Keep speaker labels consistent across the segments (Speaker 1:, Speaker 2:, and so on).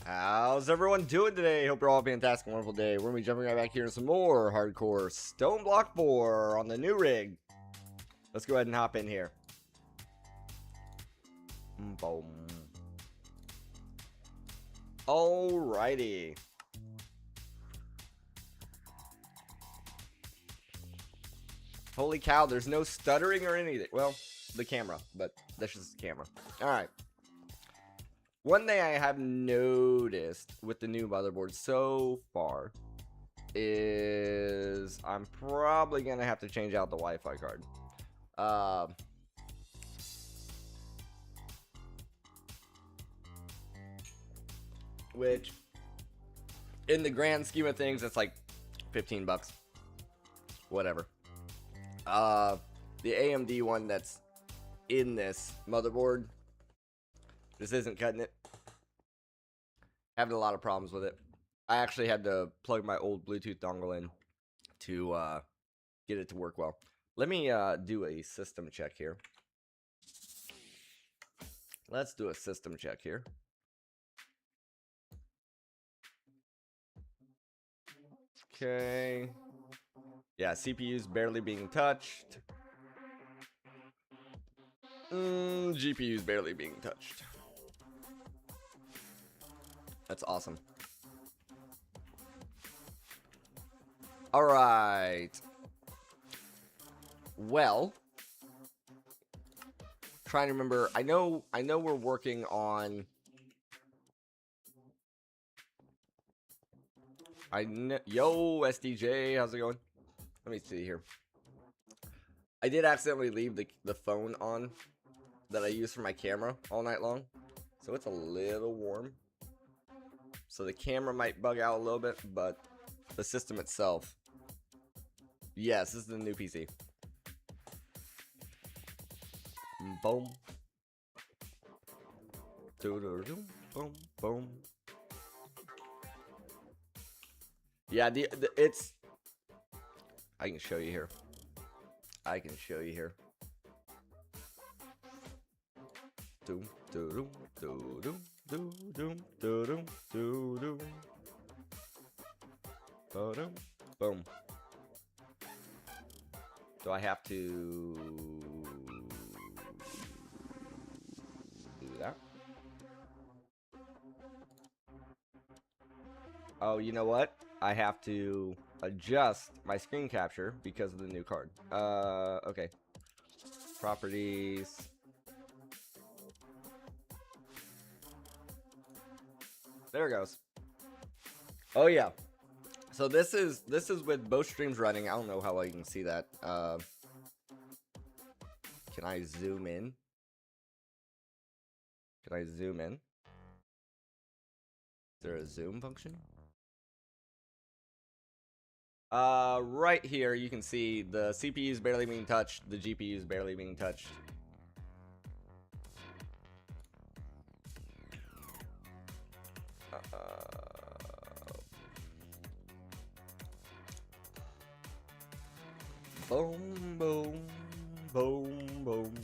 Speaker 1: How's everyone doing today? Hope you're all having a fantastic, wonderful day. We're gonna be jumping right back here in some more hardcore Stoneblock 4 on the new rig. Let's go ahead and hop in here. Boom. Alrighty. Holy cow, there's no stuttering or anything. Well, the camera, but that's just the camera. Alright. One thing I have noticed with the new motherboard so far is I'm probably going to have to change out the Wi-Fi card. Which, in the grand scheme of things, it's like 15 bucks. Whatever. The AMD one that's in this motherboard, this isn't cutting it. Having a lot of problems with it. I actually had to plug my old Bluetooth dongle in to get it to work well. Let me do a system check here. Let's do a system check here. Okay. Yeah, CPU's barely being touched. GPU's barely being touched. That's awesome. All right. Well, trying to remember. I know we're working on. Yo, SDJ, how's it going? Let me see here. I did accidentally leave the phone on that I use for my camera all night long, so it's a little warm. So the camera might bug out a little bit, but the system itself, yes, this is the new PC. Boom. Boom, boom. Yeah, it's. I can show you here. I can show you here. Doom, doom, doom, doom, doom, doom, doom, doom, doom, boom. Do I have to do that? Oh, you know what? I have to adjust my screen capture because of the new card. Okay. Properties. There it goes. Oh yeah. So this is with both streams running. I don't know how well you can see that. Can I zoom in? Can I zoom in? Is there a zoom function? Right here you can see the CPU is barely being touched, the GPU is barely being touched. Boom, boom, boom, boom.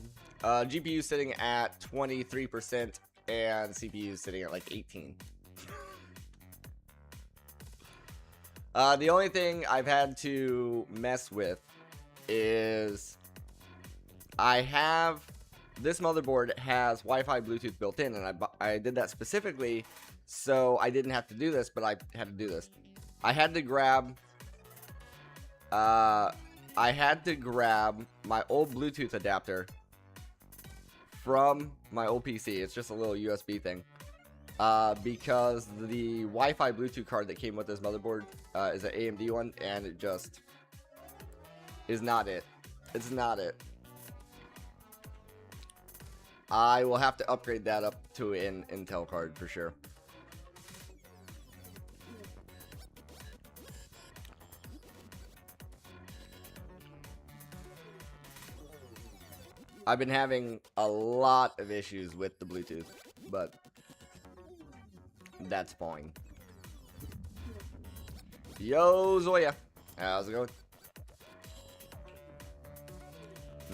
Speaker 1: GPU sitting at 23% and CPU sitting at like 18. The only thing I've had to mess with is this motherboard has Wi-Fi Bluetooth built in, and I did that specifically so I didn't have to do this, but I had to do this. I had to grab my old Bluetooth adapter from my old PC. It's just a little USB thing. Because the Wi-Fi Bluetooth card that came with this motherboard is an AMD one, and it just is not it. It's not it. I will have to upgrade that up to an Intel card for sure. I've been having a lot of issues with the Bluetooth, but that's fine. Yo, Zoya. How's it going?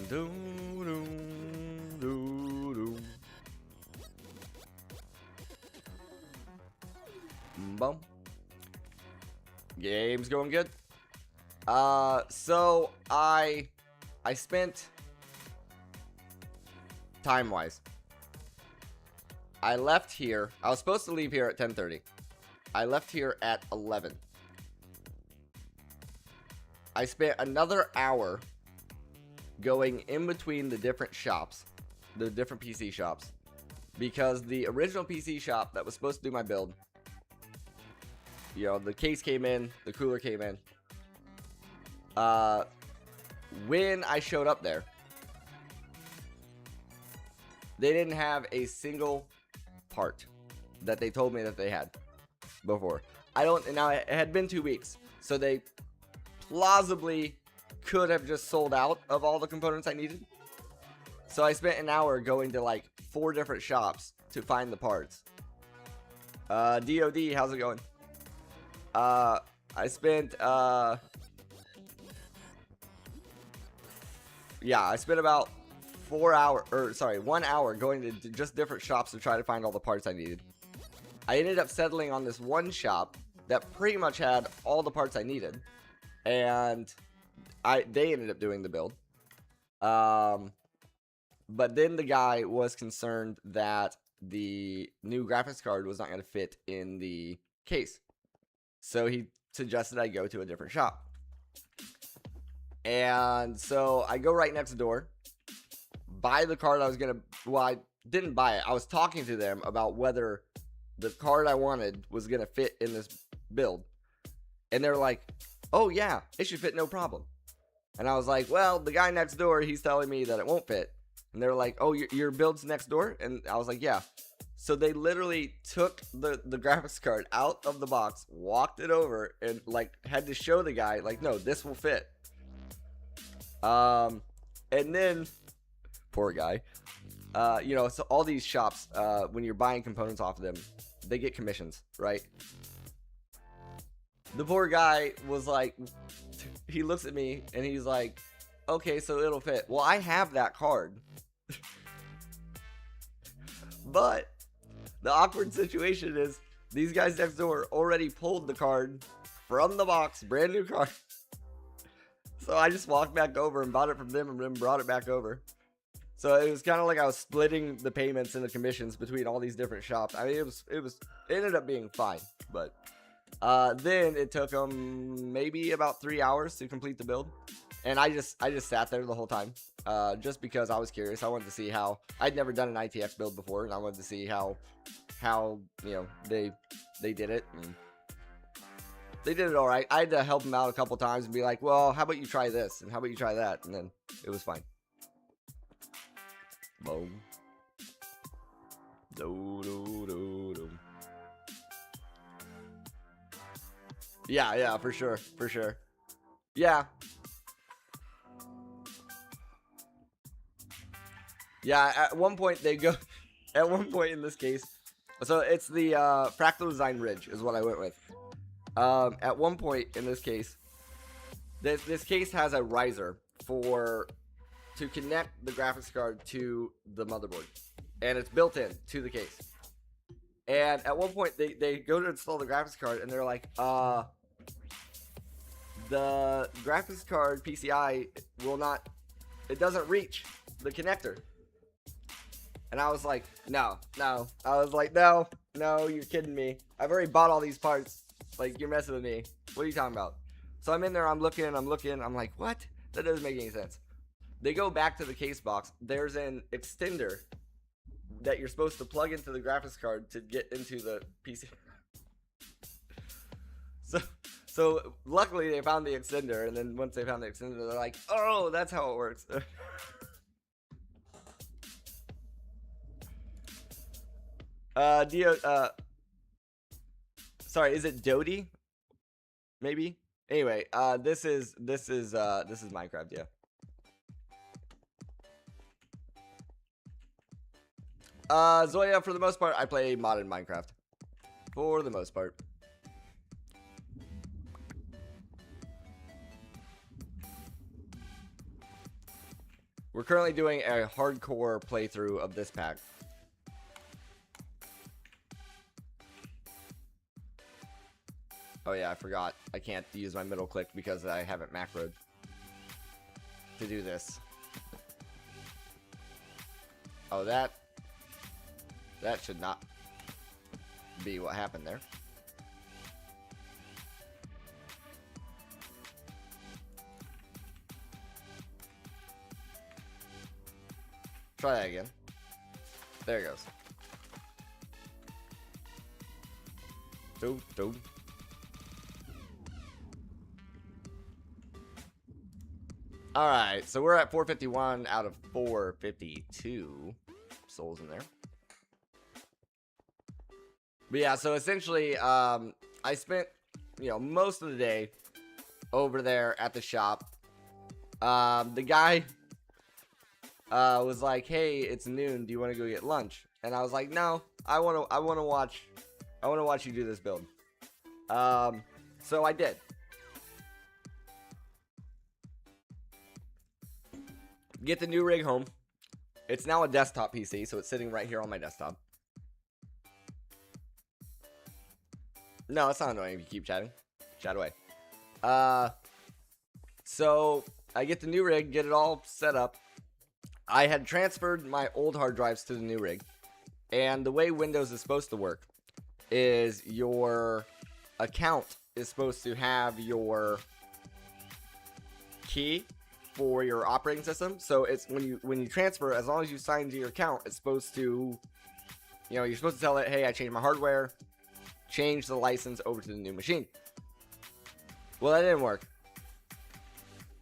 Speaker 1: Doo, doo, doo, doo. Boom. Game's going good. So I spent time-wise. I left here. I was supposed to leave here at 10:30. I left here at 11. I spent another hour going in between the different shops, the different PC shops, because the original PC shop that was supposed to do my build, you know, the case came in, the cooler came in. When I showed up there, they didn't have a single part that they told me that they had before. Now it had been 2 weeks, so they plausibly could have just sold out of all the components I needed. So I spent an hour going to like 4 different shops to find the parts. DOD, how's it going? I spent I spent about 1 hour going to just different shops to try to find all the parts I needed. I ended up settling on this one shop that pretty much had all the parts I needed, and they ended up doing the build. But then the guy was concerned that the new graphics card was not going to fit in the case, so he suggested I go to a different shop. And so I go right next door, buy the card I was gonna. Well, I didn't buy it. I was talking to them about whether the card I wanted was gonna fit in this build, and they're like, "Oh yeah, it should fit, no problem." And I was like, "Well, the guy next door, he's telling me that it won't fit." And they're like, "Oh, your build's next door?" And I was like, "Yeah." So they literally took the graphics card out of the box, walked it over, and like had to show the guy, like, "No, this will fit." And then, poor guy, you know, so all these shops, when you're buying components off of them, they get commissions, right? The poor guy was like, he looks at me and he's like, "Okay, so it'll fit." Well, I have that card. But the awkward situation is these guys next door already pulled the card from the box, brand new card. So I just walked back over and bought it from them and then brought it back over. So it was kind of like I was splitting the payments and the commissions between all these different shops. I mean, it ended up being fine. But then it took them maybe about 3 hours to complete the build. And I just sat there the whole time, just because I was curious. I wanted to see how, I'd never done an ITX build before, and I wanted to see how you know, they did it. And they did it all right. I had to help them out a couple times and be like, "Well, how about you try this? And how about you try that?" And then it was fine. Boom. Yeah, for sure. Yeah. Yeah, at one point in this case, so it's the Fractal Design Ridge is what I went with. At one point in this case, this case has a riser to connect the graphics card to the motherboard, and it's built in to the case. And at one point they go to install the graphics card and they're like, the graphics card PCI it doesn't reach the connector. And I was like, no. I was like, no, you're kidding me. I've already bought all these parts. Like, you're messing with me. What are you talking about? So I'm in there, I'm looking. I'm like, what? That doesn't make any sense. They go back to the case box. There's an extender that you're supposed to plug into the graphics card to get into the PC. So luckily they found the extender, and then once they found the extender, they're like, "Oh, that's how it works." Sorry, is it Dodie? Maybe. Anyway, this is Minecraft, yeah. Zoya, for the most part, I play modded Minecraft. For the most part. We're currently doing a hardcore playthrough of this pack. Oh yeah, I forgot. I can't use my middle click because I haven't macroed to do this. Oh, that should not be what happened there. Try that again. There it goes. Doom. Alright, so we're at 451 out of 452 souls in there. But yeah, so essentially, I spent, most of the day over there at the shop. The guy was like, "Hey, it's noon. Do you want to go get lunch?" And I was like, "No, I want to watch you do this build." So I did. Get the new rig home. It's now a desktop PC, so it's sitting right here on my desktop. No, it's not annoying if you keep chatting. Chat away. So I get the new rig, get it all set up. I had transferred my old hard drives to the new rig, and the way Windows is supposed to work is your account is supposed to have your key for your operating system. So it's when you transfer, as long as you sign to your account, it's supposed to, you're supposed to tell it, "Hey, I changed my hardware, change the license over to the new machine." Well, that didn't work.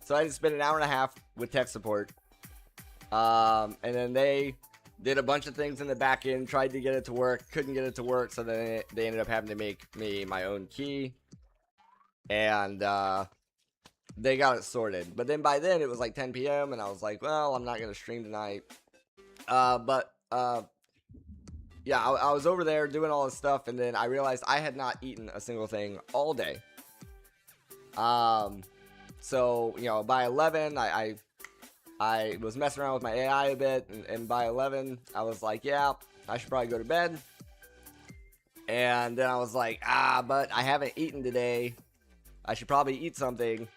Speaker 1: So I just spent an hour and a half with tech support. And then they did a bunch of things in the back end, tried to get it to work, couldn't get it to work, so then they ended up having to make me my own key. And they got it sorted. But then by then it was like 10 p.m. and I was like, well, I'm not going to stream tonight. Yeah, I was over there doing all this stuff, and then I realized I had not eaten a single thing all day. So, by 11, I was messing around with my AI a bit, and by 11, I was like, yeah, I should probably go to bed. And then I was like, but I haven't eaten today. I should probably eat something.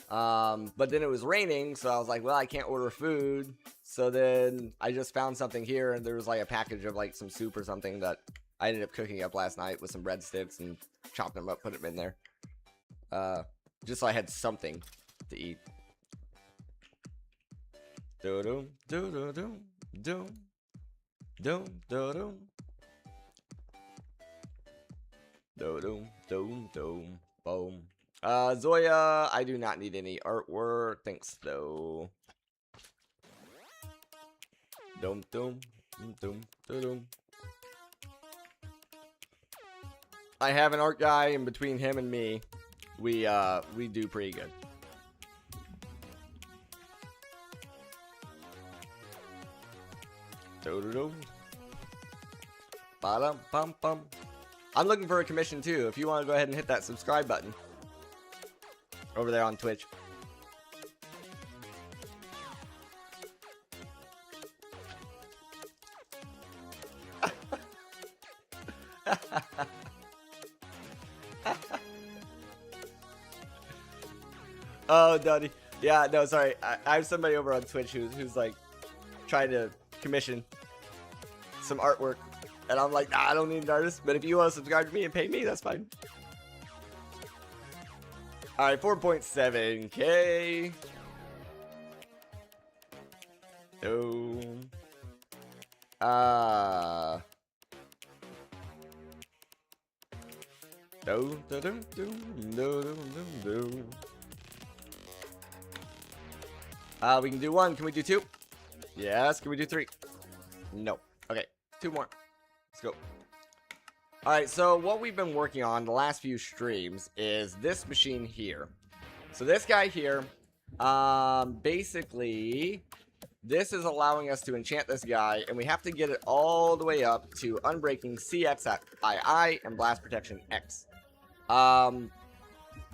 Speaker 1: But then it was raining, so I was like, well, I can't order food. So then I just found something here, and there was like a package of like some soup or something that I ended up cooking up last night with some breadsticks and chopping them up, putting them in there. Just so I had something to eat. Do-dum, do-do-dum, dum, dum, do-dum. Do-dum, dum, dum, boom. Zoya, I do not need any artwork. Thanks, though. Dum, dum, dum, dum. I have an art guy, and between him and me, we do pretty good. Ba-dum-bum-bum. I'm looking for a commission too. If you want to go ahead and hit that subscribe button over there on Twitch. Oh, Duddy. Yeah, no, sorry. I have somebody over on Twitch who's like trying to commission some artwork, and I'm like, nah, I don't need an artist, but if you want to subscribe to me and pay me, that's fine. Alright, 4.7k. No. We can do one. Can we do two? Yes. Can we do three? No. Okay. Two more. Let's go. Alright, so what we've been working on the last few streams is this machine here. So this guy here, basically, this is allowing us to enchant this guy, and we have to get it all the way up to Unbreaking CX at II and Blast Protection X.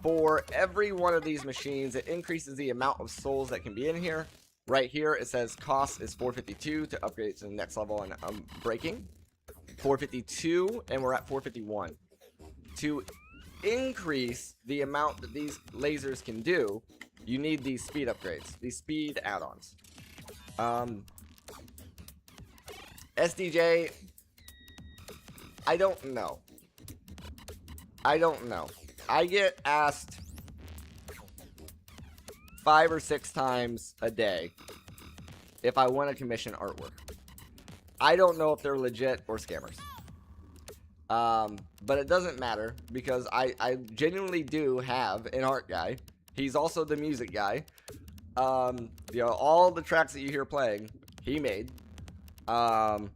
Speaker 1: For every one of these machines, it increases the amount of souls that can be in here. Right here, it says cost is 452 to upgrade to the next level and Unbreaking. 452, and we're at 451. To increase the amount that these lasers can do, you need these speed upgrades, these speed add-ons. SDJ, I don't know. I don't know. I get asked 5 or 6 times a day if I want to commission artwork. I don't know if they're legit or scammers. But it doesn't matter because I genuinely do have an art guy. He's also the music guy. You know, all the tracks that you hear playing, he made. And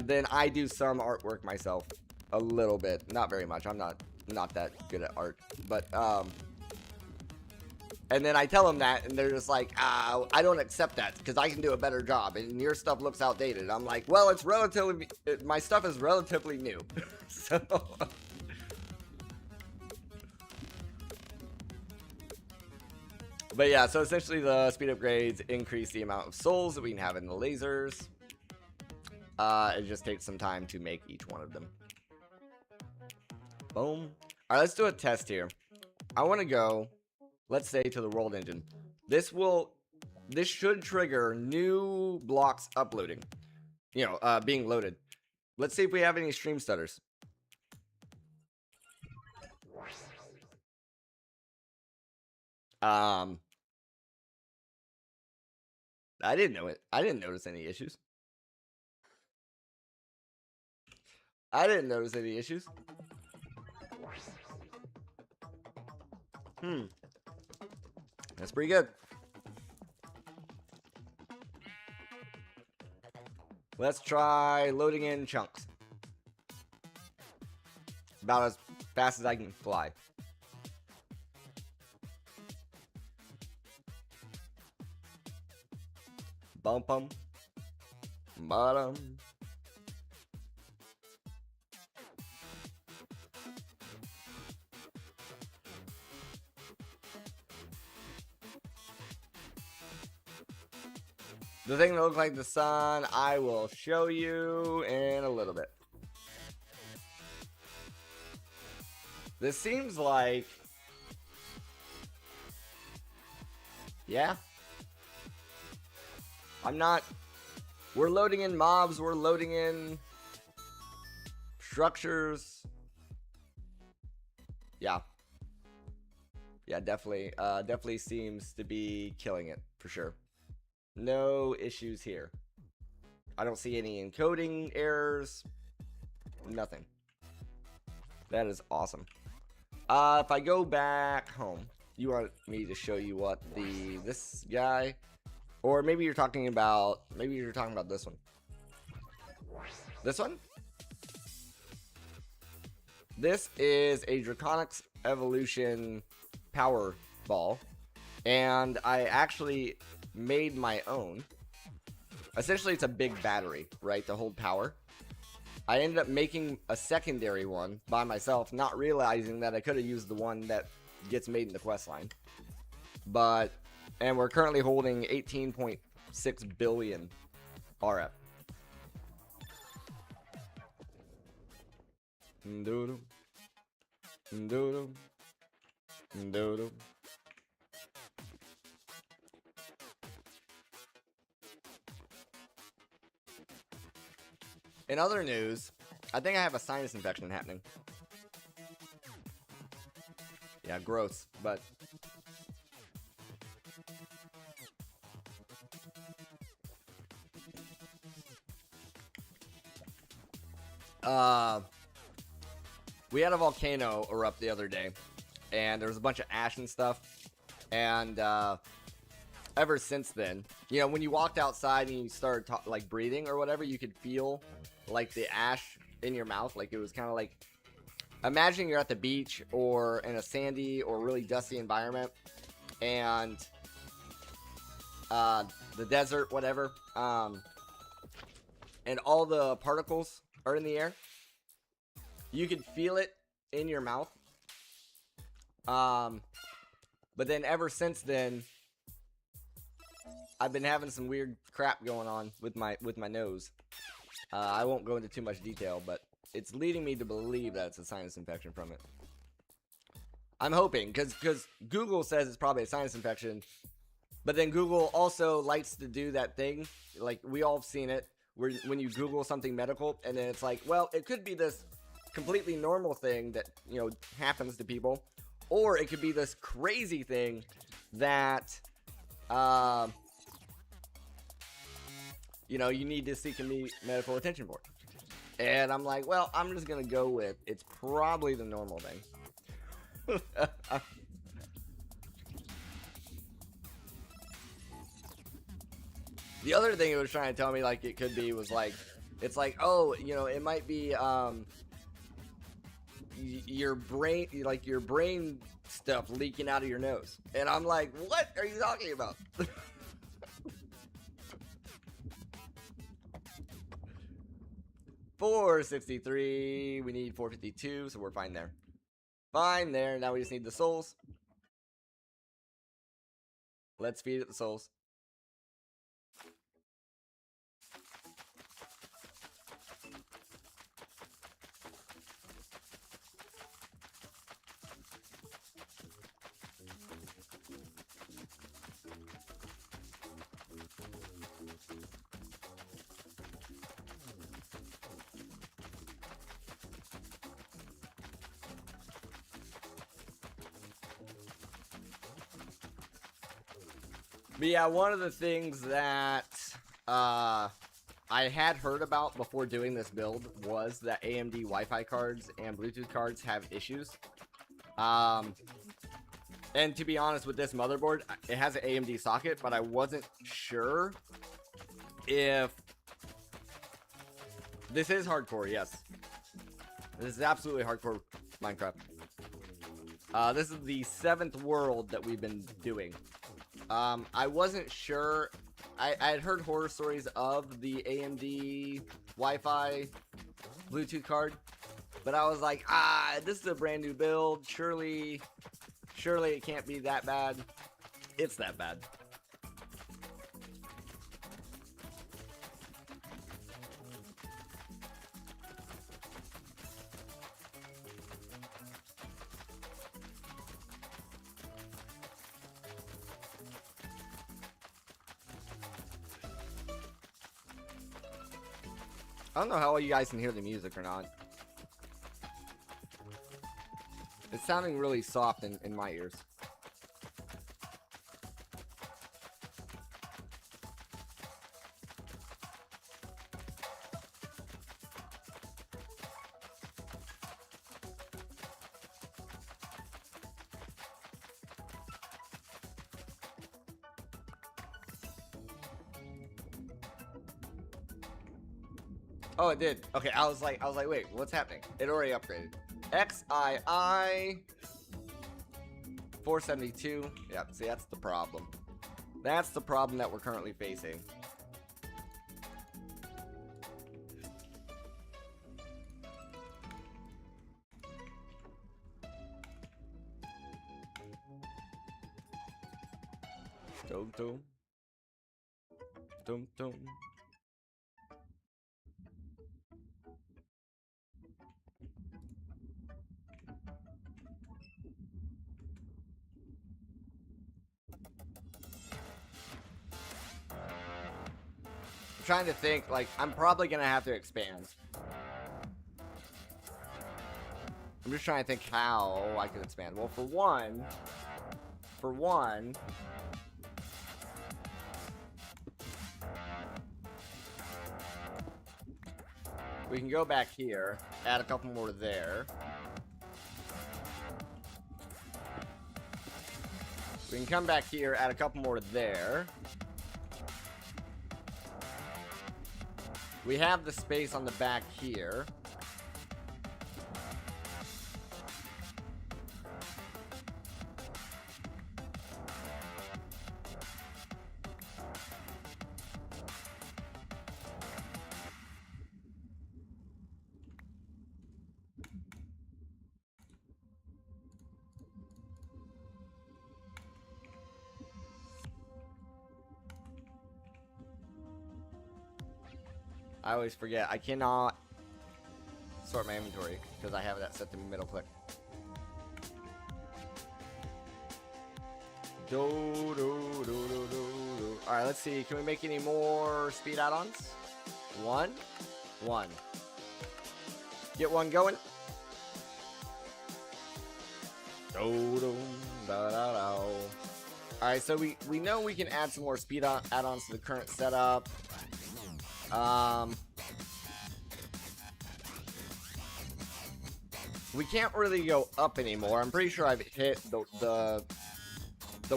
Speaker 1: then I do some artwork myself, a little bit, not very much. I'm not that good at art, but and then I tell them that, and they're just like, I don't accept that because I can do a better job, and your stuff looks outdated. I'm like, well, it's relatively, my stuff is relatively new, so. But yeah, so essentially the speed upgrades increase the amount of souls that we can have in the lasers. It just takes some time to make each one of them. Boom. Alright, let's do a test here. I want to go, let's say, to the world engine. This should trigger new blocks uploading. You know, being loaded. Let's see if we have any stream stutters. I didn't know it. I didn't notice any issues. I didn't notice any issues. That's pretty good. Let's try loading in chunks. About as fast as I can fly. Bump 'em. Bottom. The thing that looks like the sun, I will show you in a little bit. This seems like... yeah. I'm not... we're loading in mobs, we're loading in... structures. Yeah. Yeah, definitely. Definitely seems to be killing it, for sure. No issues here. I don't see any encoding errors. Nothing. That is awesome. If I go back home, you want me to show you what this guy, or maybe you're talking about this one. This one? This is a Draconics Evolution power ball, and I actually made my own. Essentially, it's a big battery, right, to hold power. I ended up making a secondary one by myself, not realizing that I could have used the one that gets made in the quest line. But, and we're currently holding 18.6 billion RF. Doodle. Doodle. Doodle. In other news, I think I have a sinus infection happening. Yeah, gross, but... we had a volcano erupt the other day, and there was a bunch of ash and stuff, and ever since then, you know, when you walked outside and you started like breathing or whatever, you could feel like the ash in your mouth. Like it was kind of like, imagine you're at the beach or in a sandy or really dusty environment, and the desert, whatever, and all the particles are in the air. You could feel it in your mouth. But then ever since then, I've been having some weird crap going on with my nose. I won't go into too much detail, but it's leading me to believe that it's a sinus infection from it. I'm hoping, because Google says it's probably a sinus infection, but then Google also likes to do that thing, like we all have seen it, where when you Google something medical, and then it's like, well, it could be this completely normal thing that, you know, happens to people, or it could be this crazy thing that, you know, you need to seek medical attention for. And I'm like, well, I'm just gonna go with it's probably the normal thing. The other thing it was trying to tell me, like, it could be was like, it's like, oh, you know, it might be your brain, like your brain stuff leaking out of your nose. And I'm like, what are you talking about? $463. We need 452, so we're fine there. Fine there. Now we just need the souls. Let's feed it the souls. But yeah, one of the things that I had heard about before doing this build was that AMD Wi-Fi cards and Bluetooth cards have issues. And to be honest, with this motherboard, it has an AMD socket, but I wasn't sure if... This is hardcore, yes. This is absolutely hardcore Minecraft. This is the 7th world that we've been doing. I wasn't sure. I had heard horror stories of the AMD Wi-Fi Bluetooth card, but I was like, this is a brand new build. Surely it can't be that bad. It's that bad. I don't know how well you guys can hear the music or not. It's sounding really soft in my ears. Oh, it did. Okay, I was like, wait, what's happening? It already upgraded. XII 472. Yep, see, that's the problem. That's the problem that we're currently facing. Dum dum. Dum dum. I'm trying to think, like, I'm probably gonna have to expand. I'm just trying to think how I can expand. Well, for one, we can go back here, add a couple more there. We can come back here, add a couple more there. We have the space on the back here. I always forget. I cannot sort my inventory because I have that set to middle click. Alright, let's see. Can we make any more speed add-ons? One. Get one going. Alright, so we know we can add some more speed add-ons to the current setup. We can't really go up anymore. I'm pretty sure I've hit the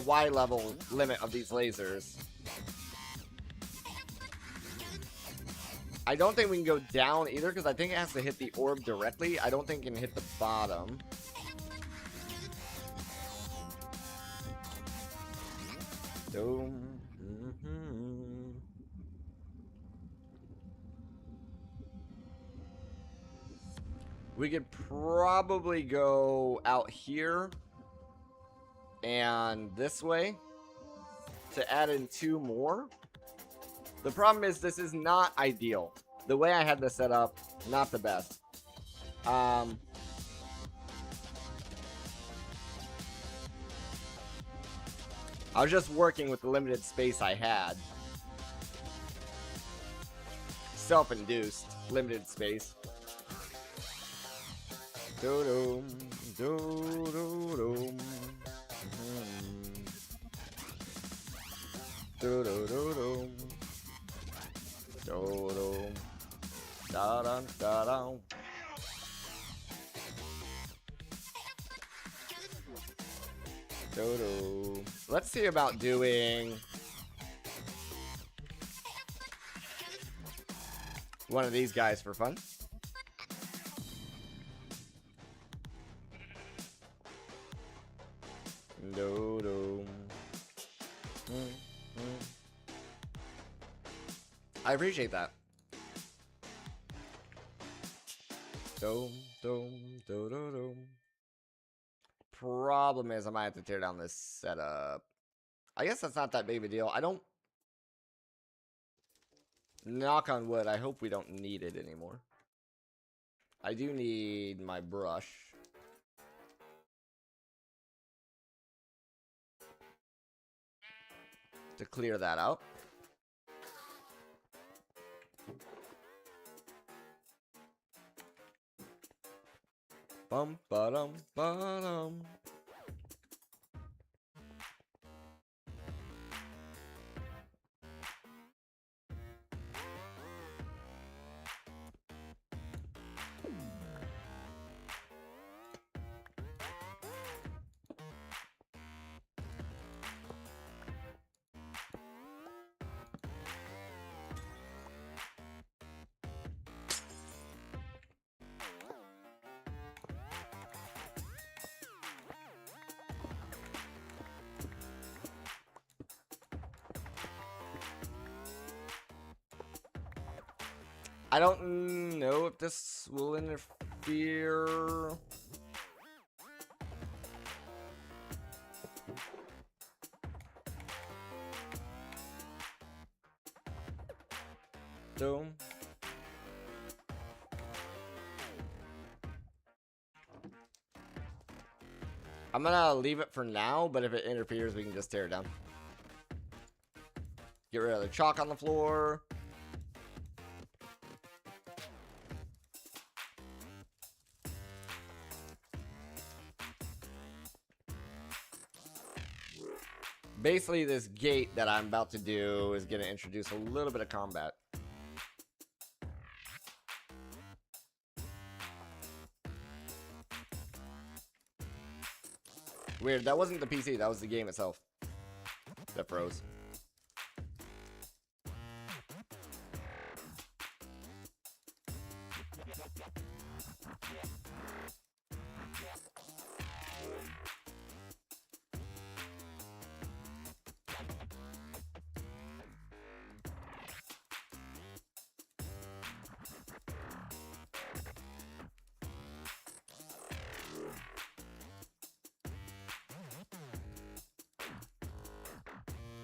Speaker 1: Y level limit of these lasers. I don't think we can go down either, because I think it has to hit the orb directly. I don't think it can hit the bottom. We could probably go out here and this way to add in 2 more. The problem is this is not ideal. The way I had this set up, not the best. I was just working with the limited space I had. Self-induced limited space. Do-dum, do-do-dum. Do-do-do-dum. Do-dum. Da-dum, da-dum. Do-do. Let's see about doing one of these guys for fun. Do-do. I appreciate that. Dum, dum, do, do, dum. Problem is I might have to tear down this setup. I guess that's not that big of a deal. I don't... Knock on wood, I hope we don't need it anymore. I do need my brush. To clear that out. Bum ba dum ba dum. I don't know if this will interfere. So I'm gonna leave it for now, but if it interferes, we can just tear it down. Get rid of the chalk on the floor. Basically, this gate that I'm about to do is going to introduce a little bit of combat. Weird, that wasn't the PC, that was the game itself that froze.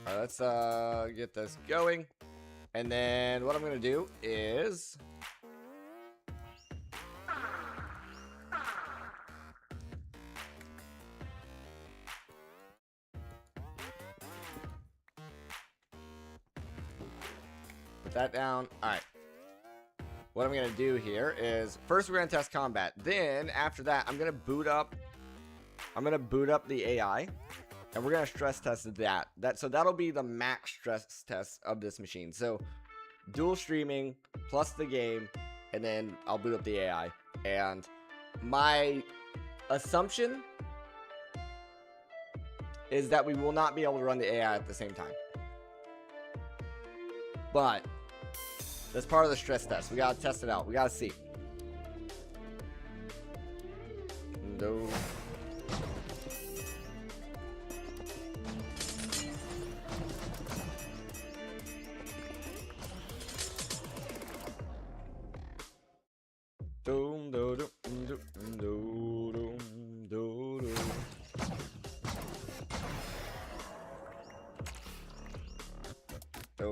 Speaker 1: Alright, let's get this going. And then what I'm going to do is... Put that down. Alright. What I'm going to do here is, first we're going to test combat. Then, after that, I'm going to boot up the AI. And we're going to stress test that. So that'll be the max stress test of this machine. So, dual streaming, plus the game, and then I'll boot up the AI. And my assumption is that we will not be able to run the AI at the same time. But that's part of the stress test. We gotta test it out. We gotta see. No. Doom, do, do, do, do, do, do, do. Do,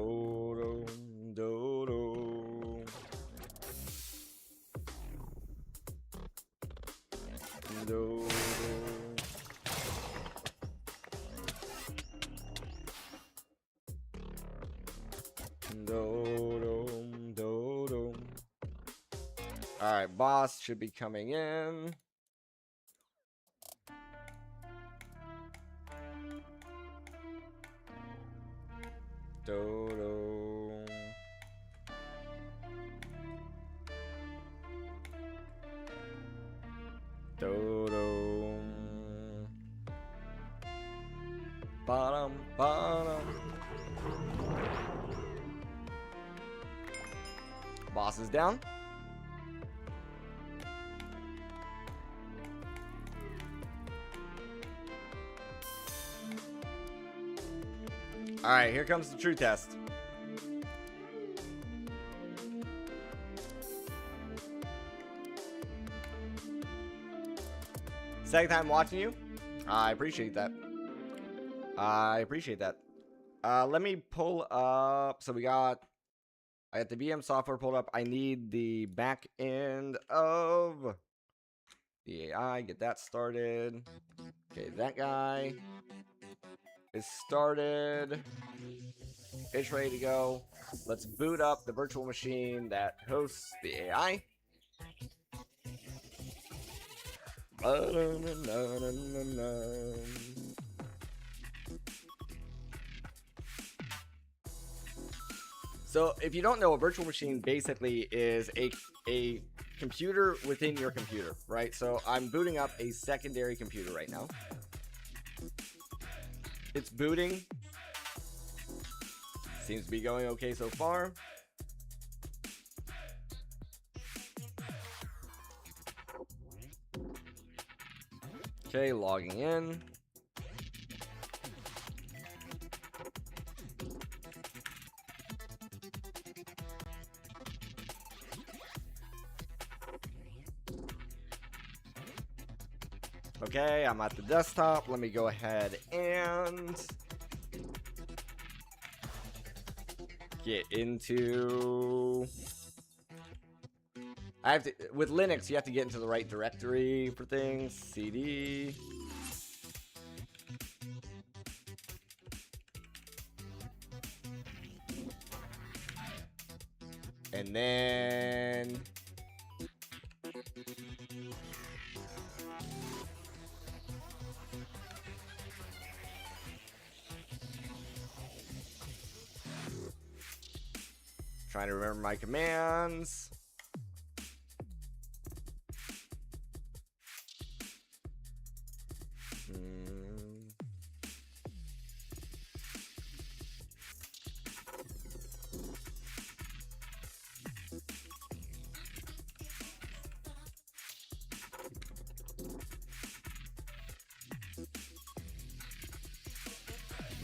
Speaker 1: do, do, do. Do, do, do, do. Alright, boss should be coming in. Do, do. Do, do. Bottom, bottom. Boss is down. Alright, here comes the true test. Second time watching you. I appreciate that. I appreciate that. Let me pull up. So I got the VM software pulled up. I need the back end of the AI. Get that started. Okay, that guy is started. It's ready to go. Let's boot up the virtual machine that hosts the AI. So if you don't know, a virtual machine basically is a computer within your computer, right? So I'm booting up a secondary computer right now. It's booting. Seems to be going okay so far. Okay, logging in. Okay, I'm at the desktop. Let me go ahead and get into... with Linux, you have to get into the right directory for things. CD. And then... trying to remember my commands.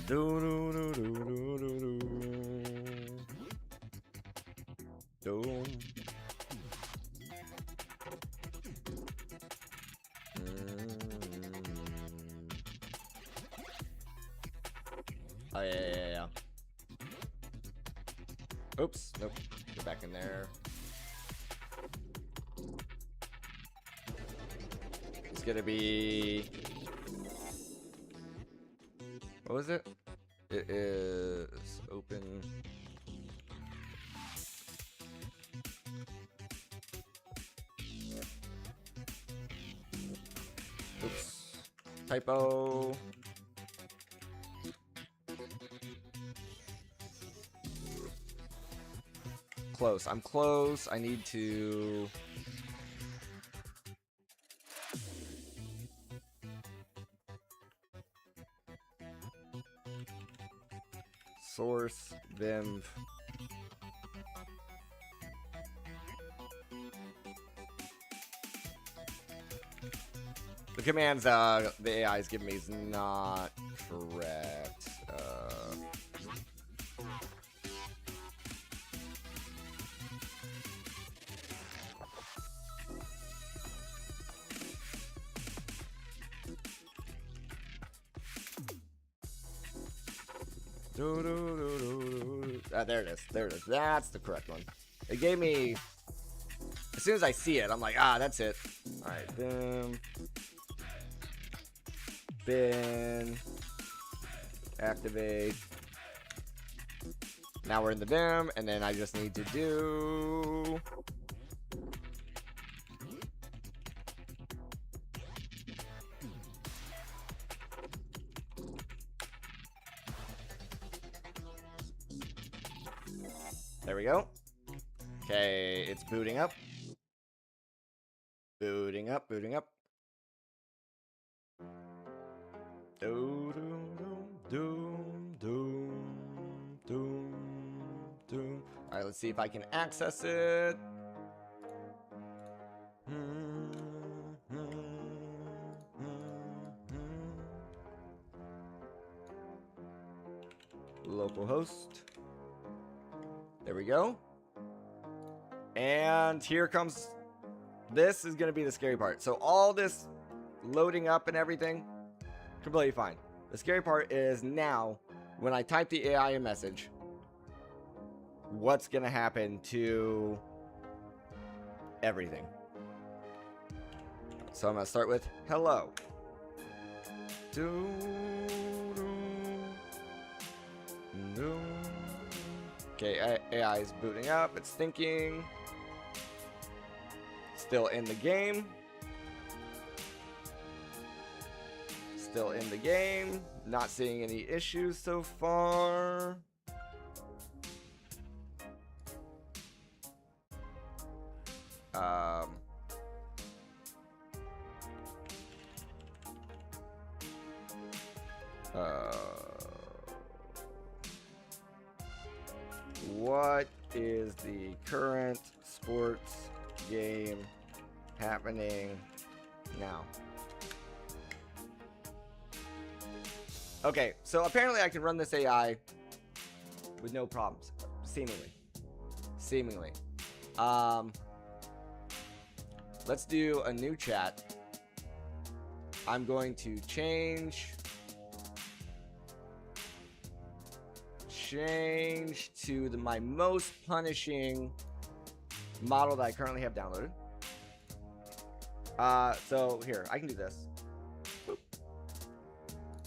Speaker 1: Do do do do do do do. Do. Oh yeah. Oops. Nope. Get back in there. It's gonna be... what was it? It is open. Typo. Close. I'm close. I need to... Source, Vim. The commands the AI is giving me is not correct. There it is. There it is. That's the correct one. It gave me... As soon as I see it, I'm like, ah, that's it. Alright, boom. Bin. Activate. Now we're in the BIM, and then I just need to do... There we go. Okay, it's booting up. Booting up, booting up. Doom, doom, doom, doom, doom. Alright, let's see if I can access it. Localhost. There we go. And here comes... This is going to be the scary part. So all this loading up and everything, completely fine. The scary part is now, when I type the AI a message, what's going to happen to everything. So I'm going to start with hello. Okay, AI is booting up. It's thinking. Still in the game. Still in the game. Not seeing any issues so far. What is the current sports game happening now? Okay, so apparently I can run this AI with no problems, seemingly. Let's do a new chat. I'm going to change to my most punishing model that I currently have downloaded. So here, I can do this. Boop.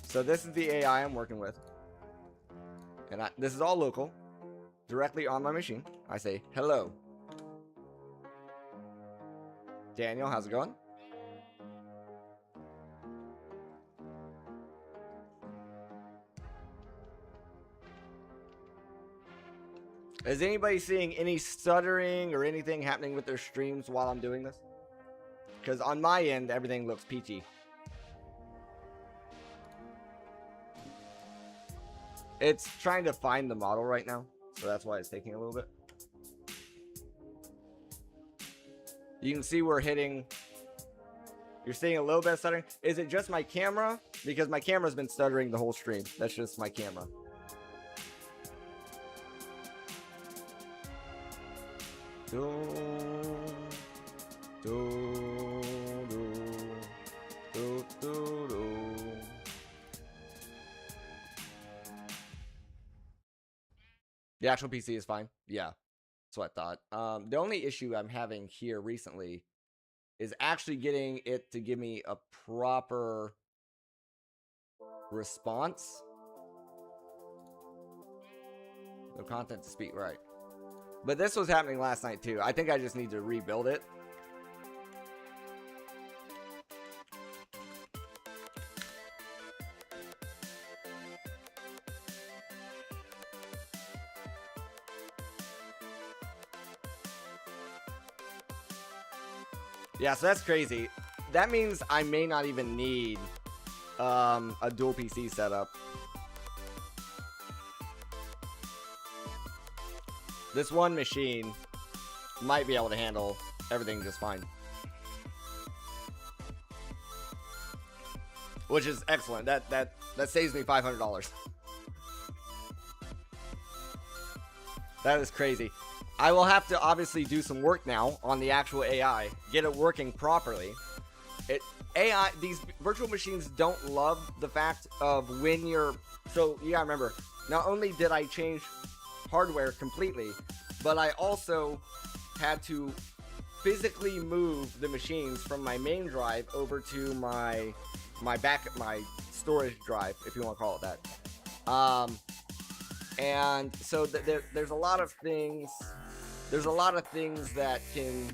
Speaker 1: So this is the AI I'm working with. And this is all local, directly on my machine. I say, hello. Daniel, how's it going? Is anybody seeing any stuttering or anything happening with their streams while I'm doing this? Because on my end, everything looks peachy. It's trying to find the model right now, so that's why it's taking a little bit. You can see we're hitting... You're seeing a little bit of stuttering. Is it just my camera? Because my camera's been stuttering the whole stream. That's just my camera. The actual PC is fine. Yeah, that's what I thought. The only issue I'm having here recently is actually getting it to give me a proper response. No content to speak, right. But this was happening last night too. I think I just need to rebuild it. Yeah, so that's crazy. That means I may not even need a dual PC setup. This one machine might be able to handle everything just fine. Which is excellent. That saves me $500. That is crazy. I will have to obviously do some work now on the actual AI, get it working properly. These virtual machines don't love the fact of when you're, so you gotta remember, not only did I change hardware completely, but I also had to physically move the machines from my main drive over to my storage drive, if you want to call it that. And so there's a lot of things. There's a lot of things that can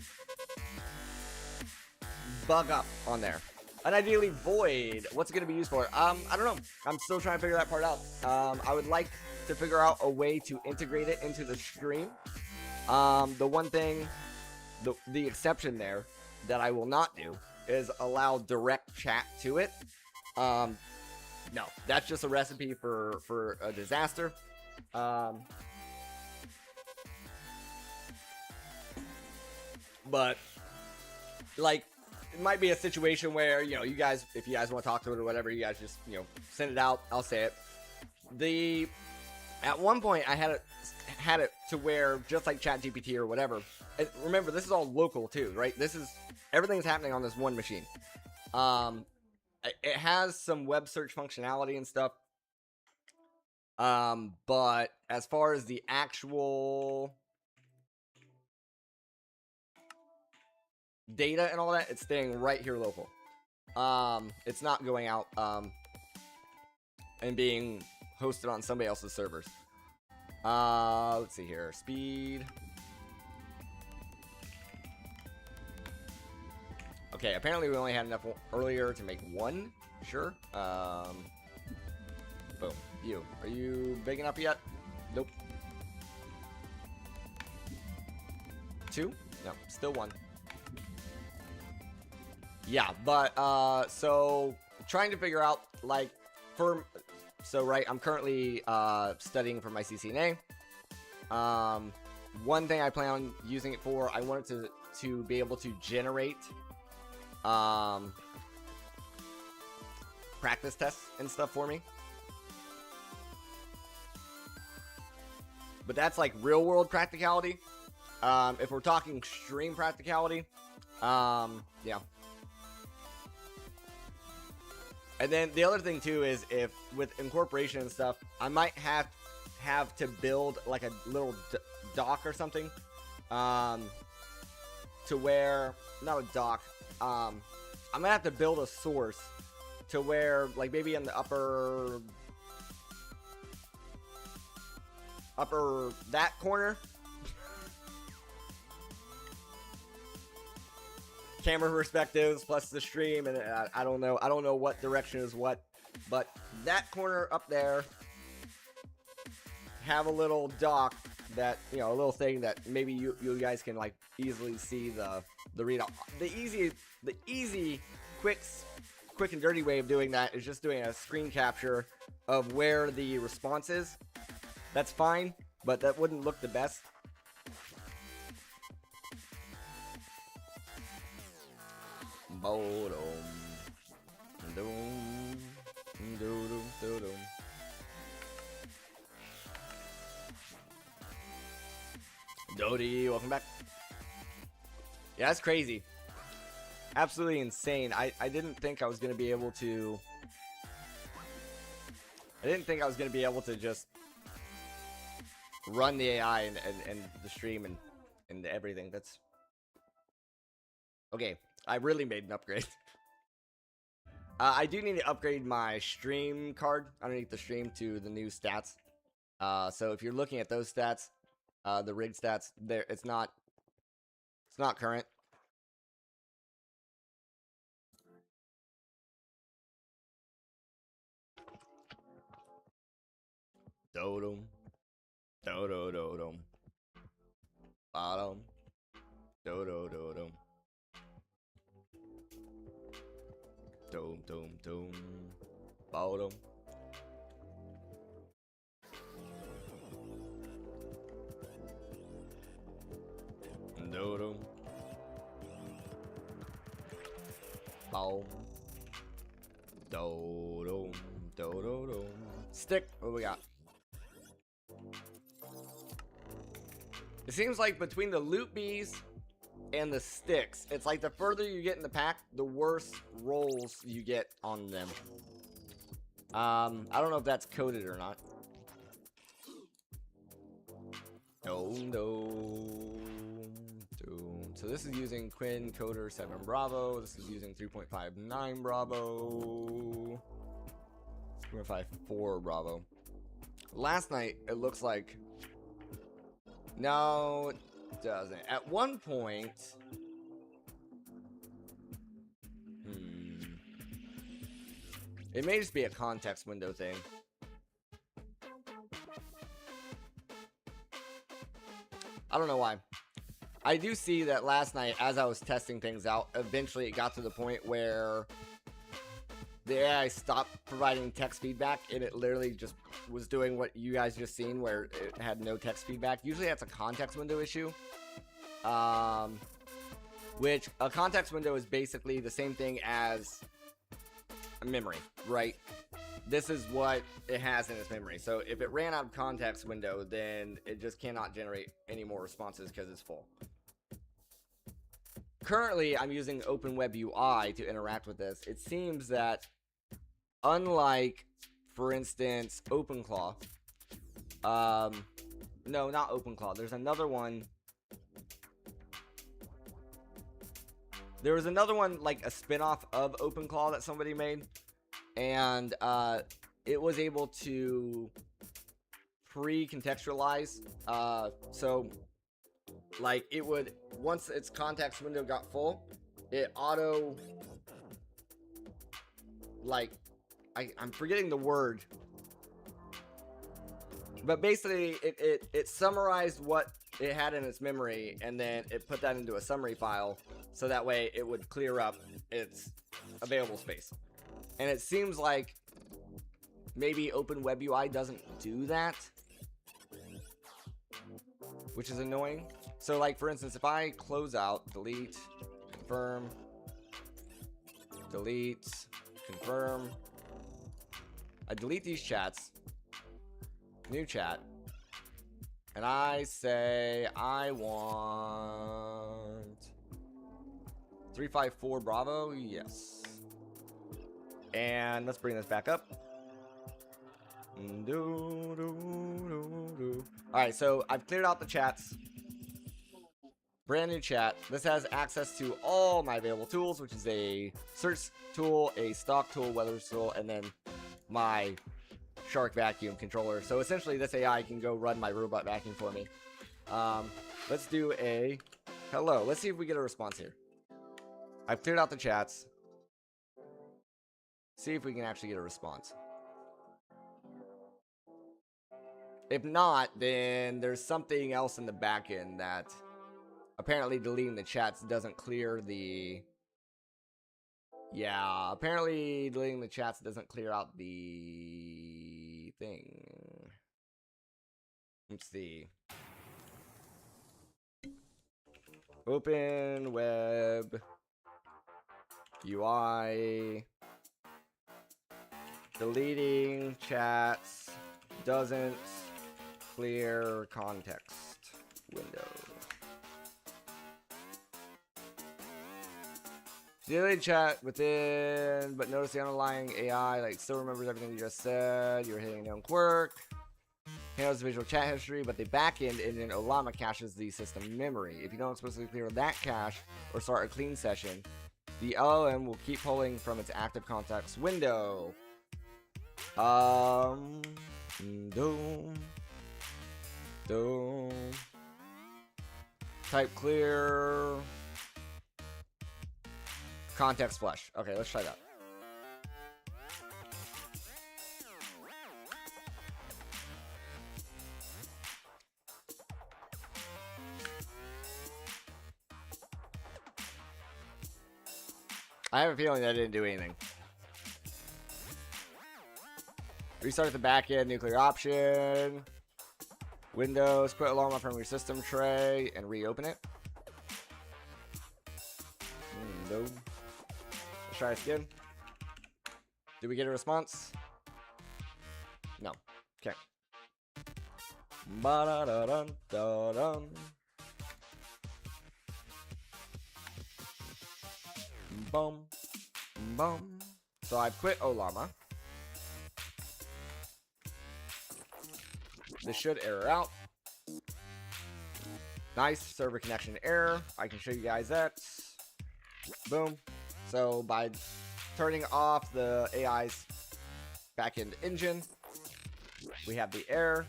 Speaker 1: bug up on there. And ideally, Void, what's it going to be used for? I don't know. I'm still trying to figure that part out. I would like to figure out a way to integrate it into the stream. The one thing, the exception there that I will not do is allow direct chat to it. No, that's just a recipe for a disaster. But like, it might be a situation where, you know, you guys, if you guys want to talk to it or whatever, you guys just, you know, send it out. I'll say it. At one point I had it to where, just like ChatGPT or whatever, and remember, this is all local too, right? Everything's happening on this one machine. It has some web search functionality and stuff. But as far as the actual data and all that, it's staying right here local. It's not going out and being hosted on somebody else's servers. Let's see here. Speed. Okay, apparently we only had enough earlier to make one. Sure. Boom. Are you big enough yet? Nope. 2? No, still 1. Yeah, but so trying to figure out, like, right, I'm currently studying for my CCNA. One thing I plan on using it for, I wanted to be able to generate practice tests and stuff for me. But that's like real world practicality. If we're talking stream practicality, yeah. And then the other thing too is, if with incorporation and stuff, I might have to build like a little dock or something, to where, not a dock, I'm gonna have to build a source to where, like, maybe in the upper that corner, camera perspectives plus the stream, and I don't know what direction is what, but that corner up there, have a little dock that, you know, a little thing that maybe you guys can like easily see the readout. The easy quick and dirty way of doing that is just doing a screen capture of where the response is. That's fine, but that wouldn't look the best. Dodie, welcome back. Yeah, that's crazy. Absolutely insane. I didn't think I was gonna be able to. I didn't think I was gonna be able to just run the AI and the stream and everything. That's okay. I really made an upgrade. I do need to upgrade my stream card underneath the stream to the new stats. So if you're looking at those stats, the rig stats, there it's not current. Dodum. Bottom. Dodum. Doom, doom, doom. Bottom. Doom. Boom. Do-dum. Do-do-dum. Stick. What do we got? It seems like between the loot bees and the sticks, it's like the further you get in the pack, the worse rolls you get on them. I don't know if that's coded or not. So this is using Quinn Coder 7 Bravo. This is using 3.59 Bravo. 3.54 Bravo. Last night, it looks like... No, it doesn't. At one point... It may just be a context window thing. I don't know why. I do see that last night, as I was testing things out, eventually it got to the point where the AI stopped providing text feedback, and it literally just was doing what you guys just seen, where it had no text feedback. Usually that's a context window issue. Which, a context window is basically the same thing as a memory, right? This is what it has in its memory. So if it ran out of context window, then it just cannot generate any more responses because it's full. Currently, I'm using OpenWebUI to interact with this. It seems that, unlike, for instance, OpenClaw, no, not OpenClaw. There's another one. There was another one, like a spin-off of OpenClaw that somebody made, and it was able to pre-contextualize. So, like, it would, once its context window got full, it auto, like, I'm forgetting the word, but basically it summarized what it had in its memory, and then it put that into a summary file, so that way it would clear up its available space. And it seems like maybe OpenWebUI doesn't do that, which is annoying. So, like, for instance, if I close out, delete, confirm, delete, confirm, I delete these chats, new chat, and I say I want 354 Bravo, yes. And let's bring this back up. Alright, so I've cleared out the chats. Brand new chat. This has access to all my available tools, which is a search tool, a stock tool, weather tool, and then my Shark vacuum controller. So essentially this AI can go run my robot vacuum for me. Let's do a hello. Let's see if we get a response here. I've cleared out the chats. See if we can actually get a response. If not, then there's something else in the back end that apparently deleting the chats doesn't clear the... Yeah, apparently deleting the chats doesn't clear out the thing. Let's see. Open web UI. Deleting chats doesn't clear context window. Delete chat within, but notice the underlying AI like still remembers everything you just said. You're hitting known quirk. Handles the visual chat history, but the backend engine Olama caches the system memory. If you don't explicitly clear that cache or start a clean session, the LLM will keep pulling from its active context window. Type clear. Context flush. Okay, let's try that. I have a feeling that didn't do anything. Restart the back end, nuclear option. Windows, put alarm from your system tray and reopen it. No. Let's try this again. Did we get a response? No. Okay. Ba-da-da-dun-da-dun. Boom. Boom. So I've quit Olama. This should error out. Nice, server connection error. I can show you guys that. Boom. So by turning off the AI's backend engine, we have the error.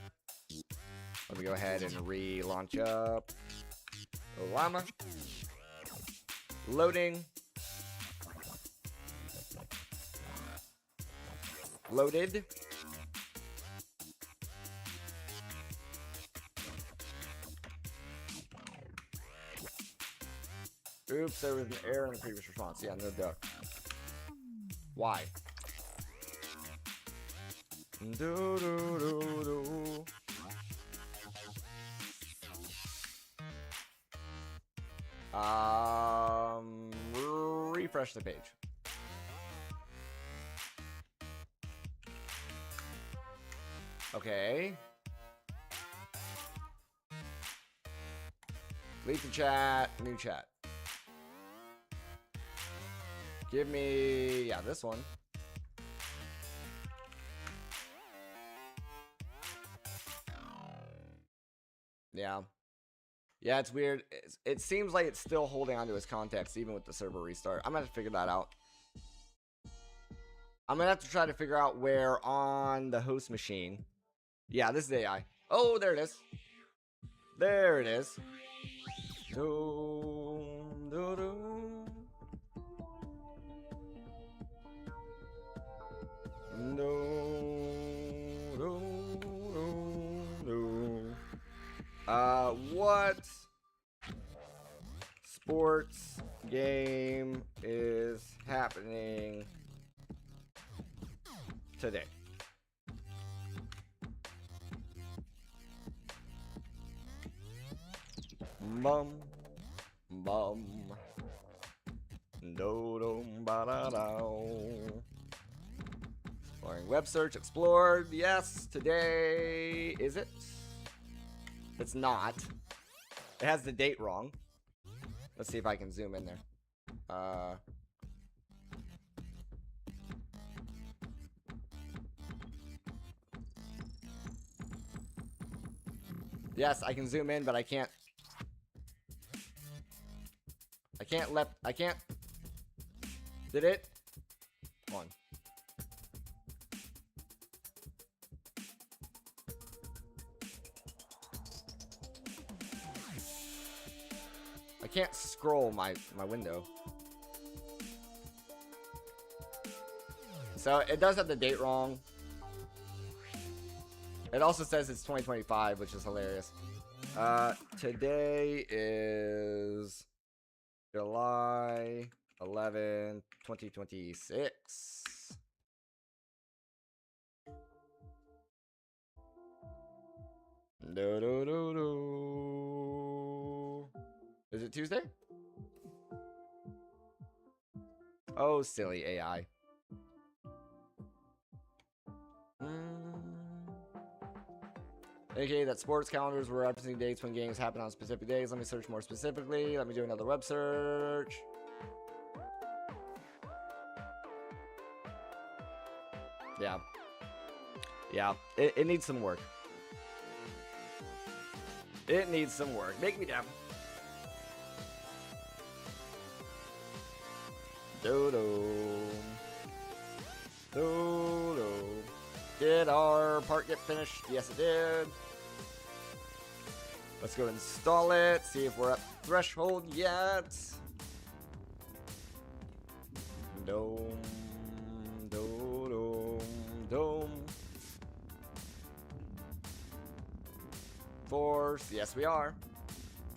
Speaker 1: Let me go ahead and relaunch up Olama. Loading. Loaded. Oops, there was an error in the previous response. Yeah, no duck. Why? Do, do, do, do. Refresh the page. Okay. Leave the chat, new chat. Give me, yeah, this one. Yeah. Yeah, it's weird. It seems like it's still holding on to its context, even with the server restart. I'm going to have to figure that out. I'm going to have to try to figure out where on the host machine. Yeah, this is AI. Oh, there it is. There it is. Do, do, do. What sports game is happening today? Bum, bum, do, do, ba, da, da. Exploring web search explored. Yes, today. Is it? It's not. It has the date wrong. Let's see if I can zoom in there. Yes, I can zoom in, but I can't. I can't. Did it? On. I can't scroll my window. So it does have the date wrong. It also says it's 2025, which is hilarious. Today is July 11, 2026. Do, do, do, do. Is it Tuesday? Oh, silly AI. Okay, that sports calendars were referencing dates when games happen on specific days. Let me search more specifically. Let me do another web search. Yeah. Yeah, it needs some work. It needs some work. Make me down. Do-do. Do-do. Did our part get finished? Yes, it did. Let's go install it. See if we're at threshold yet. Dome. Dome. Dome. Force. Yes, we are.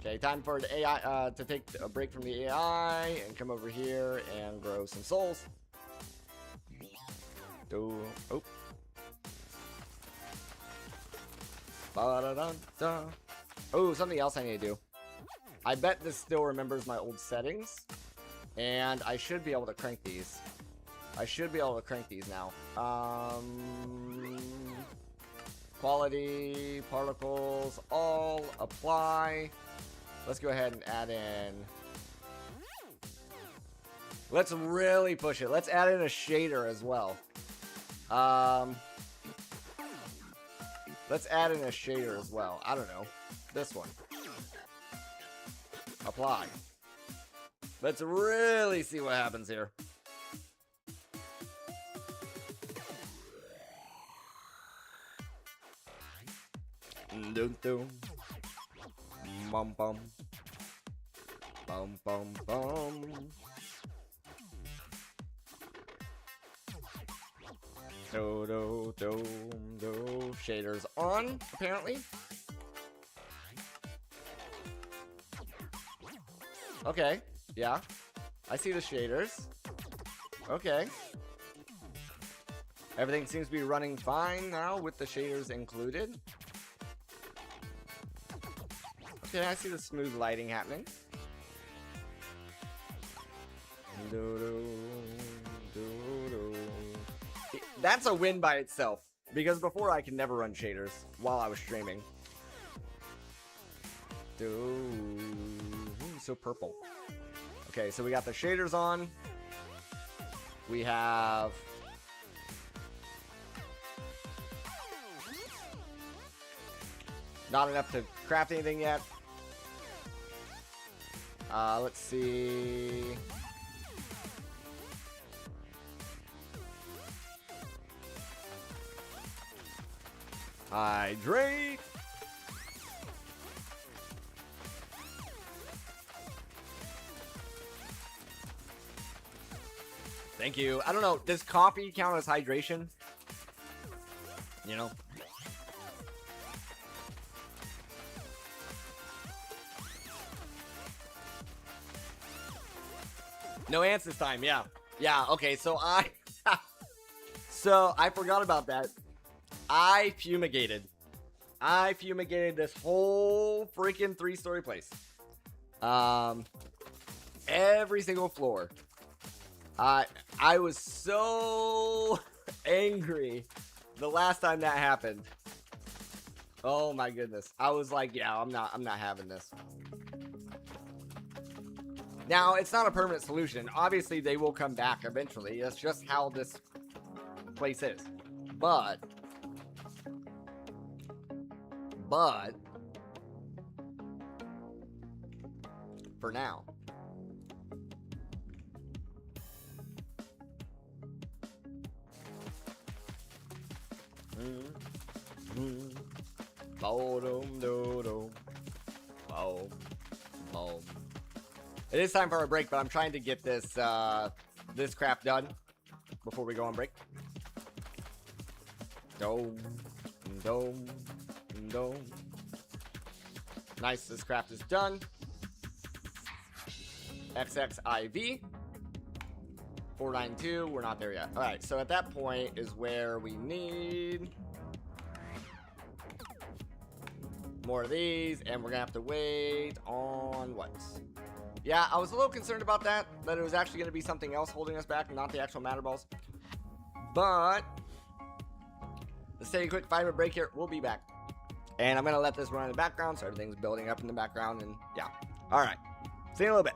Speaker 1: Okay, time for the AI to take a break from the AI and come over here and grow some souls. Oh. Ba-da-da-da. Oh, something else I need to do. I bet this still remembers my old settings. And I should be able to crank these. I should be able to crank these now. Quality, particles, all, apply. Let's go ahead and add in. Let's really push it. Let's add in a shader as well. Let's add in a shader as well. I don't know. This one. Apply. Let's really see what happens here. Dum dum. Bum bum. Bum bum bum. Do do do do. Shaders on, apparently. Okay, yeah. I see the shaders. Okay. Everything seems to be running fine now with the shaders included. Okay, I see the smooth lighting happening. That's a win by itself. Because before I could never run shaders while I was streaming. So purple. Okay, so we got the shaders on. We have... not enough to craft anything yet. Let's see. Hydrate. Thank you. I don't know. Does coffee count as hydration? You know? No ants this time, yeah. Yeah, okay, so I forgot about that. I fumigated this whole freaking 3-story place. Every single floor. I was so angry the last time that happened. Oh my goodness. I was like, yeah, I'm not having this. Now, it's not a permanent solution. Obviously, they will come back eventually. That's just how this place is. But for now. It is time for a break, but I'm trying to get this this crap done before we go on break. Nice, this craft is done. XXIV 492, we're not there yet. Alright, so at that point is where we need more of these, and we're gonna have to wait on what? Yeah, I was a little concerned about that it was actually gonna be something else holding us back, not the actual matter balls. But let's take a quick 5-minute break here. We'll be back. And I'm gonna let this run in the background so everything's building up in the background, and yeah. Alright. See you in a little bit.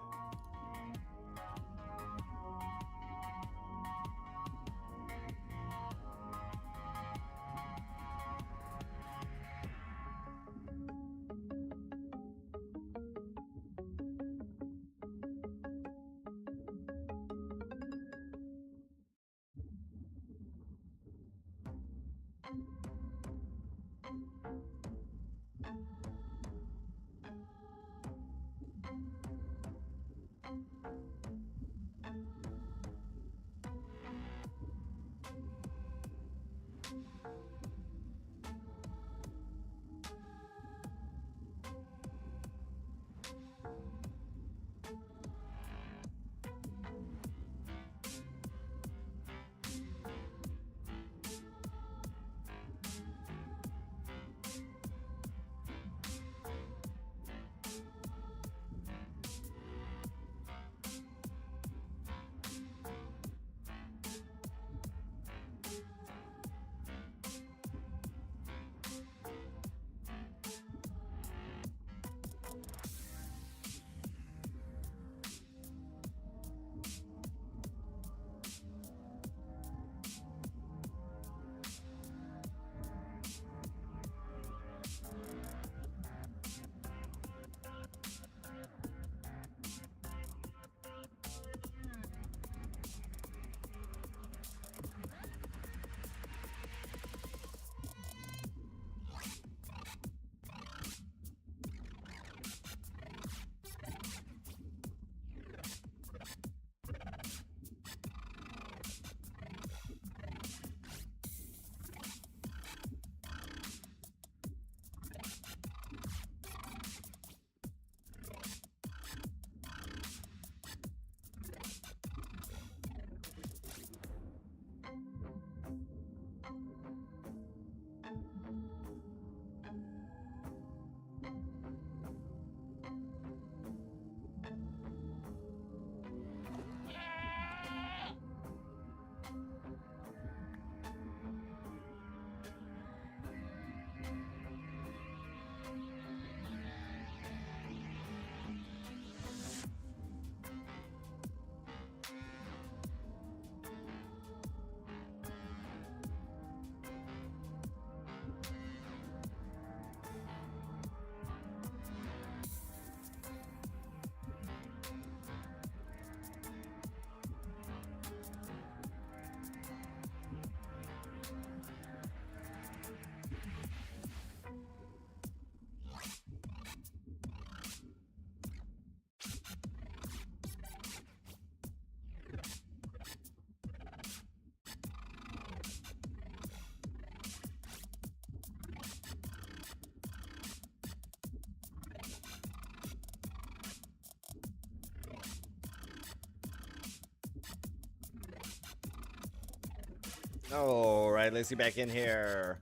Speaker 1: Alright, let's see back in here.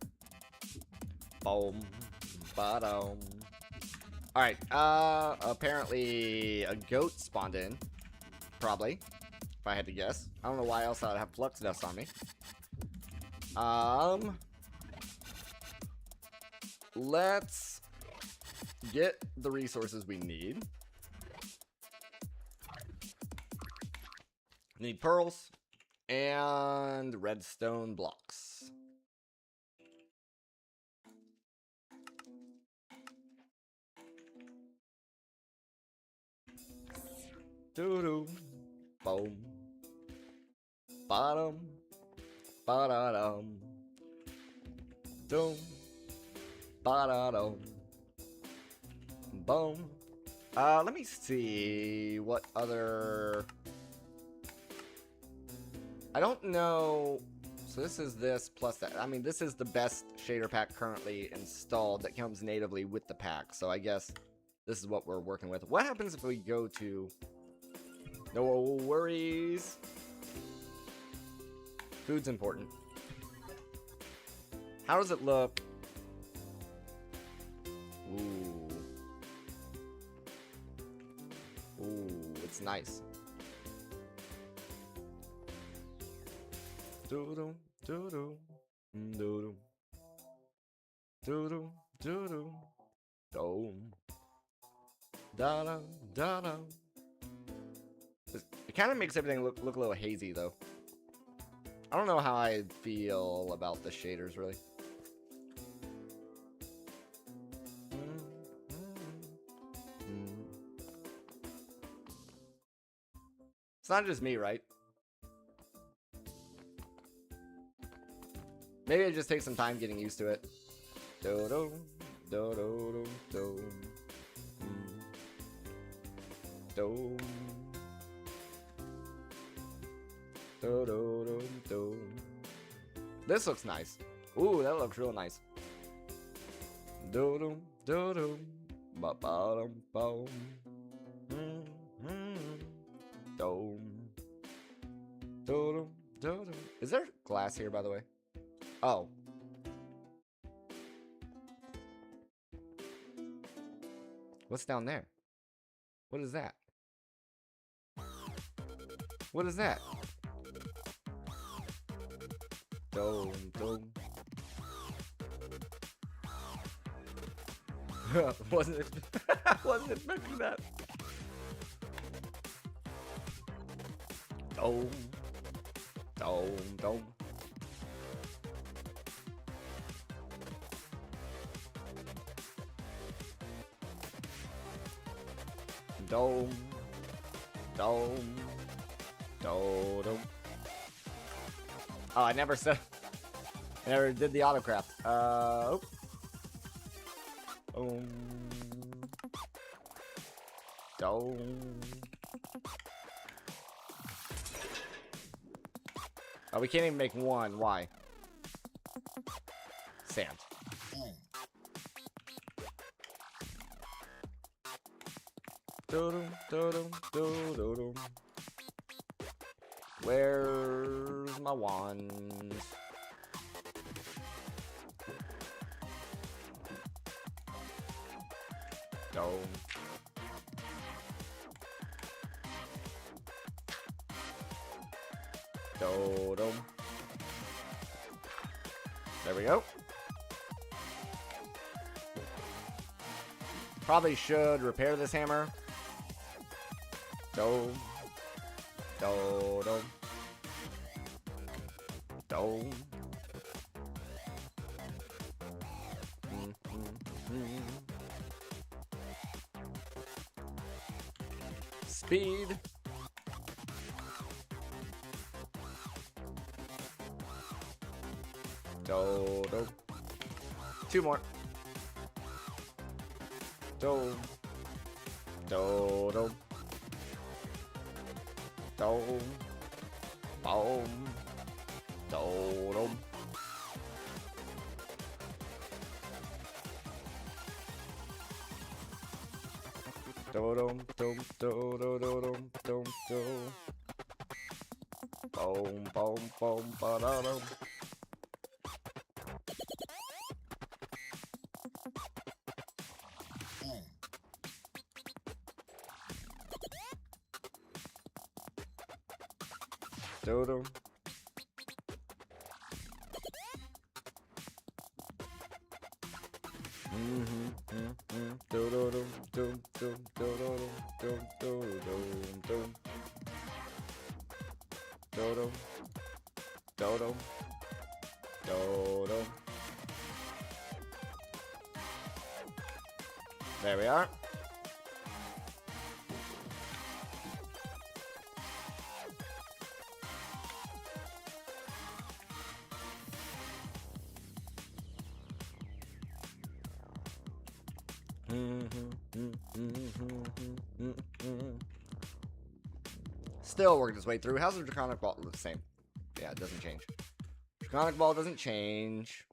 Speaker 1: Boom. Bottom. Alright, apparently a goat spawned in. Probably. If I had to guess. I don't know why else I'd have flux dust on me. Let's get the resources we need. Need pearls and redstone blocks. Doo-doo. Boom. Bottom. Ba-da-dum. Doom. Ba-da-dum. Boom. Let me see what other... I don't know. So this is this plus that. I mean, this is the best shader pack currently installed that comes natively with the pack. So I guess this is what we're working with. What happens if we go to... No worries. Food's important. How does it look? Ooh. Ooh, it's nice. Doo-doo, doo-doo, doo-doo. Doo-doo, doo-doo. Dome. Da-da, da-da. It kind of makes everything look a little hazy, though. I don't know how I feel about the shaders, really. It's not just me, right? Maybe it just takes some time getting used to it. Do-do, do-do, do-do. Do. Do-do-do-do. This looks nice. Ooh, that looks real nice. Do-do, do-do. Ba-ba-dum, boom. Do. Do-do, do-do. Is there glass here, by the way? Oh. What's down there? What is that? What is that? Dome, dome. Wasn't expecting that. Dome. Dome, dome. Dome. Dome. Dome. Oh, I never said. I never did the autocraft. Oh. Dome. Oh, we can't even make one. Why? Sand. Where's my wand? Dome. Dome. There we go. Probably should repair this hammer. Dome. Dome. Dome. Speed. Dome. Two more. Dome. Dome. Dome. Boom. Dome. Dome. Dome. Dome. Dome. Boom. Boom. Boom. Ba-da-dum. Do-do. There we are. Still working its way through. How's the Draconic Ball? The same. Yeah, it doesn't change. Draconic Ball doesn't change.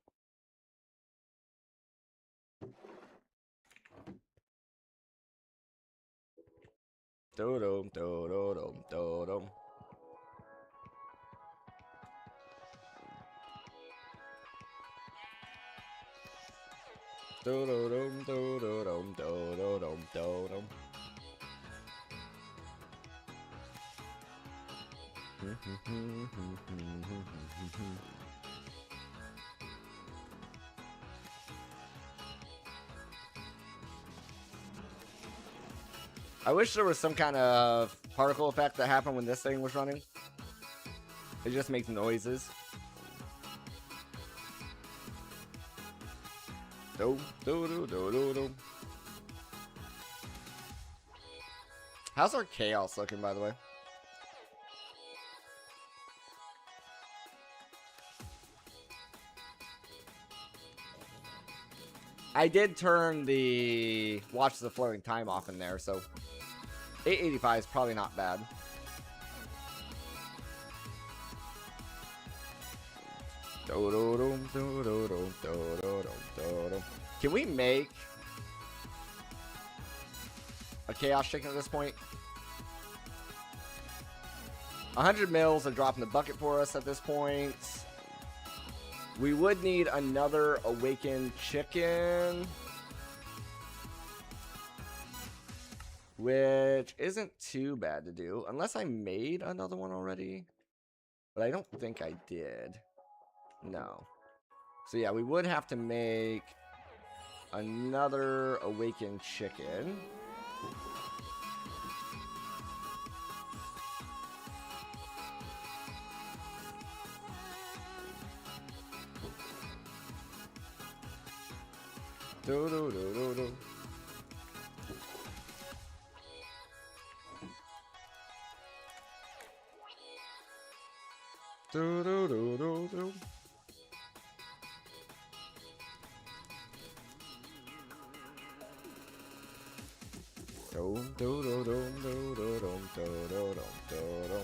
Speaker 1: Do-do, do-do, do-do. Do-do-dum, do-do-dum, do-do-dum, do-dum. I wish there was some kind of particle effect that happened when this thing was running. It just makes noises. Do do do do do do. How's our chaos looking, by the way? I did turn the watch the flowing time off in there, so 885 is probably not bad. Can we make a chaos chicken at this point? 100 mils are dropping the bucket for us at this point. We would need another awakened chicken, which isn't too bad to do, unless I made another one already. But I don't think I did. No. So yeah, we would have to make another awakened chicken. Do do do do do. Do do do do do. Do do do do do do do do do do.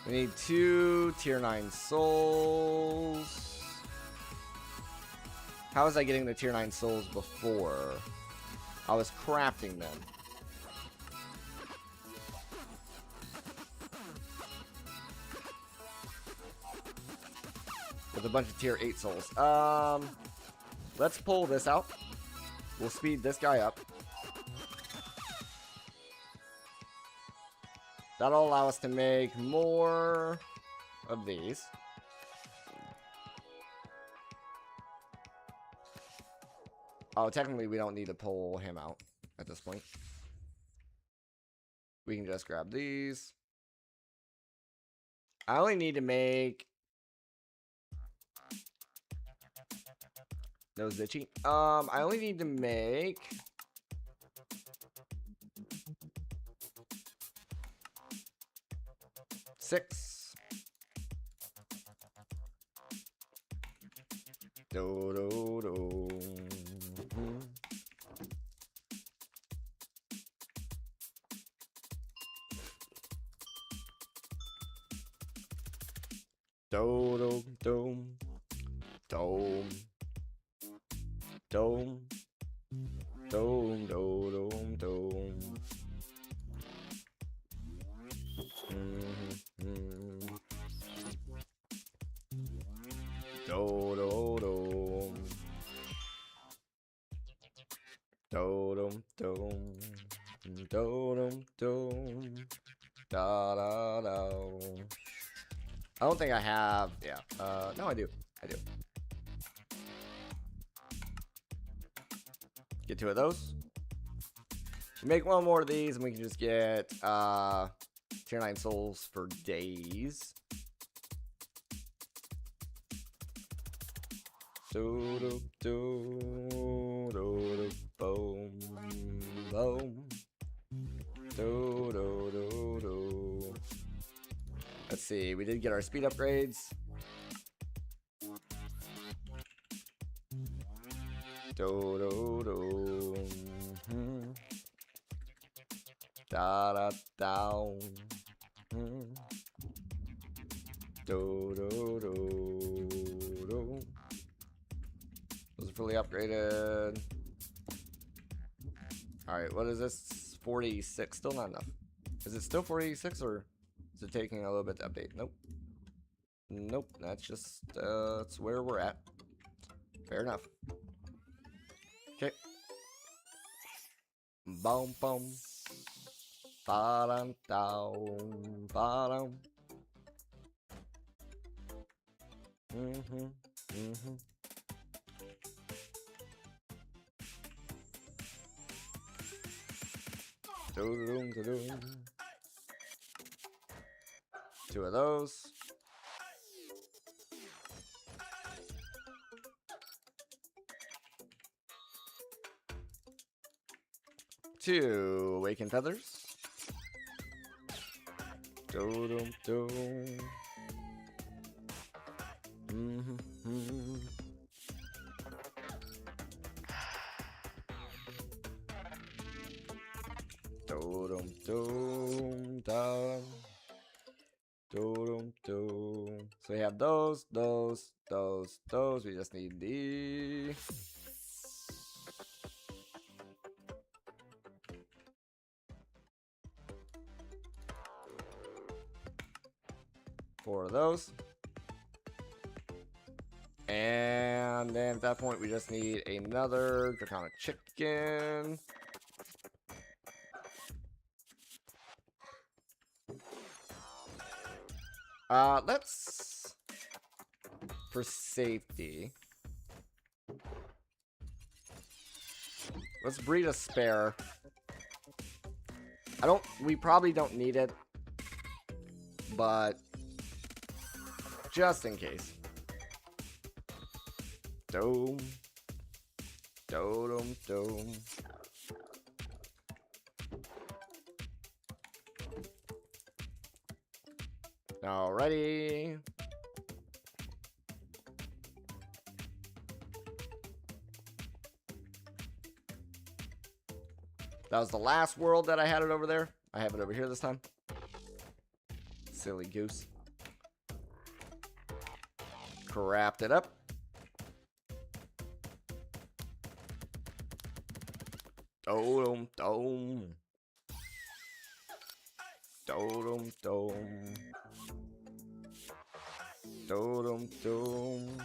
Speaker 1: We need 2 tier 9 souls. How was I getting the tier 9 souls before? I was crafting them. With a bunch of tier 8 souls. Let's pull this out. We'll speed this guy up. That'll allow us to make more of these. Oh, technically we don't need to pull him out at this point. We can just grab these. I only need to make... That was itchy. I only need to make... 6. Do do do. Do do do. Dome. Dome. Dome. Dome. Dome. Do do do. Do dum dum. Do dum dum. Da da da. I don't think I have. Yeah. No, I do. I do. Get 2 of those. Make 1 more of these, and we can just get tier 9 souls for days. Do do do do do boom boom. Do do do do. Let's see. We did get our speed upgrades. Do do do. Da da down. Do do do do. Those are fully upgraded. All right, what is this? 46. Still not enough. Is it still 46 or is it taking a little bit to update? Nope. Nope. That's just that's where we're at. Fair enough. Okay. Boom boom. Ba-dum down. Ba-dum. Do-do-dum-do-dum. 2 of those. Two awakened feathers. Do-dum-dum. Do-dum-dum, dum. Do-dum-dum. So we have those. We just need the... Four of those. And then at that point, we just need another draconic chicken. Let's, for safety, let's breed a spare. We probably don't need it, but just in case. Dome. Dome. Alrighty. That was the last world that I had it over there. I have it over here this time. Silly goose. Craft it up. Dome. Dome. Dome. Dome. Dome. Dome.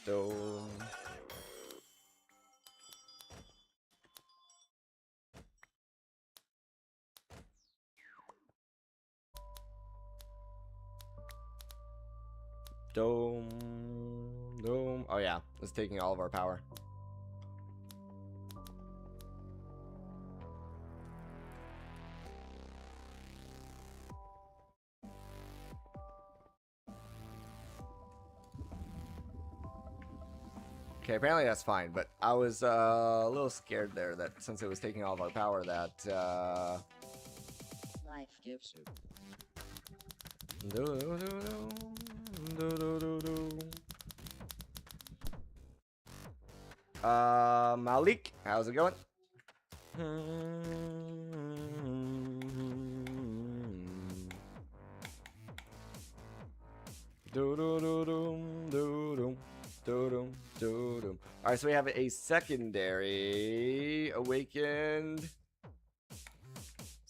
Speaker 1: Dome. Dome. Dome. Oh yeah, it's taking all of our power. Okay, apparently that's fine, but I was a little scared there that since it was taking all of our power that
Speaker 2: life gives you.
Speaker 1: Malik, how's it going? Alright, so we have a secondary awakened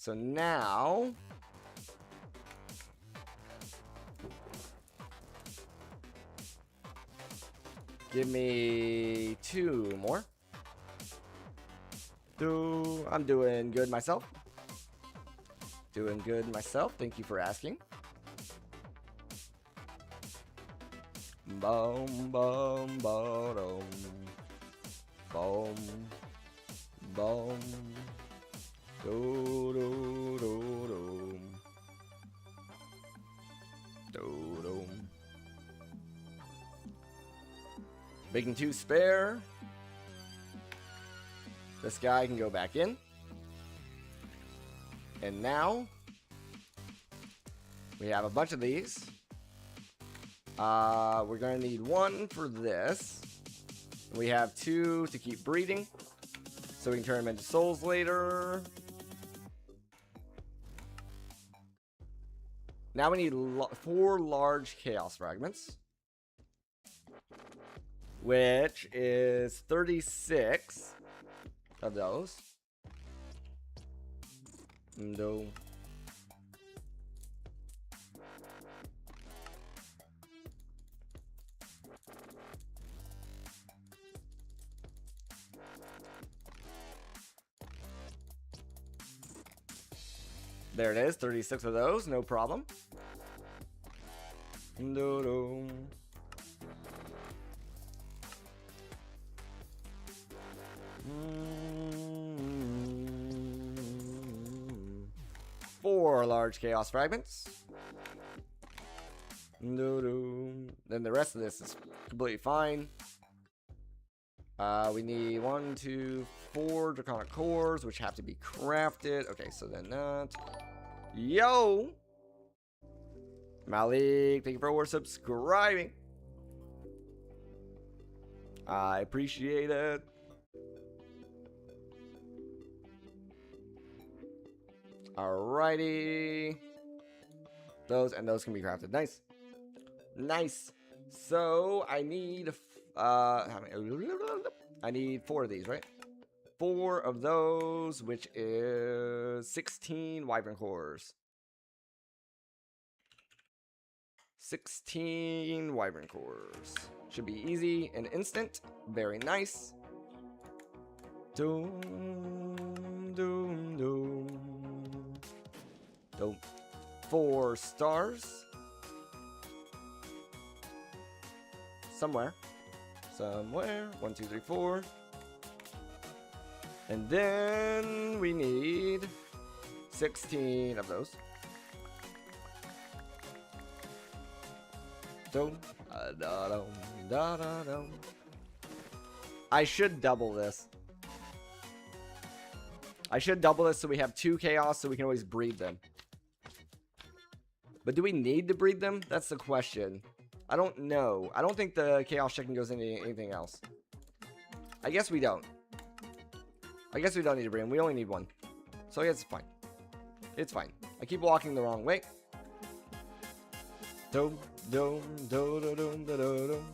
Speaker 1: So now give me 2 more. I'm doing good myself. Doing good myself. Thank you for asking. Boom, boom, boom, boom, boom, do, do, do, do, do, do. Making 2 spare. This guy can go back in. And now we have a bunch of these. We're gonna need 1 for this. We have 2 to keep breeding, so we can turn them into souls later. Now we need 4 large chaos fragments, which is 36 of those. No. There it is, 36 of those, no problem. No. 4 large chaos fragments. Then the rest of this is completely fine. We need 1, 2, 4 draconic cores, which have to be crafted. Okay, so then that. Yo! Malik, thank you for subscribing. I appreciate it. Alrighty. Those can be crafted. Nice. Nice. So I need how many? I need 4 of these, right? 4 of those, which is 16 wyvern cores. 16 wyvern cores. Should be easy and instant. Very nice. Doom, doom, doom. Doom. 4 stars. Somewhere. 1, 2, 3, 4. And then we need 16 of those. I should double this. So we have 2 chaos so we can always breed them. But do we need to breed them? That's the question. I don't know. I don't think the chaos chicken goes into anything else. I guess we don't. I guess we don't need to breed them. We only need 1. So I guess it's fine. It's fine. I keep walking the wrong way. Dum, dum, dum, dum, dum, dum, dum.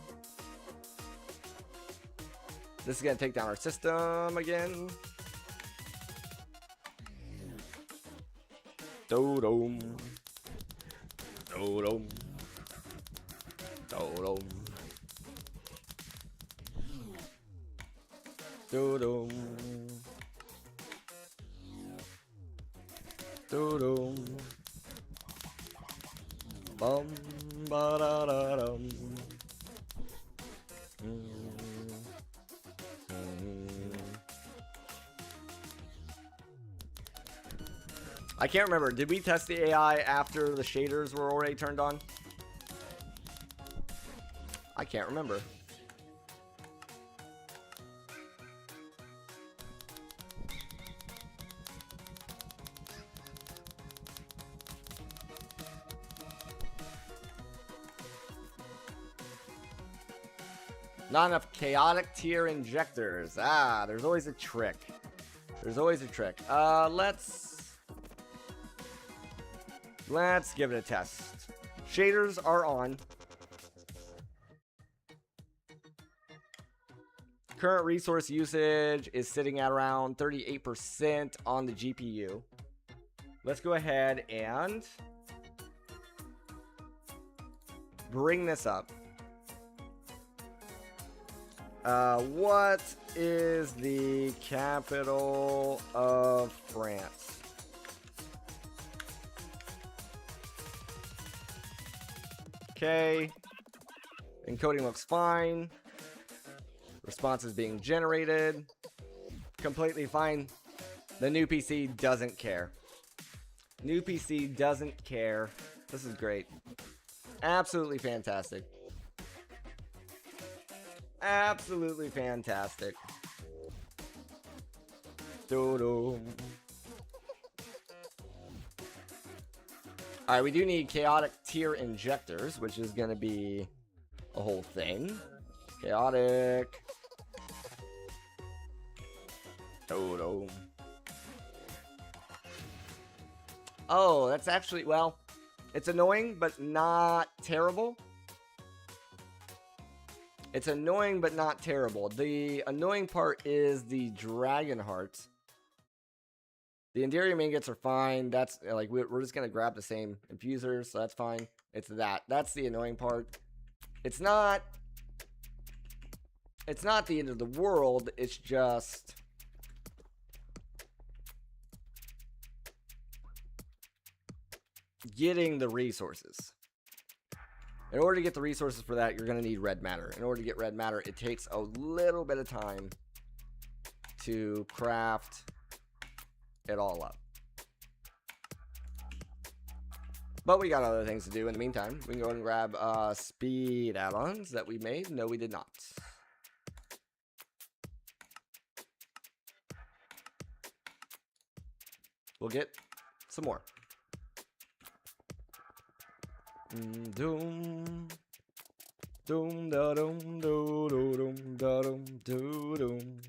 Speaker 1: This is going to take down our system again. Do-dum. Do-dum. Do-dum. Do-dum. Do-dum. Bum, ba-da-da-dum. I can't remember. Did we test the AI after the shaders were already turned on? I can't remember. Not enough chaotic tier injectors. Ah, there's always a trick. There's always a trick. Let's give it a test. Shaders are on. Current resource usage is sitting at around 38% on the GPU. let's go ahead and bring this up. What is the capital of France? Okay. Encoding looks fine. Response is being generated. Completely fine. The new PC doesn't care. New PC doesn't care. This is great. Absolutely fantastic. Absolutely fantastic. Doo-doo. Alright, we do need chaotic tier injectors, which is going to be a whole thing. Chaotic. Doo-doo. Oh, that's actually, well, it's annoying, but not terrible. It's annoying, but not terrible. The annoying part is the dragon hearts. The Endearing Ingots are fine. That's, like, we're just going to grab the same infusers, so that's fine. It's that. That's the annoying part. It's not the end of the world. It's just getting the resources. In order to get the resources for that, you're going to need red matter. In order to get red matter, it takes a little bit of time to craft it all up. But we got other things to do in the meantime. We can go and grab speed add-ons that we made. No, we did not. We'll get some more. Doom. Doom da doom do do doom da doom do doom.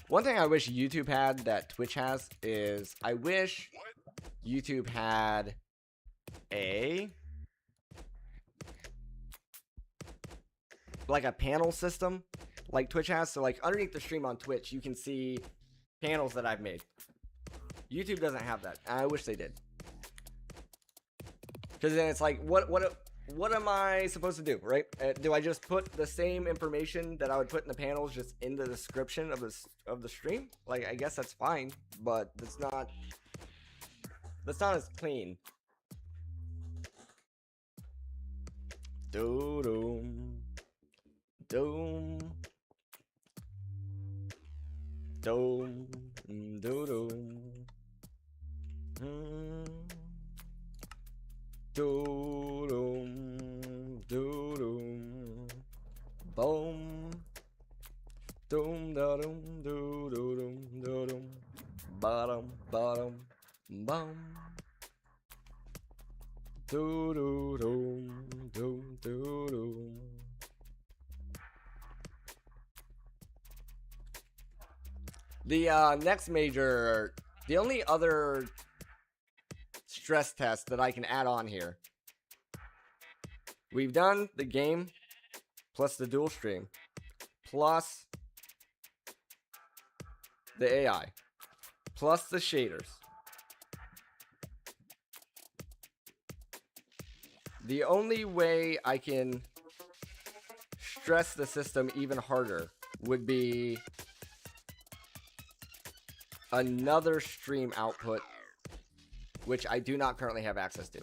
Speaker 1: One thing I wish YouTube had that Twitch has is I wish YouTube had like a panel system like Twitch has. So like underneath the stream on Twitch, you can see panels that I've made. YouTube doesn't have that. I wish they did. Because then it's like, what am I supposed to do, right? Do I just put the same information that I would put in the panels just in the description of the stream? Like, I guess that's fine, but that's not as clean. Doom. Doom. Doom. Doom. Doom, doom, boom, doom, da doom, doom, doom, doom, bottom, bottom, bum, doom, doom, doom, doom. The next major, the only other stress test that I can add on here. We've done the game plus the dual stream plus the AI plus the shaders. The only way I can stress the system even harder would be another stream output, which I do not currently have access to.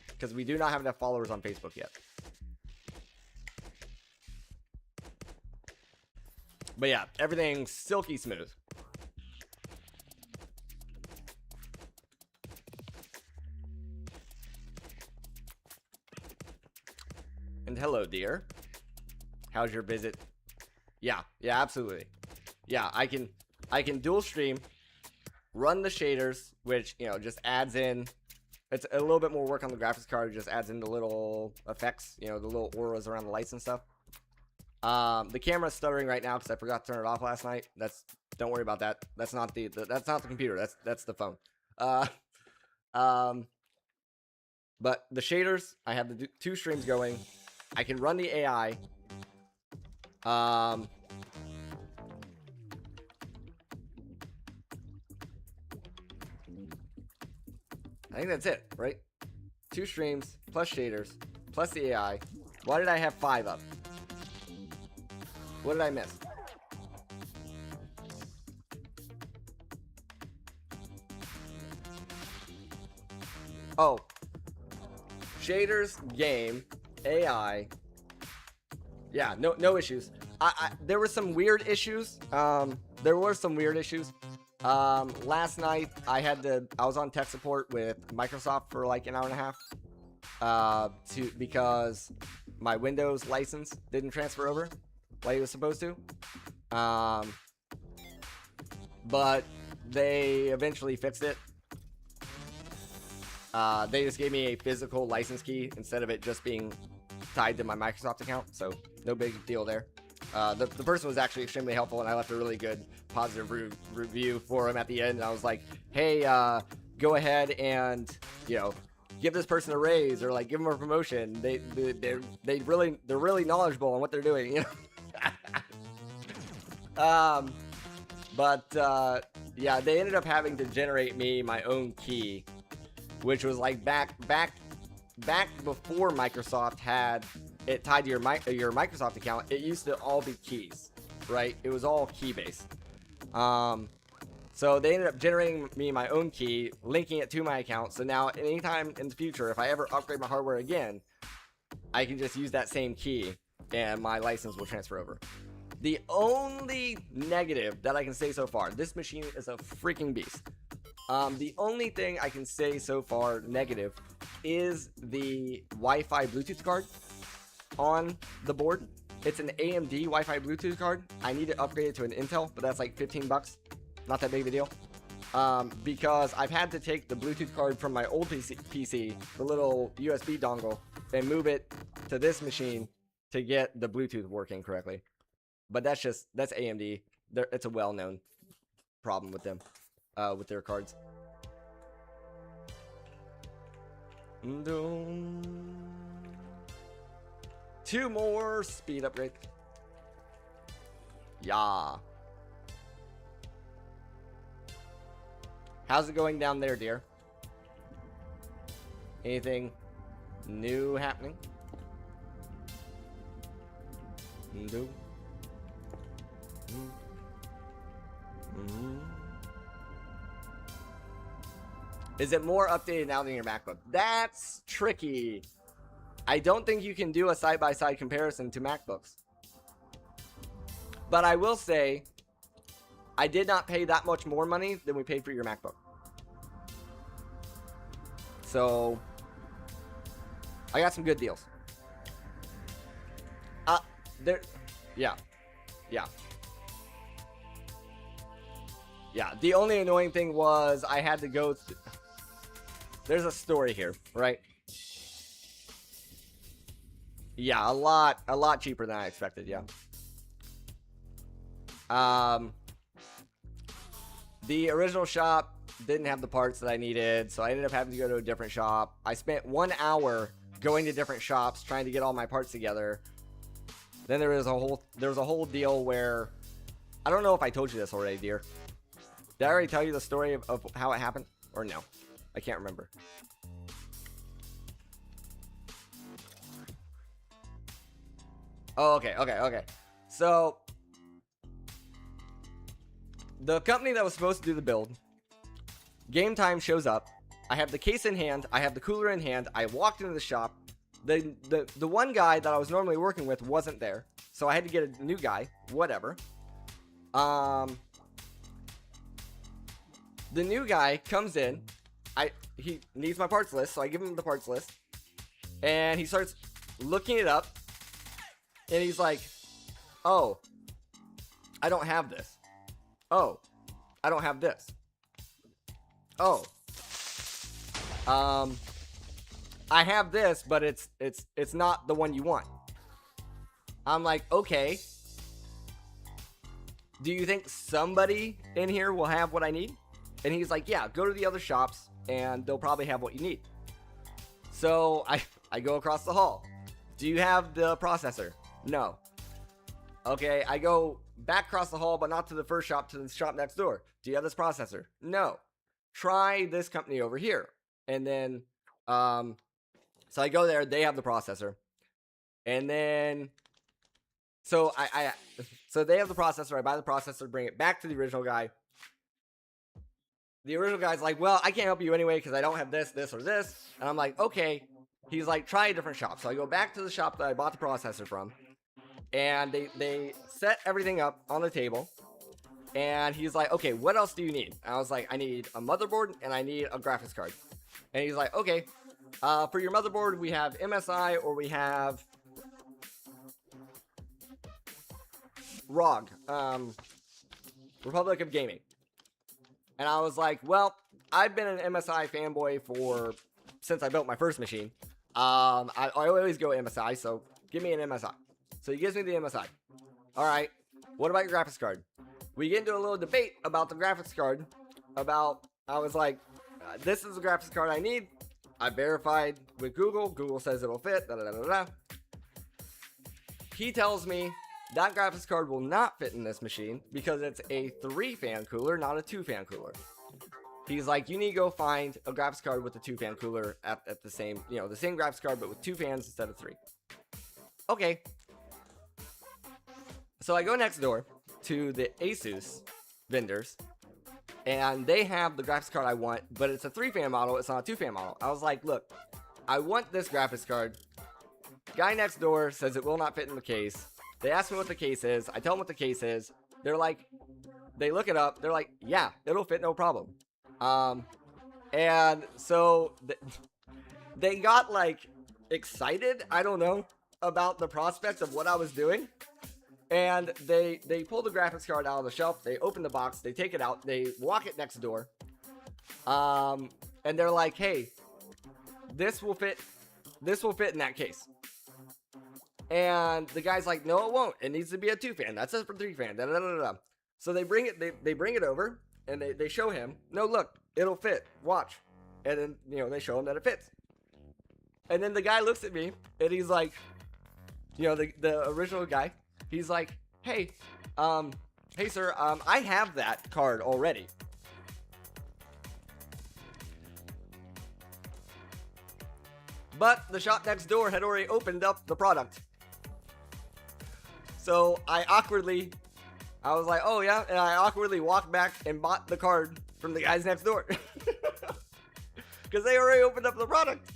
Speaker 1: Because we do not have enough followers on Facebook yet. But yeah, everything's silky smooth. And hello, dear. How's your visit? Yeah, absolutely. Yeah, I can dual stream, run the shaders, which, you know, just adds in, it's a little bit more work on the graphics card. It just adds in the little effects, you know, the little auras around the lights and stuff. The camera's stuttering right now because I forgot to turn it off last night. Don't worry about that. That's not the computer. That's the phone. But the shaders, I have the two streams going. I can run the AI. I think that's it, right? 2 streams, plus shaders, plus the AI. Why did I have 5 up? What did I miss? Oh. Shaders, game, AI. Yeah, no issues. There were some weird issues. Last night I was on tech support with Microsoft for like an hour and a half. Because my Windows license didn't transfer over like it was supposed to. But they eventually fixed it. They just gave me a physical license key instead of it just being tied to my Microsoft account, so no big deal there. The person was actually extremely helpful, and I left a really good positive review for him at the end. And I was like, hey, go ahead and, give this person a raise or like give them a promotion. They're really knowledgeable on what they're doing, yeah, they ended up having to generate me my own key, which was like back before Microsoft had it tied to your Microsoft account. It used to all be keys, right? It was all key based. So they ended up generating me my own key, linking it to my account. So now anytime in the future, if I ever upgrade my hardware again, I can just use that same key and my license will transfer over. The only negative that I can say so far, this machine is a freaking beast. The only thing I can say so far negative is the Wi-Fi Bluetooth card on the board. It's an AMD Wi-Fi Bluetooth card. I need to upgrade it to an Intel, but that's like 15 bucks. Not that big of a deal. Because I've had to take the Bluetooth card from my old PC, the little USB dongle, and move it to this machine to get the Bluetooth working correctly. But that's AMD. It's a well-known problem with them, with their cards. Two more speed upgrades. Yeah. How's it going down there, dear? Anything new happening? No. Is it more updated now than your MacBook? That's tricky. I don't think you can do a side-by-side comparison to MacBooks. But I will say, I did not pay that much more money than we paid for your MacBook. So, I got some good deals. Yeah. The only annoying thing was I had to go. There's a story here, right? Yeah, a lot cheaper than I expected. Yeah. The original shop didn't have the parts that I needed, so I ended up having to go to a different shop. I spent 1 hour going to different shops trying to get all my parts together. Then there was a whole deal where, I don't know if I told you this already, dear. Did I already tell you the story of how it happened? Or no? I can't remember. Oh, okay. So, the company that was supposed to do the build, game time shows up. I have the case in hand. I have the cooler in hand. I walked into the shop. The one guy that I was normally working with wasn't there, so I had to get a new guy. Whatever. The new guy comes in. He needs my parts list, so I give him the parts list, and he starts looking it up, and he's like, "Oh, I don't have this. Oh, I don't have this. Oh, I have this, but it's not the one you want." I'm like, okay. Do you think somebody in here will have what I need? And he's like, yeah, go to the other shops and they'll probably have what you need. So I go across the hall. Do you have the processor? No. Okay, I go back across the hall, but not to the first shop, to the shop next door. Do you have this processor? No. Try this company over here. And then, so I go there. They have the processor, and then, so so they have the processor. I buy the processor, bring it back to the original guy. The original guy's like, well, I can't help you anyway because I don't have this, this, or this. And I'm like, okay. He's like, try a different shop. So I go back to the shop that I bought the processor from, and they set everything up on the table. And he's like, okay, what else do you need? And I was like, I need a motherboard and I need a graphics card. And he's like, okay, for your motherboard, we have MSI or we have ROG, Republic of Gaming. And I was like, well, I've been an MSI fanboy since I built my first machine. I always go MSI, so give me an MSI. So he gives me the MSI. All right, what about your graphics card? We get into a little debate about the graphics card. I was like, this is the graphics card I need. I verified with Google. Google says it'll fit. Da, da, da, da, da. He tells me that graphics card will not fit in this machine because it's a 3-fan cooler, not a 2-fan cooler. He's like, you need to go find a graphics card with a 2-fan cooler at the same, the same graphics card, but with 2 fans instead of 3. Okay. So I go next door to the Asus vendors, and they have the graphics card I want, but it's a 3-fan model. It's not a 2-fan model. I was like, look, I want this graphics card. Guy next door says it will not fit in the case. They ask me what the case is. I tell them what the case is. They're like, they look it up. They're like, yeah, it'll fit, no problem. And so they got like excited, I don't know, about the prospect of what I was doing. And they pull the graphics card out of the shelf. They open the box. They take it out. They walk it next door. And they're like, hey, this will fit in that case. And the guy's like, no, it won't. It needs to be a 2-fan. That's a 3-fan. Da, da, da, da. So they bring it. They bring it over, and they show him. No, look, it'll fit. Watch. And then they show him that it fits. And then the guy looks at me, and he's like, the original guy. He's like, hey, sir, I have that card already. But the shop next door had already opened up the product. So I was like, oh yeah, and I awkwardly walked back and bought the card from the guys next door. Because they already opened up the product.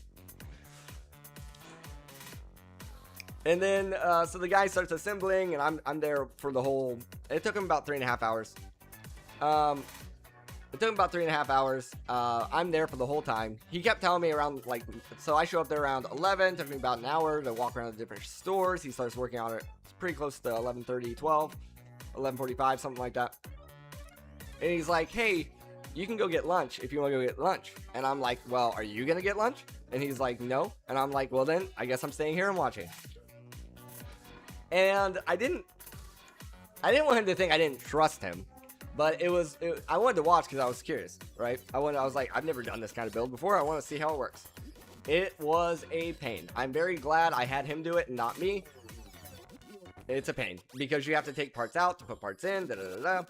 Speaker 1: And then, so the guy starts assembling, and I'm there for the whole, it took him about 3.5 hours. It took him about 3.5 hours. I'm there for the whole time. He kept telling me around, so I show up there around 11, took me about an hour to walk around the different stores. He starts working on it. It's pretty close to 11:30, 12, 11:45, something like that. And he's like, hey, you can go get lunch if you want to go get lunch. And I'm like, well, are you going to get lunch? And he's like, no. And I'm like, well then, I guess I'm staying here and watching. And I didn't want him to think I didn't trust him, but I wanted to watch because I was curious, right? I was like, I've never done this kind of build before. I want to see how it works. It was a pain. I'm very glad I had him do it and not me. It's a pain because you have to take parts out to put parts in. Da, da, da, da.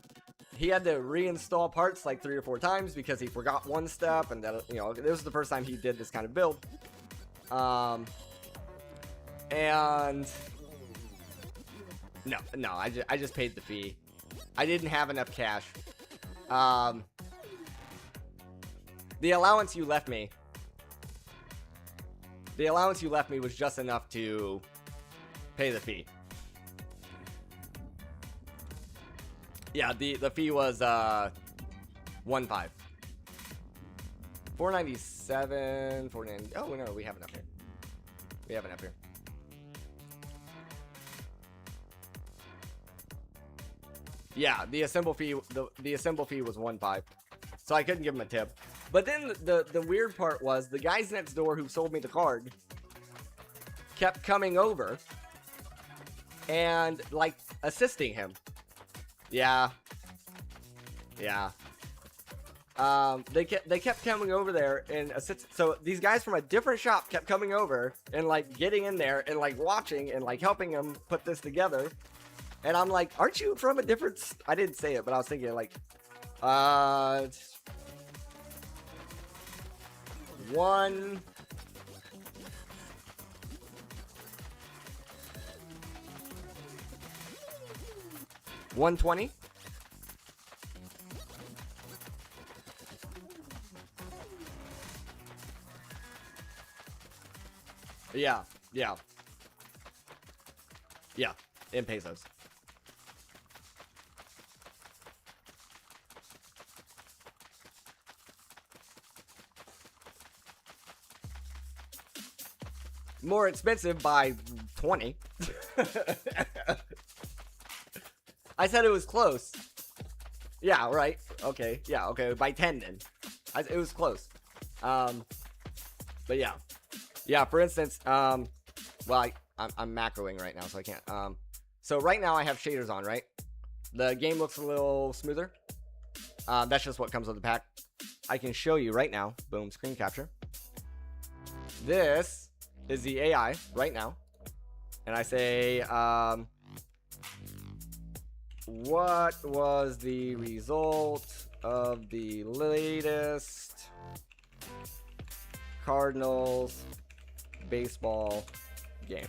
Speaker 1: He had to reinstall parts like 3 or 4 times because he forgot one step, and that this was the first time he did this kind of build. And no, I just paid the fee. I didn't have enough cash. The allowance you left me was just enough to pay the fee. Yeah, the fee was 1.5. 497, 490. Oh no, we have enough here. We have enough here. Yeah, the assemble fee was 1.5, so I couldn't give him a tip. But then the weird part was the guys next door who sold me the card kept coming over and like assisting him. Yeah. They kept coming over there and assist. So these guys from a different shop kept coming over and like getting in there and like watching and like helping him put this together. And I'm like, aren't you from a different... I didn't say it, but I was thinking like, One. $120. Yeah, yeah. Yeah, in pesos. More expensive by 20. I said it was close. Yeah, right. Okay. Yeah, okay. By 10 then. It was close. But yeah. Yeah, for instance, well, I'm macroing right now, so I can't. So right now I have shaders on, right? The game looks a little smoother. That's just what comes with the pack. I can show you right now. Boom, screen capture. This is the AI right now. And I say, what was the result of the latest Cardinals baseball game?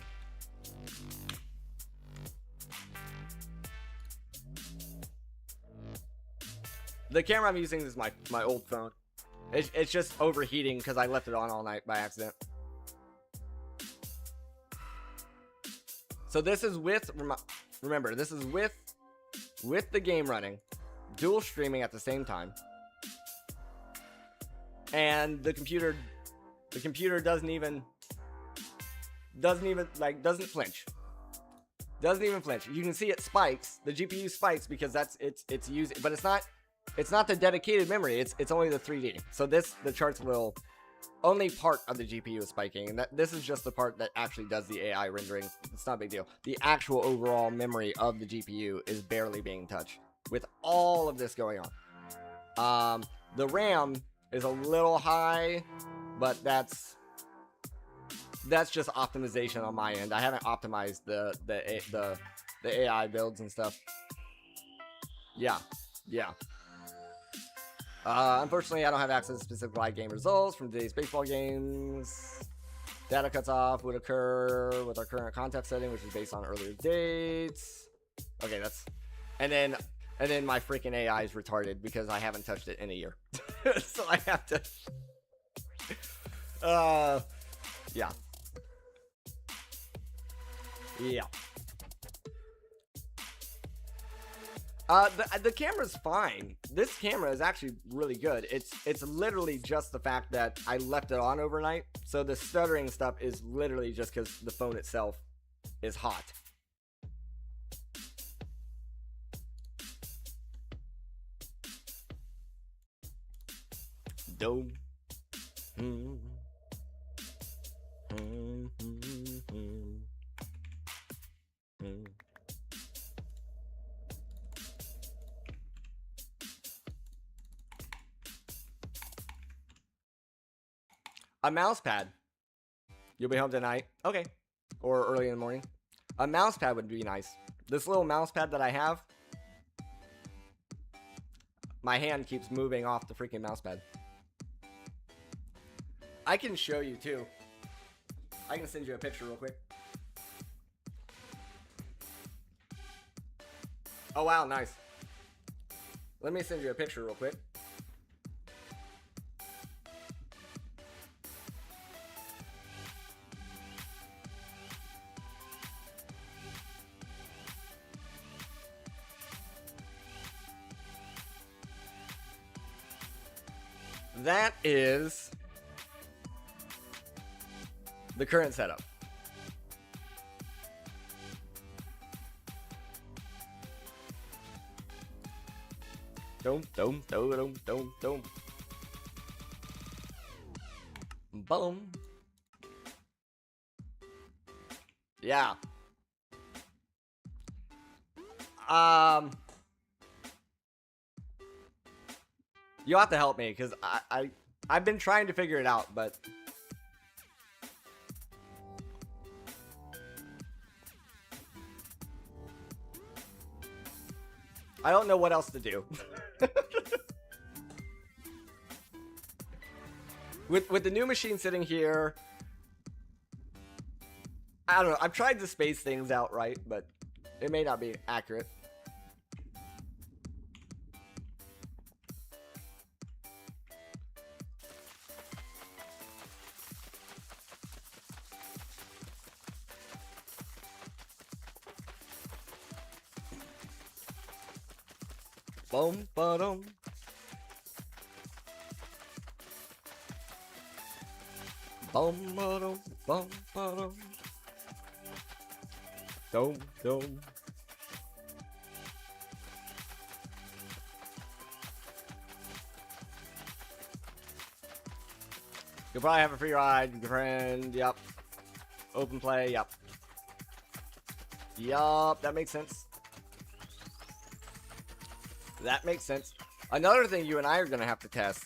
Speaker 1: The camera I'm using is my old phone. It's just overheating because I left it on all night by accident. So this is with, remember, this is with the game running, dual streaming at the same time, and the computer doesn't flinch. Doesn't even flinch. You can see it spikes. The GPU spikes because it's using, but it's not the dedicated memory. It's only the 3D. So the charts will only part of the GPU is spiking, and this is just the part that actually does the AI rendering. It's not a big deal. The actual overall memory of the GPU is barely being touched with all of this going on. The RAM is a little high, but that's just optimization on my end. I haven't optimized the AI builds and stuff. Yeah. Unfortunately, I don't have access to specific live game results from today's baseball games. Data cuts off would occur with our current context setting, which is based on earlier dates. Okay, and then my freaking AI is retarded because I haven't touched it in a year. So I have to yeah. The camera's fine. This camera is actually really good. It's literally just the fact that I left it on overnight. So the stuttering stuff is literally just because the phone itself is hot. Dome. A mouse pad. You'll be home tonight. Okay. Or early in the morning. A mouse pad would be nice. This little mouse pad that I have, my hand keeps moving off the freaking mouse pad. I can show you too. I can send you a picture real quick. Oh wow, nice. Let me send you a picture real quick. That is the current setup. Boom. Yeah. You'll have to help me because I've been trying to figure it out, but I don't know what else to do. With the new machine sitting here, I don't know. I've tried to space things out right, but it may not be accurate. Boom, ba-dum. Boom, ba-dum, boom, ba-dum. Dum, dum. You'll probably have a free ride, friend. Yep. Open play. Yep. Yup. That makes sense. That makes sense. Another thing you and I are going to have to test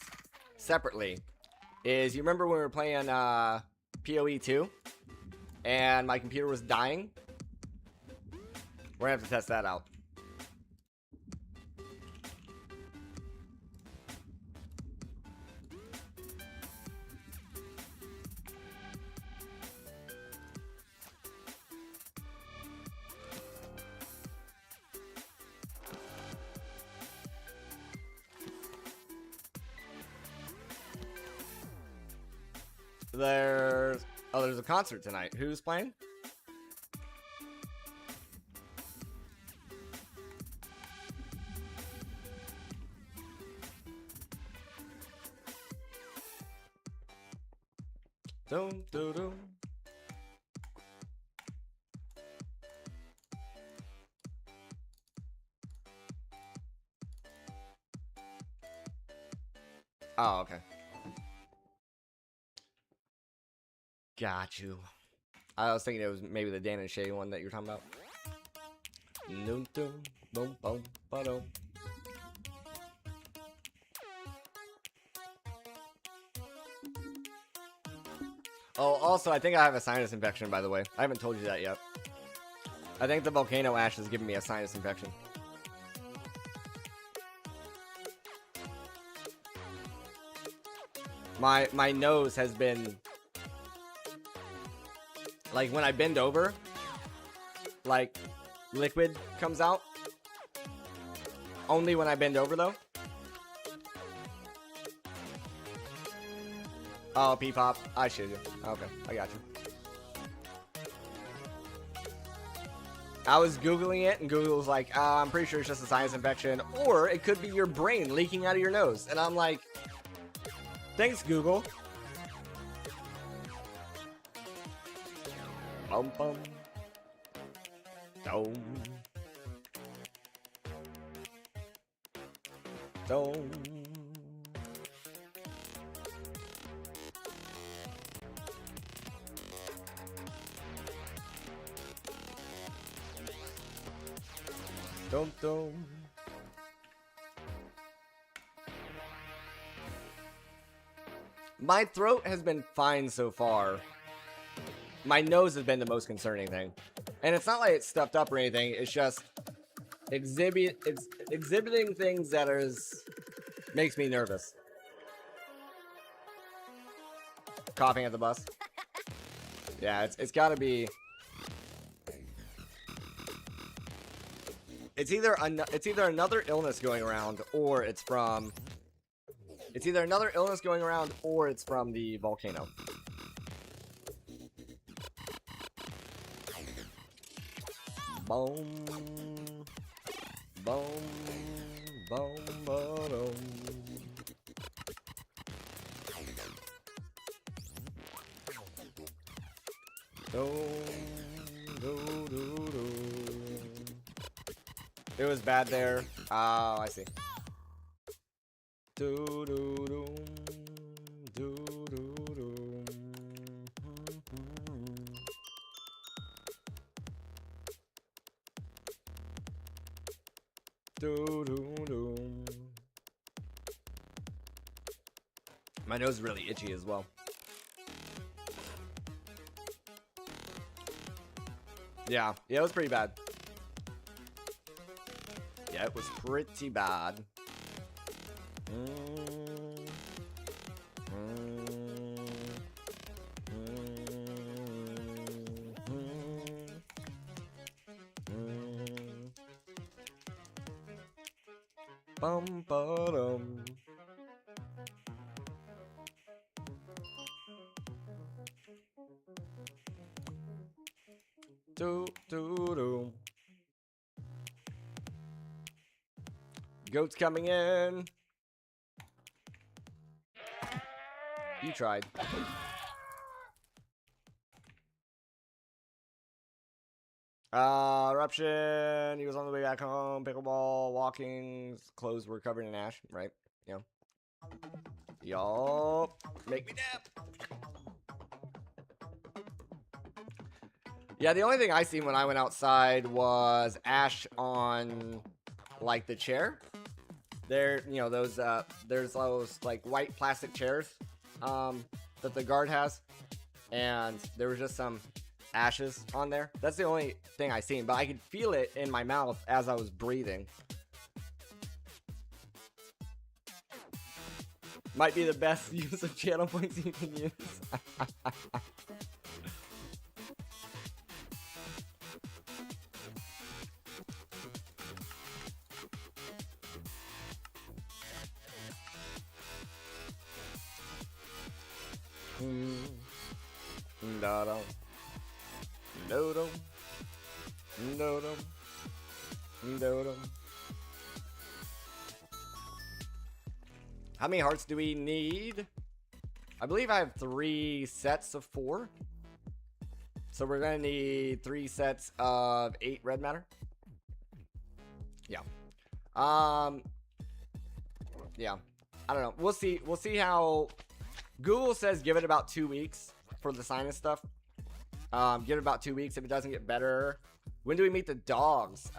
Speaker 1: separately is, you remember when we were playing PoE 2 and my computer was dying? We're going to have to test that out. There's a concert tonight. Who's playing? Dum, dum, dum. Oh, okay. Got you. I was thinking it was maybe the Dan and Shay one that you're talking about. Dum, dum, boom, boom, ba-dum. Oh, also, I think I have a sinus infection, by the way. I haven't told you that yet. I think the volcano ash has given me a sinus infection. My nose has been... Like, when I bend over, like, liquid comes out. Only when I bend over, though. Oh, P-pop. I should you. Okay, I got you. I was Googling it, and Google was like, I'm pretty sure it's just a sinus infection, or it could be your brain leaking out of your nose. And I'm like, thanks, Google. Bum, bum. Dome. Dome. Dum dum. My throat has been fine so far. My nose has been the most concerning thing. And it's not like it's stuffed up or anything, it's just exhibiting things that makes me nervous. Coughing at the bus. Yeah, it's gotta be. It's either another illness going around, or it's from. It's either another illness going around, or it's from the volcano. Boom, boom, boom, boom. It was bad there. Oh, I see. Do do do do do do. Do do do. My nose is really itchy as well. Yeah, it was pretty bad. Yeah, it was pretty bad. Bum ba dum. Do do do. Goat's coming in. You tried. Eruption. He was on the way back home. Pickleball, walking. Clothes were covered in ash, right? You know. Yup. Make me dap. Yeah, the only thing I seen when I went outside was ash on, like, the chair. There, you know, those, there's those, like, white plastic chairs, that the guard has. And there was just some ashes on there. That's the only thing I seen, but I could feel it in my mouth as I was breathing. Might be the best use of channel points you can use. No. How many hearts do we need? I believe I have 3 sets of 4. So we're gonna need 3 sets of 8 red matter. Yeah. Yeah. I don't know. We'll see. We'll see how. Google says give it about 2 weeks for the sinus stuff. Give it about 2 weeks. If it doesn't get better, when do we meet the dogs?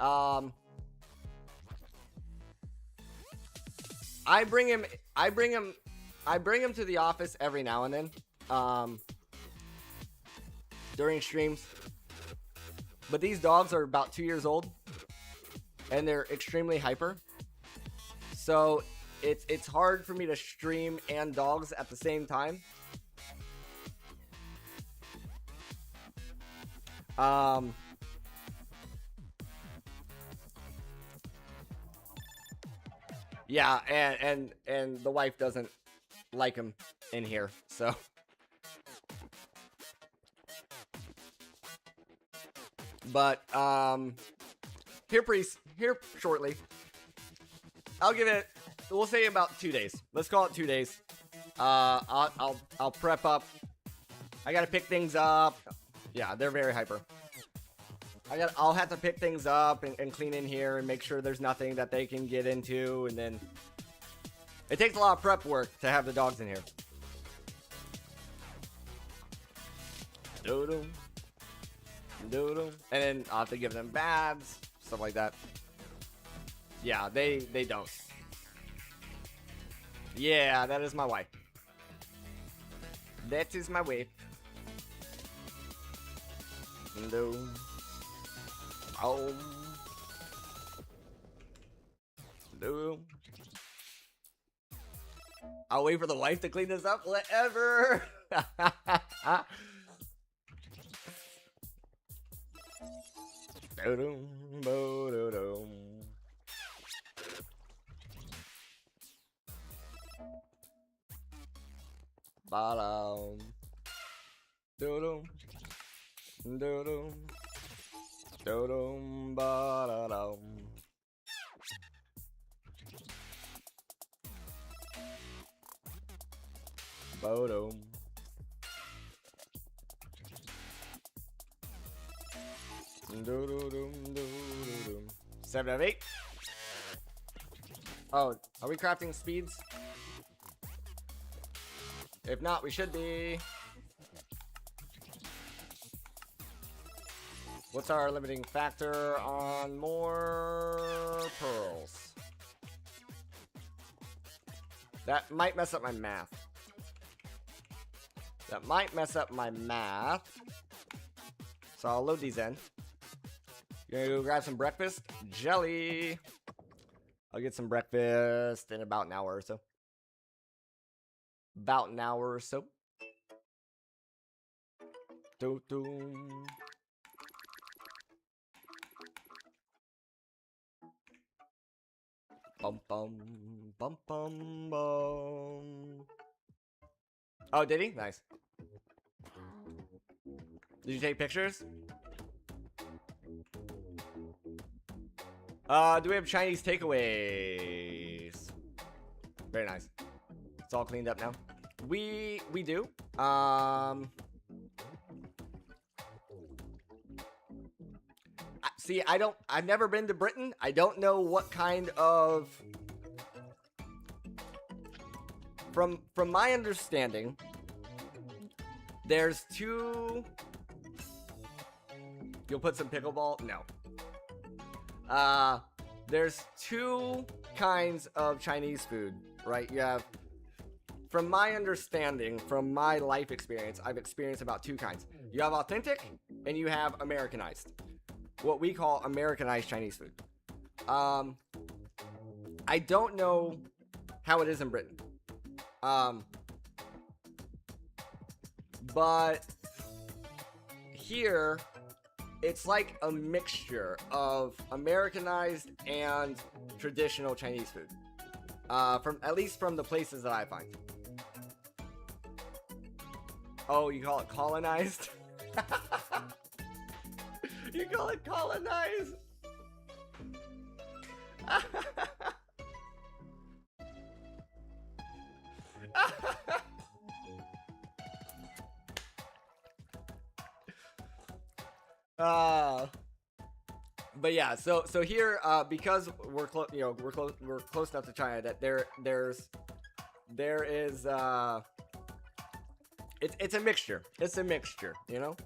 Speaker 1: I bring him to the office every now and then, during streams. But these dogs are about 2 years old, and they're extremely hyper. So it's hard for me to stream and dogs at the same time. Yeah, and the wife doesn't like him in here, so. But here shortly. I'll give it. We'll say about 2 days. Let's call it 2 days. I'll prep up. I gotta pick things up. Yeah, they're very hyper. I'll have to pick things up and clean in here and make sure there's nothing that they can get into, and then it takes a lot of prep work to have the dogs in here. Doodle. Doodle. And then I'll have to give them baths, stuff like that. Yeah, they don't. Yeah, that is my wife. That is my wife. No. Oh. No. I'll wait for the wife to clean this up. Whatever. Bottom. Doodum. Doodum. Doodum. Ba-da-dum. Bodum. Doodum. 7 out of 8. Oh, are we crafting speeds? If not, we should be. What's our limiting factor on more pearls? That might mess up my math. That might mess up my math. So I'll load these in. You gonna go grab some breakfast? Jelly! I'll get some breakfast in about an hour or so. About an hour or so. Doo-doo. Bum bum bum bum bum. Oh, did he? Nice. Did you take pictures? Do we have Chinese takeaways? Very nice. It's all cleaned up now. We do. See, I've never been to Britain. I don't know what kind of. From my understanding, there's two. You'll put some pickleball? No. There's two kinds of Chinese food, right? You have, from my understanding, from my life experience, I've experienced about two kinds. You have authentic and you have Americanized. What we call Americanized Chinese food. I don't know how it is in Britain. But here, it's like a mixture of Americanized and traditional Chinese food. At least from the places that I find. Oh, you call it colonized? You call it colonized? But yeah, so here, because we're close, you know, we're close enough to China that there is it's a mixture. It's a mixture, you know.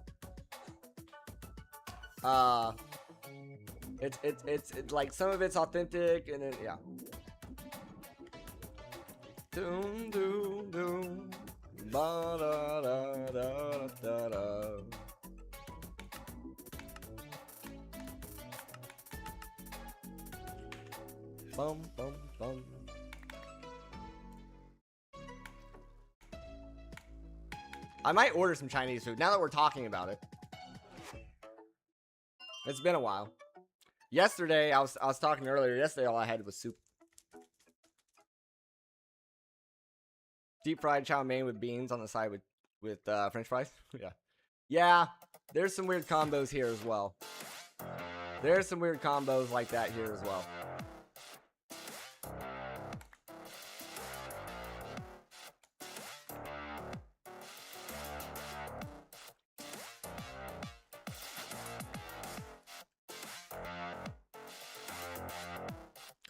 Speaker 1: It's like some of it's authentic, and then yeah. Doom doom doom, ba da da da da da. Bum bum bum. I might order some Chinese food now that we're talking about it. It's been a while. Yesterday, I was talking earlier. Yesterday, all I had was soup. Deep fried chow mein with beans on the side with French fries. Yeah, yeah. There's some weird combos here as well. There's some weird combos like that here as well.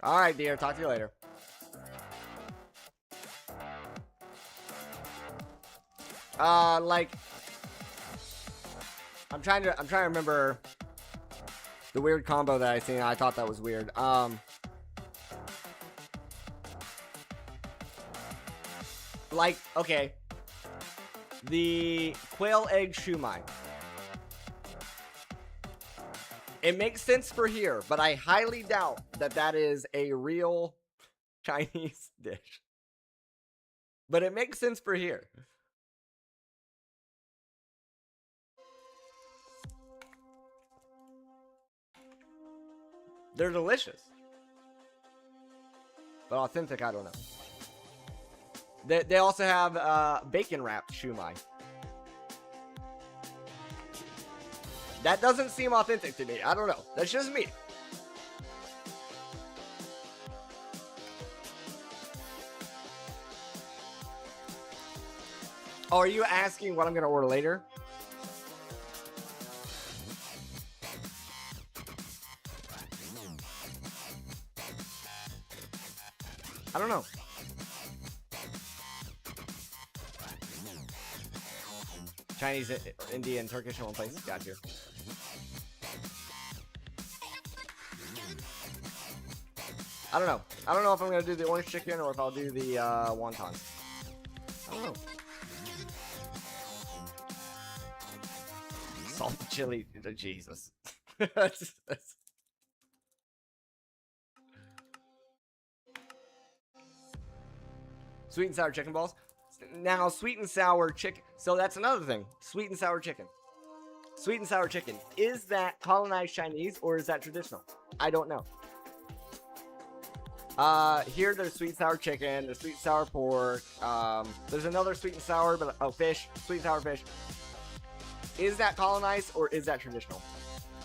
Speaker 1: All right, dear. Talk to you later. Like, I'm trying to remember the weird combo that I seen. I thought that was weird. Like, okay, the quail egg shumai. It makes sense for here, but I highly doubt that is a real Chinese dish. But it makes sense for here. They're delicious. But authentic, I don't know. They also have bacon wrapped shumai. That doesn't seem authentic to me. I don't know. That's just me. Oh, are you asking what I'm gonna order later? I don't know. Chinese, Indian, Turkish in one place. Got you. I don't know. I don't know if I'm gonna do the orange chicken or if I'll do the wontons. I don't know. Salt chili, Jesus. Sweet and sour chicken balls. Now, sweet and sour chicken. So that's another thing. Sweet and sour chicken. Sweet and sour chicken. Is that colonized Chinese or is that traditional? I don't know. Here there's sweet and sour chicken, there's sweet and sour pork, there's another sweet and sour, but, oh, fish, sweet and sour fish. Is that colonized or is that traditional?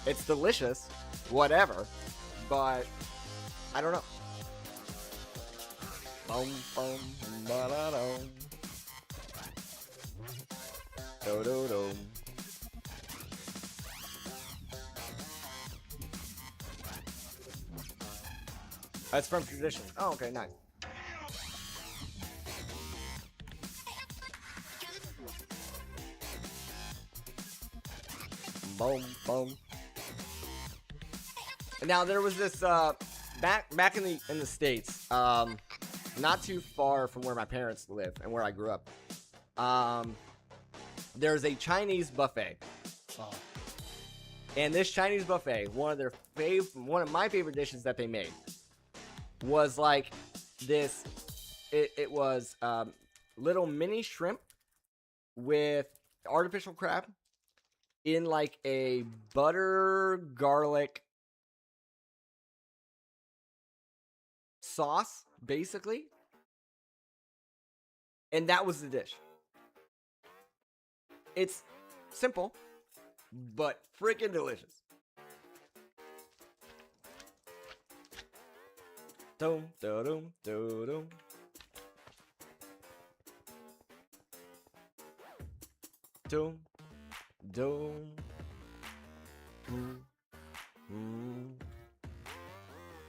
Speaker 1: It's delicious, whatever, but I don't know. Boom, boom, ba-da-dum. Do-do-do. That's from tradition. Oh, okay, nice. Boom, boom. Now there was this back in the States, not too far from where my parents live and where I grew up. There's a Chinese buffet. Oh. And this Chinese buffet, one of my favorite dishes that they made was like this. It was little mini shrimp with artificial crab in like a butter garlic sauce, basically. And that was the dish. It's simple, but freaking delicious. Dum, dum, dum, dum. Dum, dum.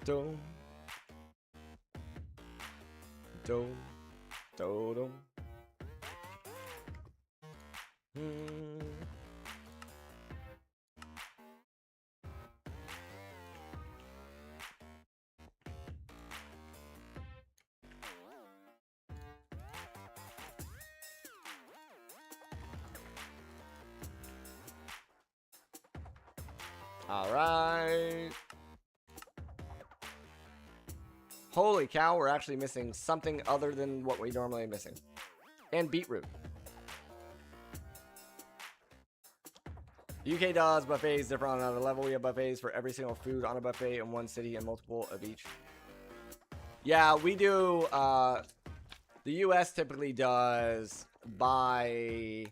Speaker 1: Dum. Dum, dum, dum. All right. Holy cow, we're actually missing something other than what we normally are missing. And beetroot. UK does buffets different on another level. We have buffets for every single food on a buffet in one city and multiple of each. Yeah, we do. The US typically does by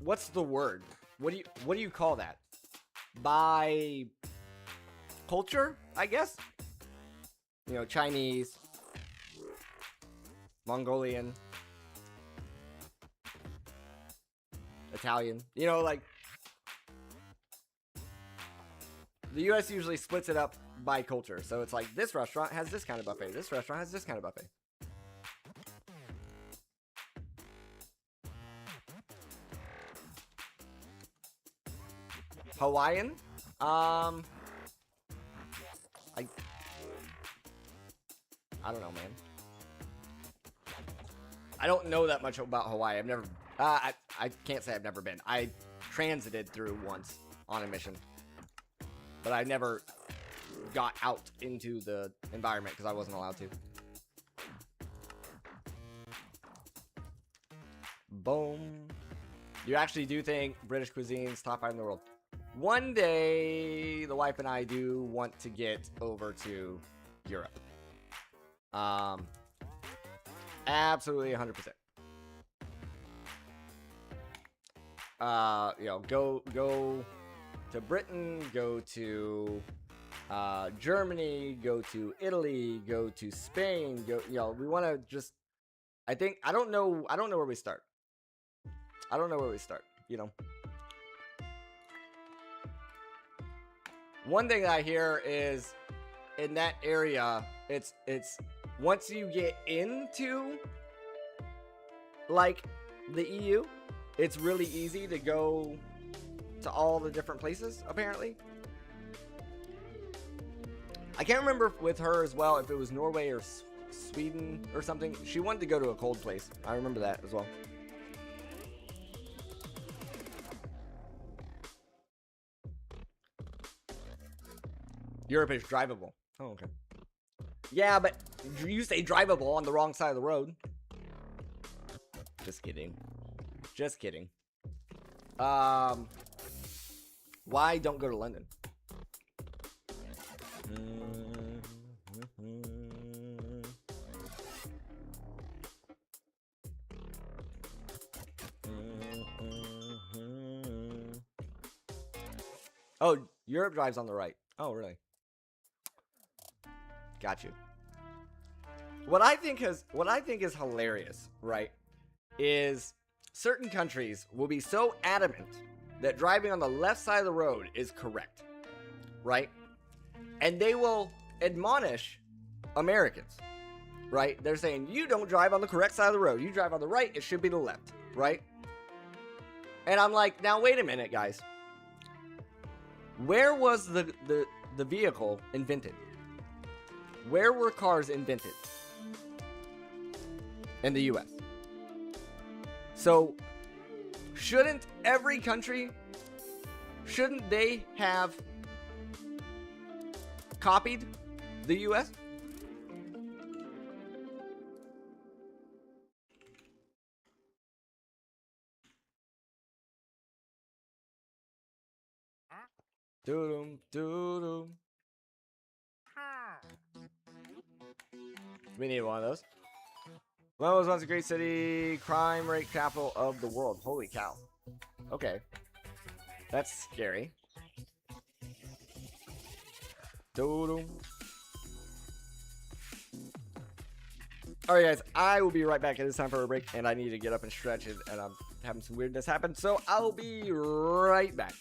Speaker 1: what's the word? What do you call that? By culture, I guess. You know, Chinese, Mongolian, Italian. You know, like the US usually splits it up by culture. So it's like this restaurant has this kind of buffet. This restaurant has this kind of buffet. Hawaiian? I don't know, man. I don't know that much about Hawaii. I've never, I can't say I've never been. I transited through once on a mission, but I never got out into the environment because I wasn't allowed to. Boom. You actually do think British cuisine's top 5 in the world? One day, the wife and I do want to get over to Europe. Absolutely 100%. You know, go to Britain, go to Germany, go to Italy, go to Spain, you know, we want to just, I don't know where we start. I don't know where we start, you know. One thing I hear is in that area, it's once you get into like the EU, it's really easy to go to all the different places, apparently. I can't remember with her as well if it was Norway or Sweden or something. She wanted to go to a cold place. I remember that as well. Europe is drivable. Oh, okay. Yeah, but you say drivable on the wrong side of the road. Just kidding. Just kidding. Why don't go to London? Oh, Europe drives on the right. Oh, really? Got you. What I think is hilarious, right, is certain countries will be so adamant that driving on the left side of the road is correct, right? And they will admonish Americans, right? They're saying, you don't drive on the correct side of the road. You drive on the right, it should be the left, right? And I'm like, now wait a minute, guys. Where was the vehicle invented? Where were cars invented? In the US. So, shouldn't every country, shouldn't they have copied the US? Doo-dum, doo-dum. We need one of those. London was once a great city, crime rate capital of the world. Holy cow. Okay. That's scary. Doo-dum. Alright guys, I will be right back. It is time for a break, and I need to get up and stretch it, and I'm having some weirdness happen, so I'll be right back.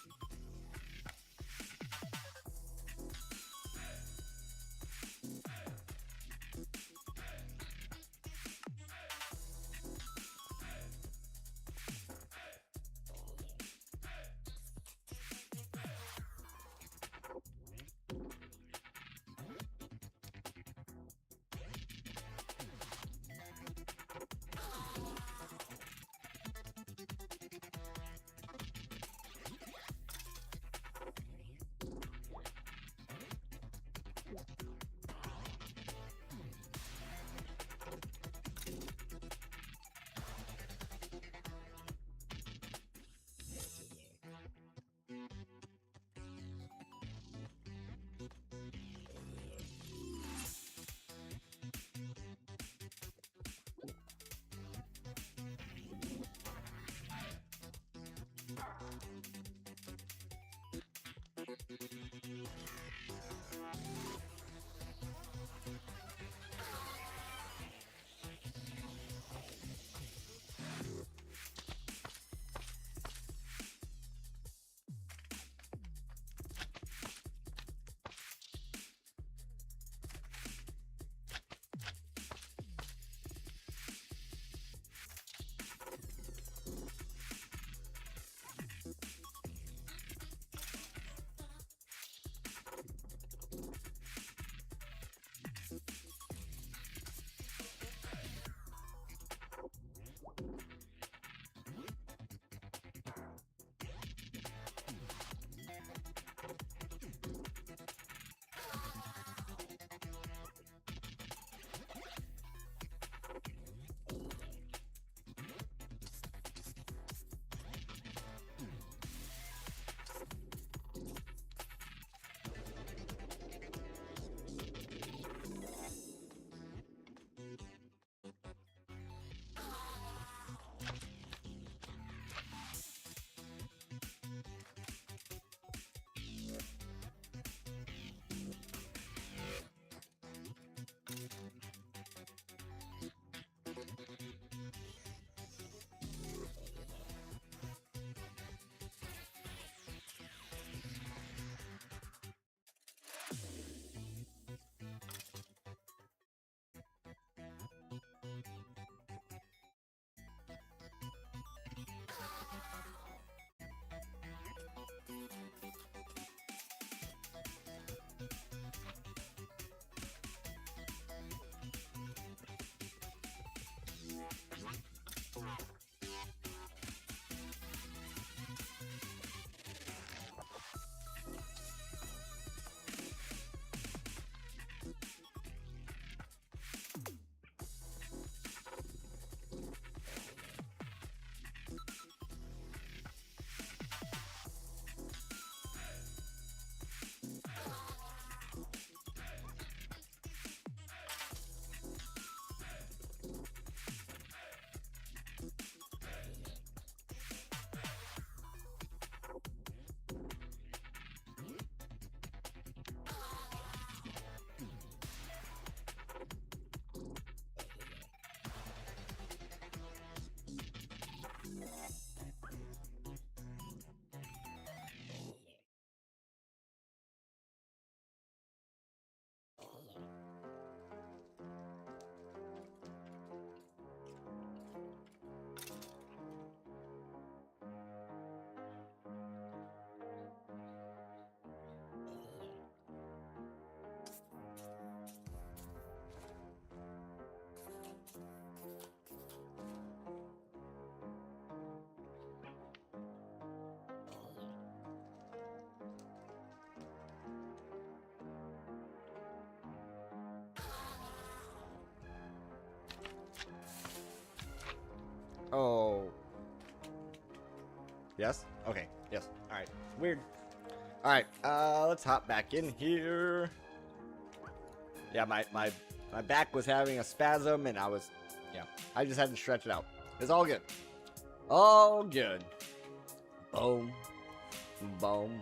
Speaker 1: Yes? Okay, yes. Alright. Weird. Alright, let's hop back in here. Yeah, my back was having a spasm and I just had to stretch it out. It's all good. All good. Boom. Boom.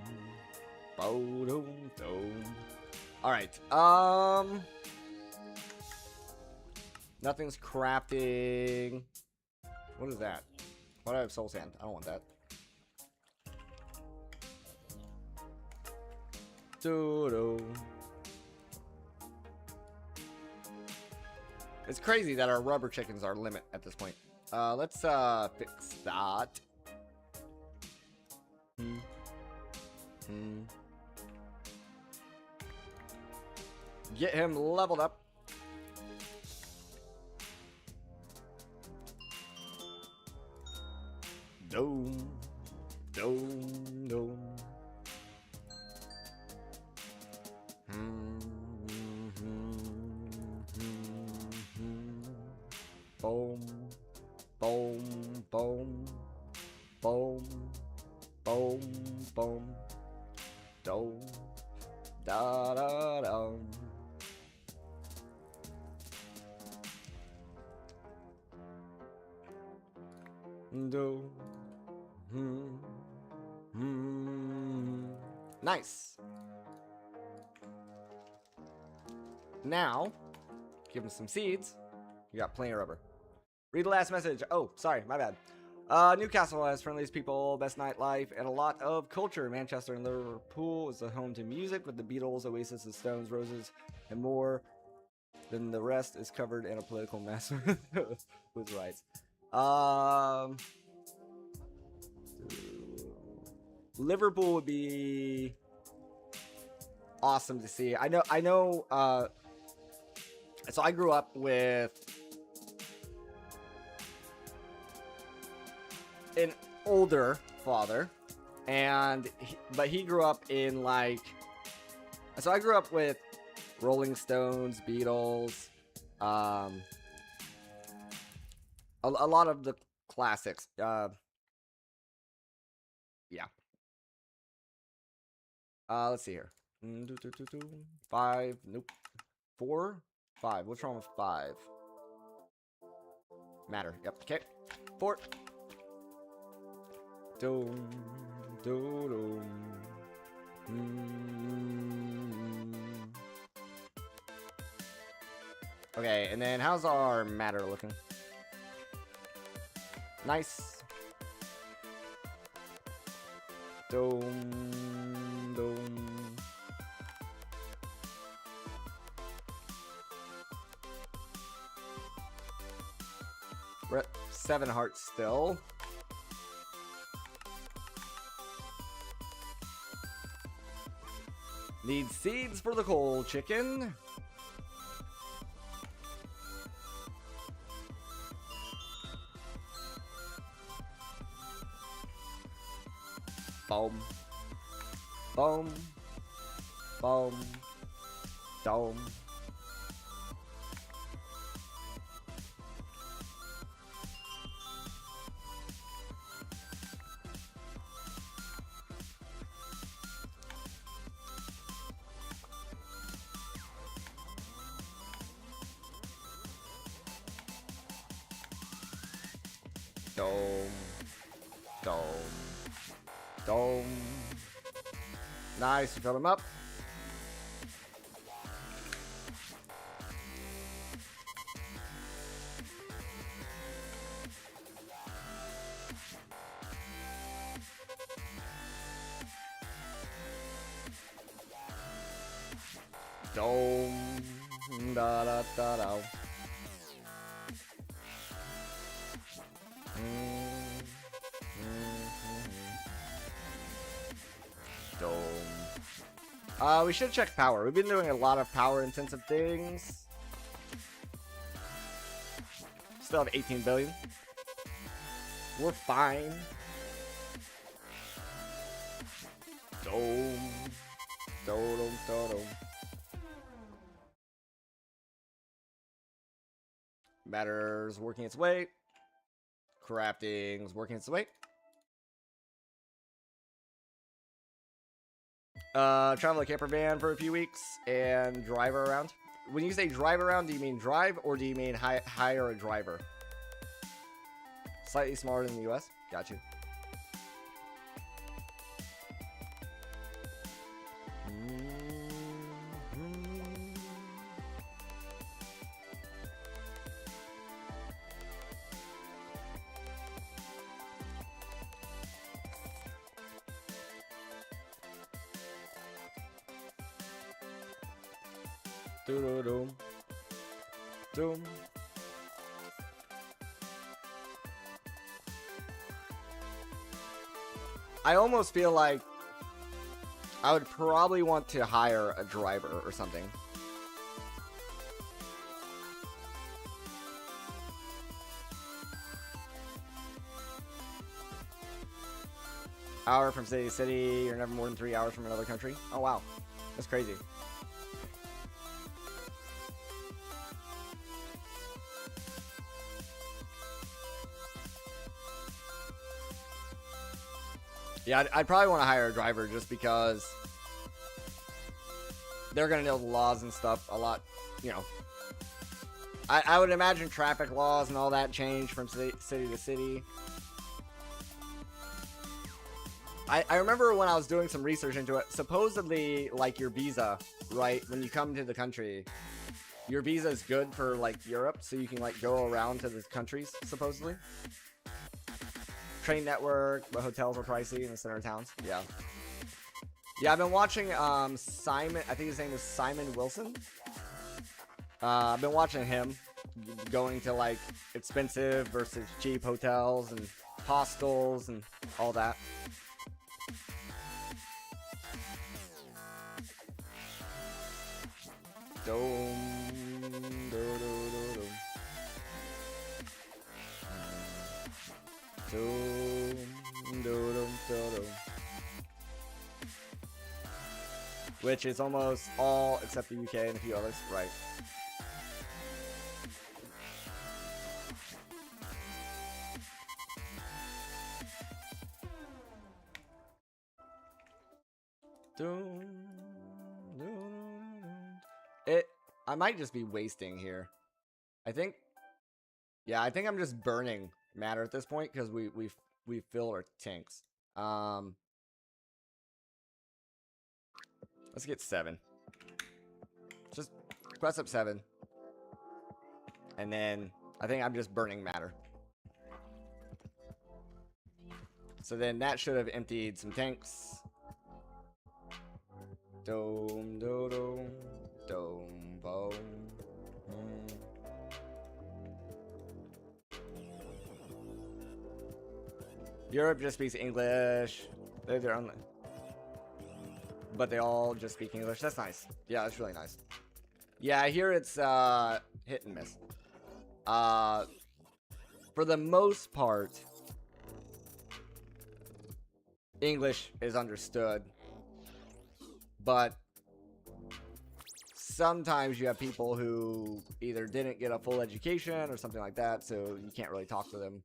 Speaker 1: Boom. Boom. Alright, nothing's crafting. What is that? Why do I have soul sand? I don't want that. It's crazy that our rubber chickens are limit at this point. Let's fix that. Get him leveled up. Dome. Dome. Dome. Boom. Boom. Boom. Boom. Boom. Boom. Dome. Da da da. Do. Nice. Now, give him some seeds. You got plenty of rubber. Read the last message. Oh, sorry, my bad. Newcastle has friendliest people, best nightlife, and a lot of culture. Manchester and Liverpool is the home to music with the Beatles, Oasis, the Stones, Roses, and more. Then the rest is covered in a political mess with rights. Liverpool would be awesome to see. I know, so I grew up with an older father, but he grew up in like, so I grew up with Rolling Stones, Beatles, a lot of the classics. Yeah. Let's see here. 5. Nope. 4. 5. What's wrong with 5? Matter. Yep. Okay. 4. Doom. Doom. Okay, and then how's our matter looking? Nice. Doom. Doom. We're at 7 hearts still. Need seeds for the coal chicken. Boom. Boom. Boom. Dome. Dome. Dome. Dome. Nice, you filled him up. Dome. Da da da da. We should check power. We've been doing a lot of power intensive things. Still have 18 billion. We're fine. Dome. Dome. Dome. Matter's working its way. Crafting's working its way. Travel a camper van for a few weeks and drive around. When you say drive around, do you mean drive or do you mean hire a driver? Slightly smaller than the US. Got you. Doom. Doom. I almost feel like I would probably want to hire a driver or something. Hour from city to city, you're never more than 3 hours from another country. Oh wow, that's crazy. Yeah, I'd probably want to hire a driver just because they're going to know the laws and stuff a lot, you know. I would imagine traffic laws and all that change from city to city. I remember when I was doing some research into it, supposedly, like, your visa, right, when you come to the country, your visa is good for, like, Europe, so you can, like, go around to the countries, supposedly. Train network, but hotels are pricey in the center of towns. Yeah. Yeah, I've been watching Simon, I think his name is Simon Wilson. I've been watching him going to, like, expensive versus cheap hotels and hostels and all that. Which is almost all except the UK and a few others, right? I might just be wasting here. I think I'm just burning matter at this point because we filled our tanks. Let's get 7. Just quest up 7. And then I think I'm just burning matter. So then that should have emptied some tanks. Dome, dome, dome, boom. Europe just speaks English. They're on, but they all just speak English. That's nice. Yeah, that's really nice. Yeah, I hear it's hit and miss. For the most part, English is understood, but sometimes you have people who either didn't get a full education or something like that, so you can't really talk to them.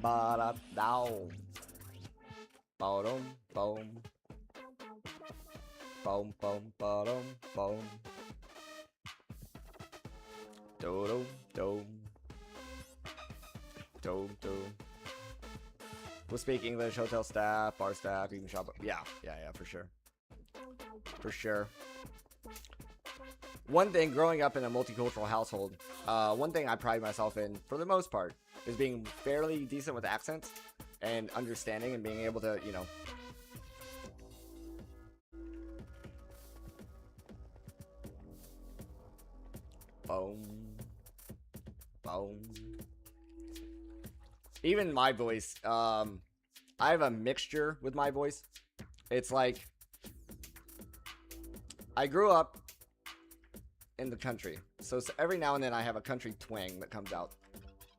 Speaker 1: Ba-da-dow. Ba-dum, boom. Boom, boom, ba-dum, boom. Do-do, do. Do-do. We'll speak English, hotel staff, bar staff, even shop. Yeah, for sure. For sure. One thing, growing up in a multicultural household, one thing I pride myself in, for the most part, is being fairly decent with accents and understanding and being able to, you know, boom, boom. Even my voice, I have a mixture with my voice. It's like, I grew up in the country. So every now and then I have a country twang that comes out.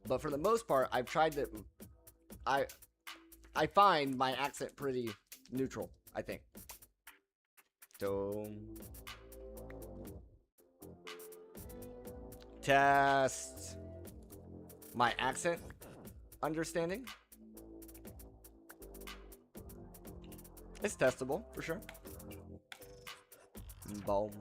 Speaker 1: But for the most part, I've tried to... I find my accent pretty neutral, I think. So... Test... my accent understanding. It's testable, for sure. Boom.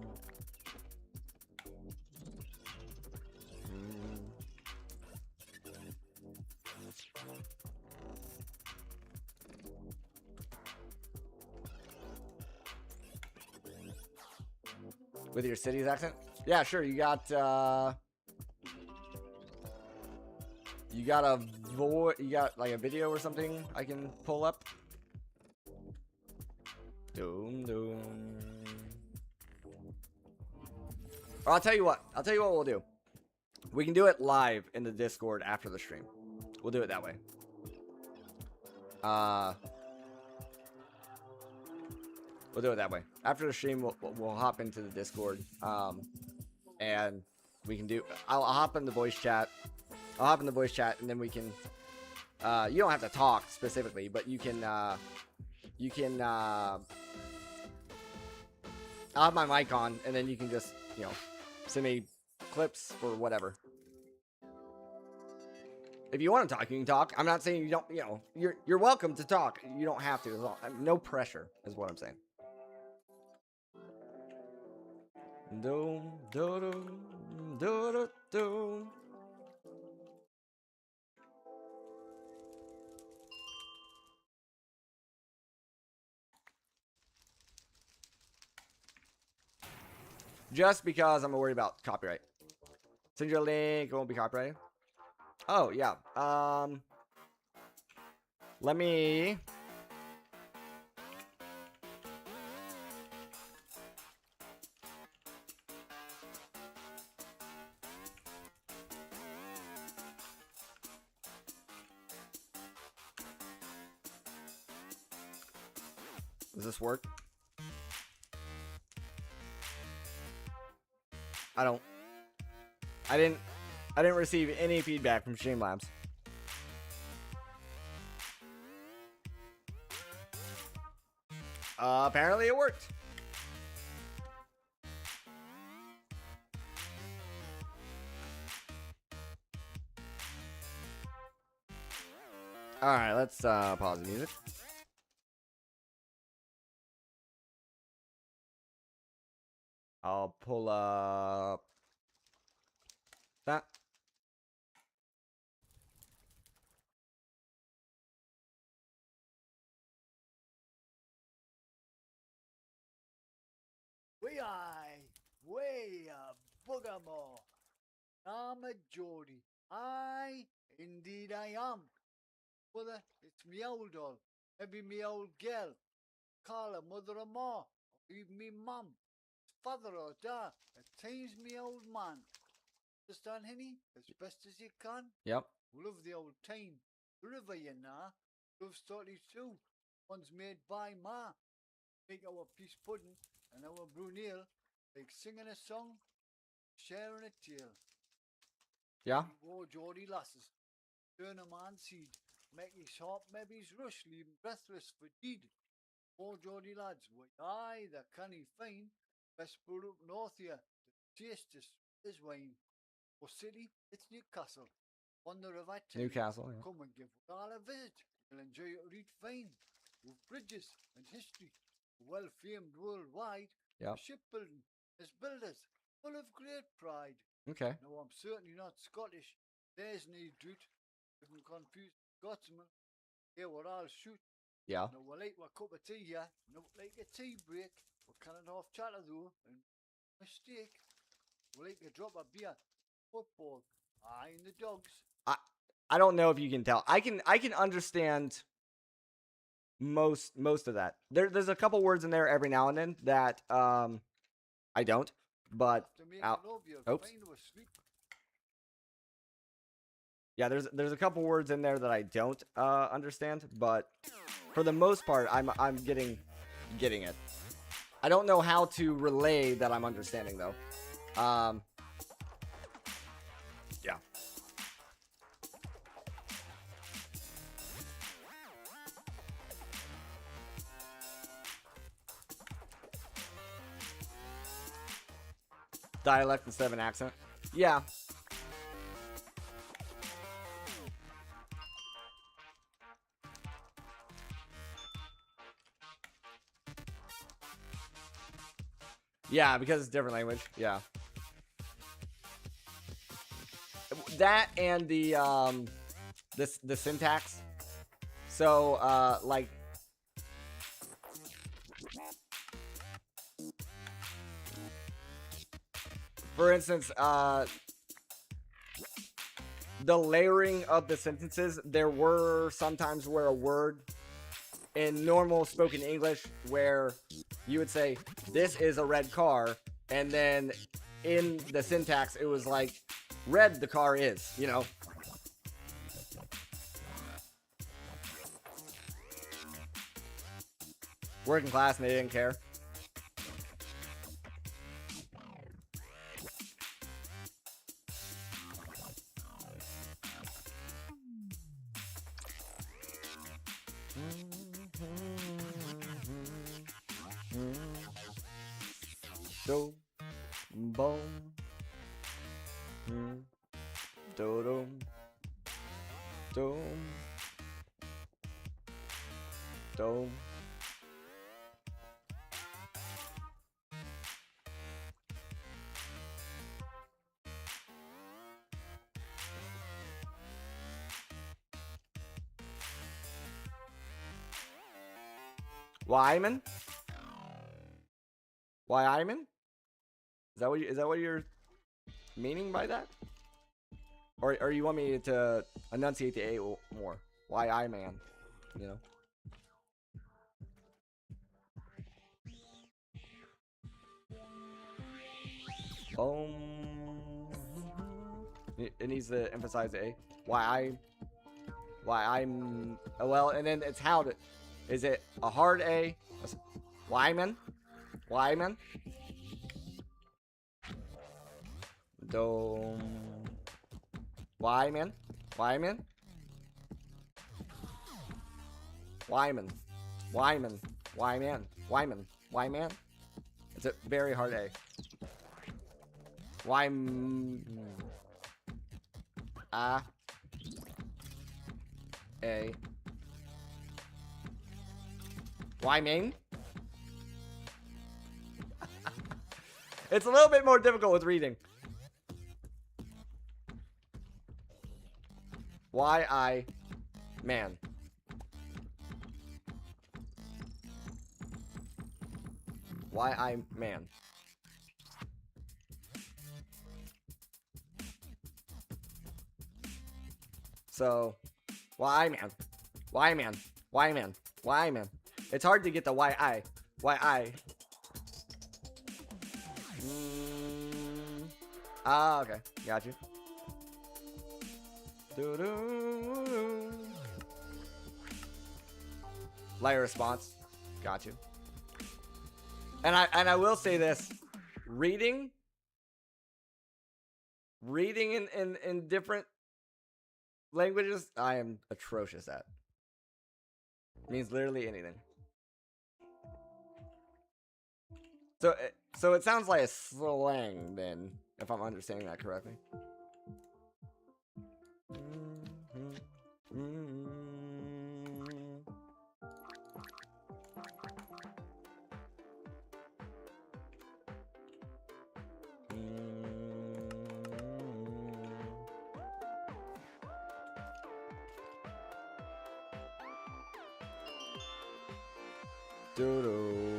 Speaker 1: With your city's accent? Yeah, sure. You got you got like a video or something I can pull up? Doom doom. Or I'll tell you what we'll do. We can do it live in the Discord after the stream. We'll do it that way. We'll do it that way. After the stream, we'll hop into the Discord, and we can do. I'll hop in the voice chat. I'll hop in the voice chat, and then we can. You don't have to talk specifically, but you can. I'll have my mic on, and then you can just, you know, send me clips or whatever. If you want to talk, you can talk. I'm not saying you don't. You know, you're welcome to talk. You don't have to. No pressure is what I'm saying. Do do do do do do. Just because I'm worried about copyright. Send you a link. It won't be copyrighted. Oh yeah. Let me. Does this work? I didn't receive any feedback from Streamlabs. Apparently it worked. All right, let's pause the music. I'll pull up that.
Speaker 2: Way boogamore. I'm a Geordie. Indeed I am. Mother, it's me old doll. Maybe me old girl. Call her mother-in-law. Even me mum. Father or dad. At times me old man. Understand, Henny? As best as you can.
Speaker 1: Yep.
Speaker 2: Love the old time. The river, you know. Love's 32. One's made by ma. Make our peace pudding and our brunel. Like singing a song, sharing a tale.
Speaker 1: Yeah.
Speaker 2: Oh, Geordie lasses. Turn a man's seed. Make his heart maybe his rush. Leave him breathless for deed. Oh, Geordie lads. Why, aye, the canny fine. Best brew up north here. The tastiest is wine. For city, it's Newcastle. On the river Thames.
Speaker 1: Newcastle, yeah.
Speaker 2: Come and give all a visit. You'll enjoy it read fine. With bridges and history. Well famed worldwide.
Speaker 1: Yeah.
Speaker 2: Shipbuilding as builders. Full of great pride.
Speaker 1: Okay.
Speaker 2: No, I'm certainly not Scottish. There's no doubt. If I'm confused Scotsman, here we're all shoot.
Speaker 1: Yeah.
Speaker 2: No, we're like a cup of tea here. No, like a tea break. We're cannon off chatter though. And mistake. We're like a drop of beer. Football. Aye, and the dogs.
Speaker 1: I don't know if you can tell. I can understand most of that. There's a couple words in there every now and then that I don't. But oops. Yeah, there's a couple words in there that I don't understand, but for the most part I'm getting it. I don't know how to relay that I'm understanding though. Yeah. Dialect instead of an accent. Yeah. Yeah, because it's a different language. Yeah. That and the the syntax. So like for instance, the layering of the sentences, there were sometimes where a word in normal spoken English where you would say, this is a red car, and then in the syntax, it was like, red the car is, you know? Working class, and they didn't care. Do, boom, do, dum, dum, dum. Wyman? Wyman? Is that what you're meaning by that? Or you want me to enunciate the A more? Why I man? You know? It needs to emphasize the A. Why I'm well, and then it's how to. Is it a hard A? Wyman? Wyman? Dome. Wyman? Wyman? Wyman? Wyman? Wyman? Wyman? Wyman? It's a very hard A. Wyman? A. A. Wyman? It's a little bit more difficult with reading. Why I man. Why I man. So, why man? Why man? Why man? Why man? It's hard to get the why I. Why I. Ah, okay. Got you. Doo-doo. Light response. Got you. And I will say this. Reading in different languages, I am atrocious at. Means literally anything. So it sounds like a slang then, if I'm understanding that correctly. Doo-doo.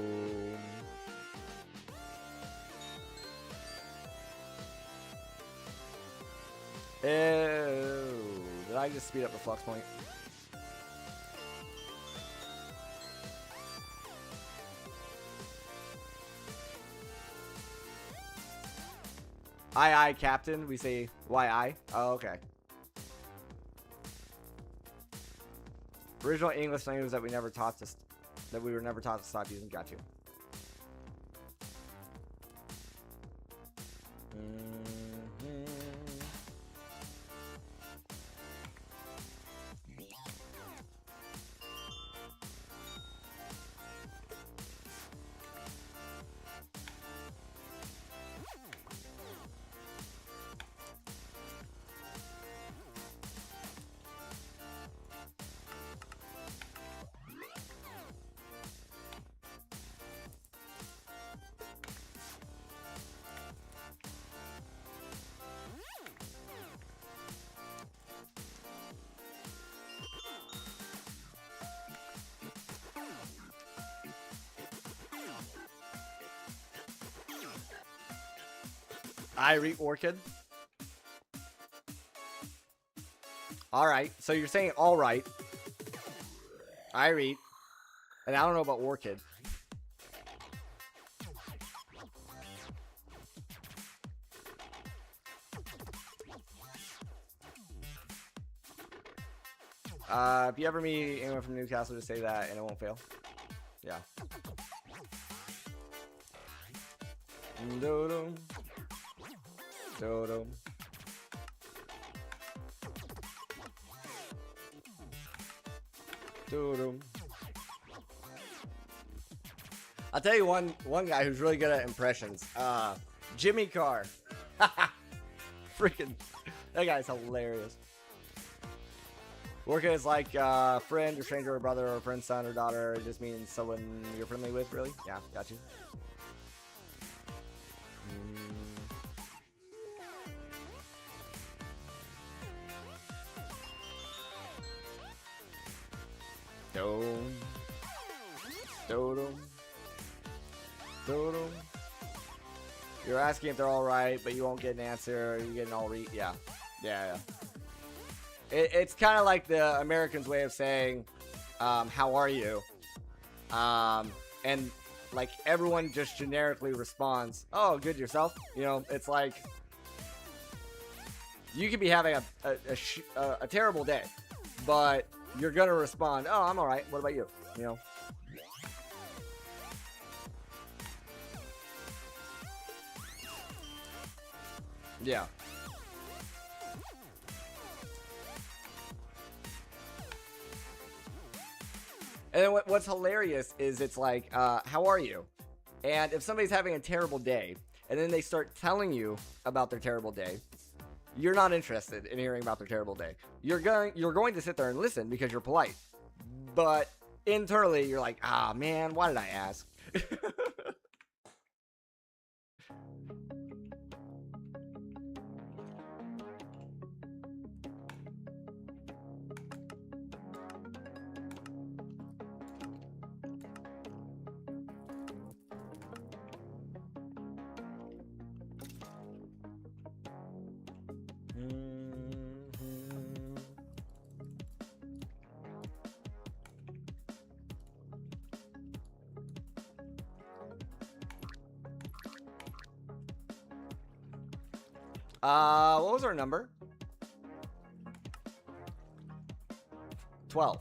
Speaker 1: Ew. Did I just speed up the flux point? Aye, Captain. We say why I. Oh, okay. Original English language that we never taught to, that we were never taught to stop using. Got you. Irie Orchid. Alright, so you're saying alright. Irie. And I don't know about Orchid. If you ever meet anyone from Newcastle, just say that and it won't fail. Yeah. Do-dum. Do-dum. Do-dum. I'll tell you one guy who's really good at impressions. Jimmy Carr. Freaking, that guy's hilarious. Orca is like a friend or stranger or brother or friend, son or daughter. It just means someone you're friendly with, really? Yeah, got you. Dome. Dodum. Dodum. You're asking if they're alright, but you won't get an answer. You're getting all yeah. Yeah. It's kind of like the Americans' way of saying, how are you? And like everyone just generically responds, oh, good, yourself. You know, it's like you could be having a terrible day, but you're gonna respond, oh, I'm all right. What about you? You know. Yeah. And then what's hilarious is it's like, how are you? And if somebody's having a terrible day, and then they start telling you about their terrible day, you're not interested in hearing about their terrible day. You're going to sit there and listen because you're polite. But internally, you're like, ah, man, why did I ask? What was our number? 12.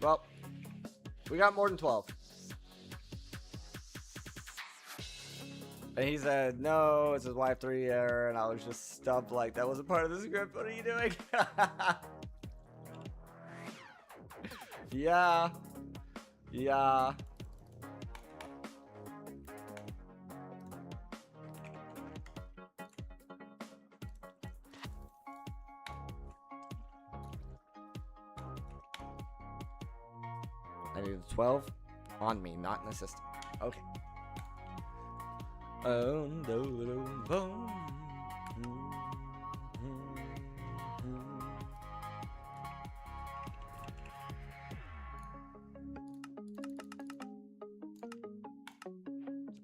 Speaker 1: Well, we got more than 12. And he said, no, it's his wife 3 error, and I was just stumped like, that wasn't part of the script, what are you doing? Yeah. Yeah. I need a 12 on me, not in the system. Okay.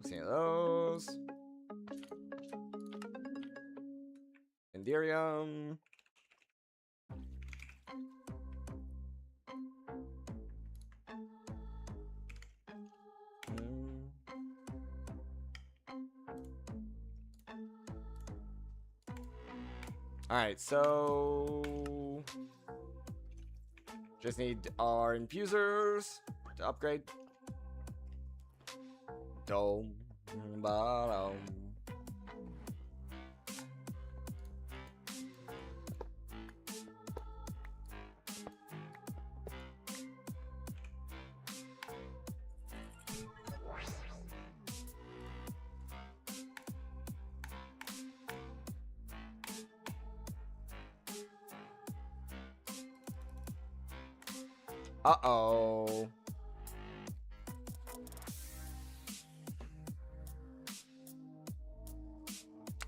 Speaker 1: See those. Enderium. Alright, so just need our infusers to upgrade. Dome, bottom. Uh-oh.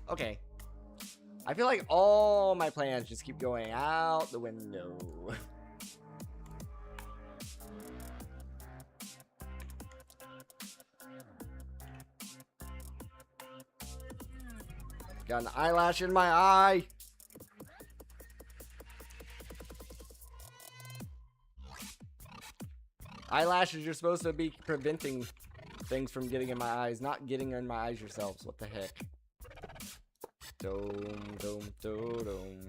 Speaker 1: Okay. I feel like all my plans just keep going out the window. Got an eyelash in my eye. Eyelashes are supposed to be preventing things from getting in my eyes, not getting in my eyes yourselves. What the heck? Dome, dome, dome, dome.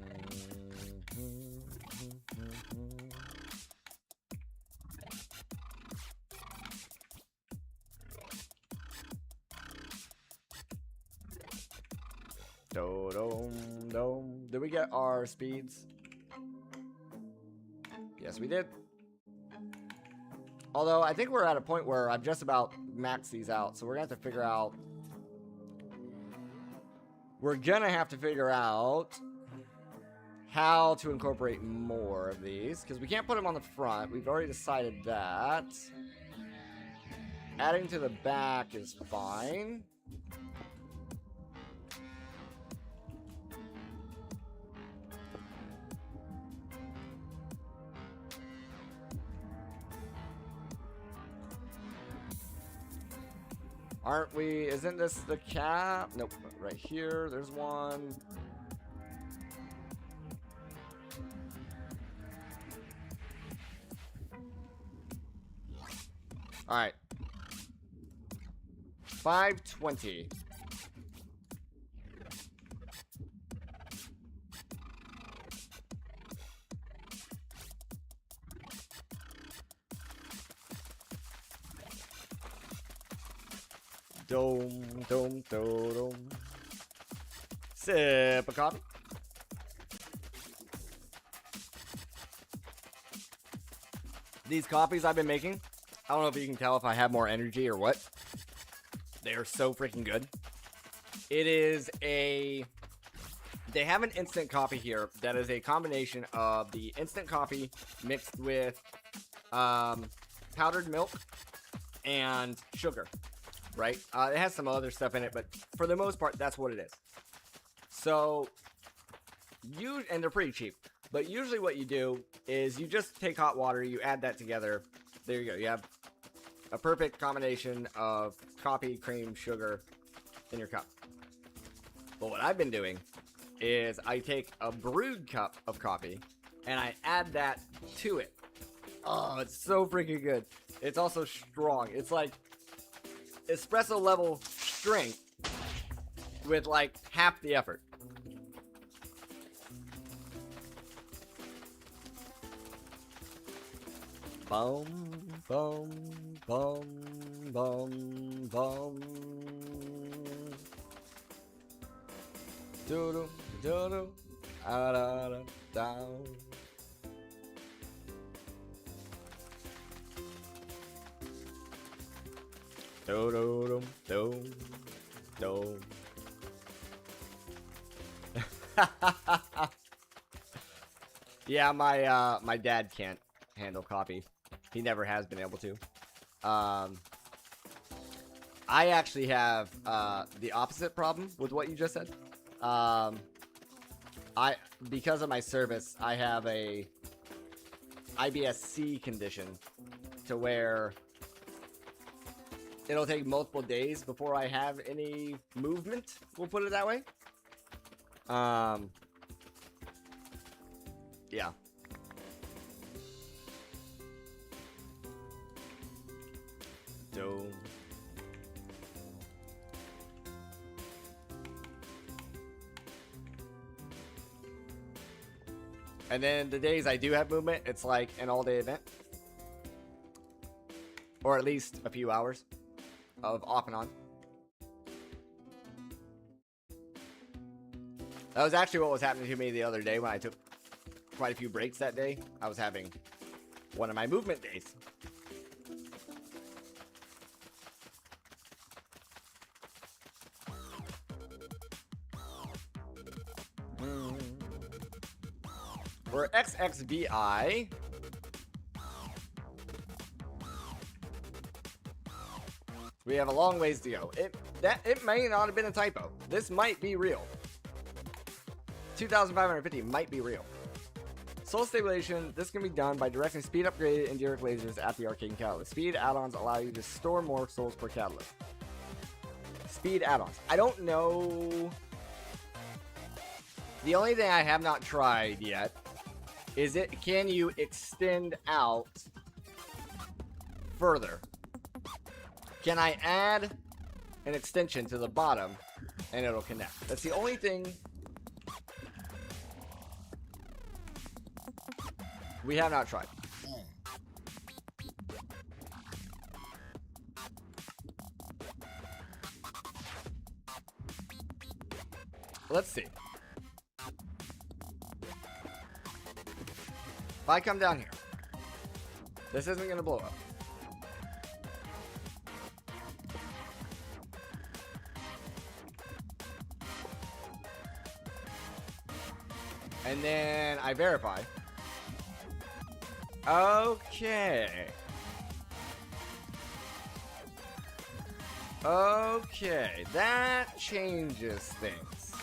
Speaker 1: Dome, dome. Did we get our speeds? Yes, we did. Although, I think we're at a point where I've just about maxed these out, so we're going to have to figure out... We're going to have to figure out how to incorporate more of these, because we can't put them on the front. We've already decided that. Adding to the back is fine. Aren't we? Isn't this the cap? Nope. Right here. There's one. All right. 520. Dome, dome, dome, dome. Sip of coffee. These coffees I've been making, I don't know if you can tell if I have more energy or what. They are so freaking good. It is a... They have an instant coffee here that is a combination of the instant coffee mixed with powdered milk and sugar. Right? It has some other stuff in it, but for the most part, that's what it is. So, and they're pretty cheap. But usually what you do is you just take hot water, you add that together. There you go. You have a perfect combination of coffee, cream, sugar in your cup. But what I've been doing is I take a brewed cup of coffee and I add that to it. Oh, it's so freaking good. It's also strong. It's like espresso level strength with like half the effort. Boom, boom, boom, boom, boom. Doo-doo, doo-doo, ah-da-da, down. Do-do-dum, dum, dum. Yeah, my dad can't handle coffee. He never has been able to. I actually have the opposite problem with what you just said. Because of my service, I have a IBS-C condition to where it'll take multiple days before I have any movement, we'll put it that way. Yeah. Dome. And then the days I do have movement, it's like an all-day event. Or at least a few hours. of off and on. That was actually what was happening to me the other day when I took quite a few breaks that day. I was having one of my movement days. For XXVI, we have a long ways to go. It may not have been a typo. This might be real. 2,550 might be real. Soul stabilization. This can be done by directing speed upgraded Enduric lasers at the arcane catalyst. Speed add-ons allow you to store more souls per catalyst. Speed add-ons. I don't know. The only thing I have not tried yet is can you extend out further? Can I add an extension to the bottom and it'll connect? That's the only thing we have not tried. Let's see. If I come down here, this isn't going to blow up. And then I verify. Okay. Okay, that changes things.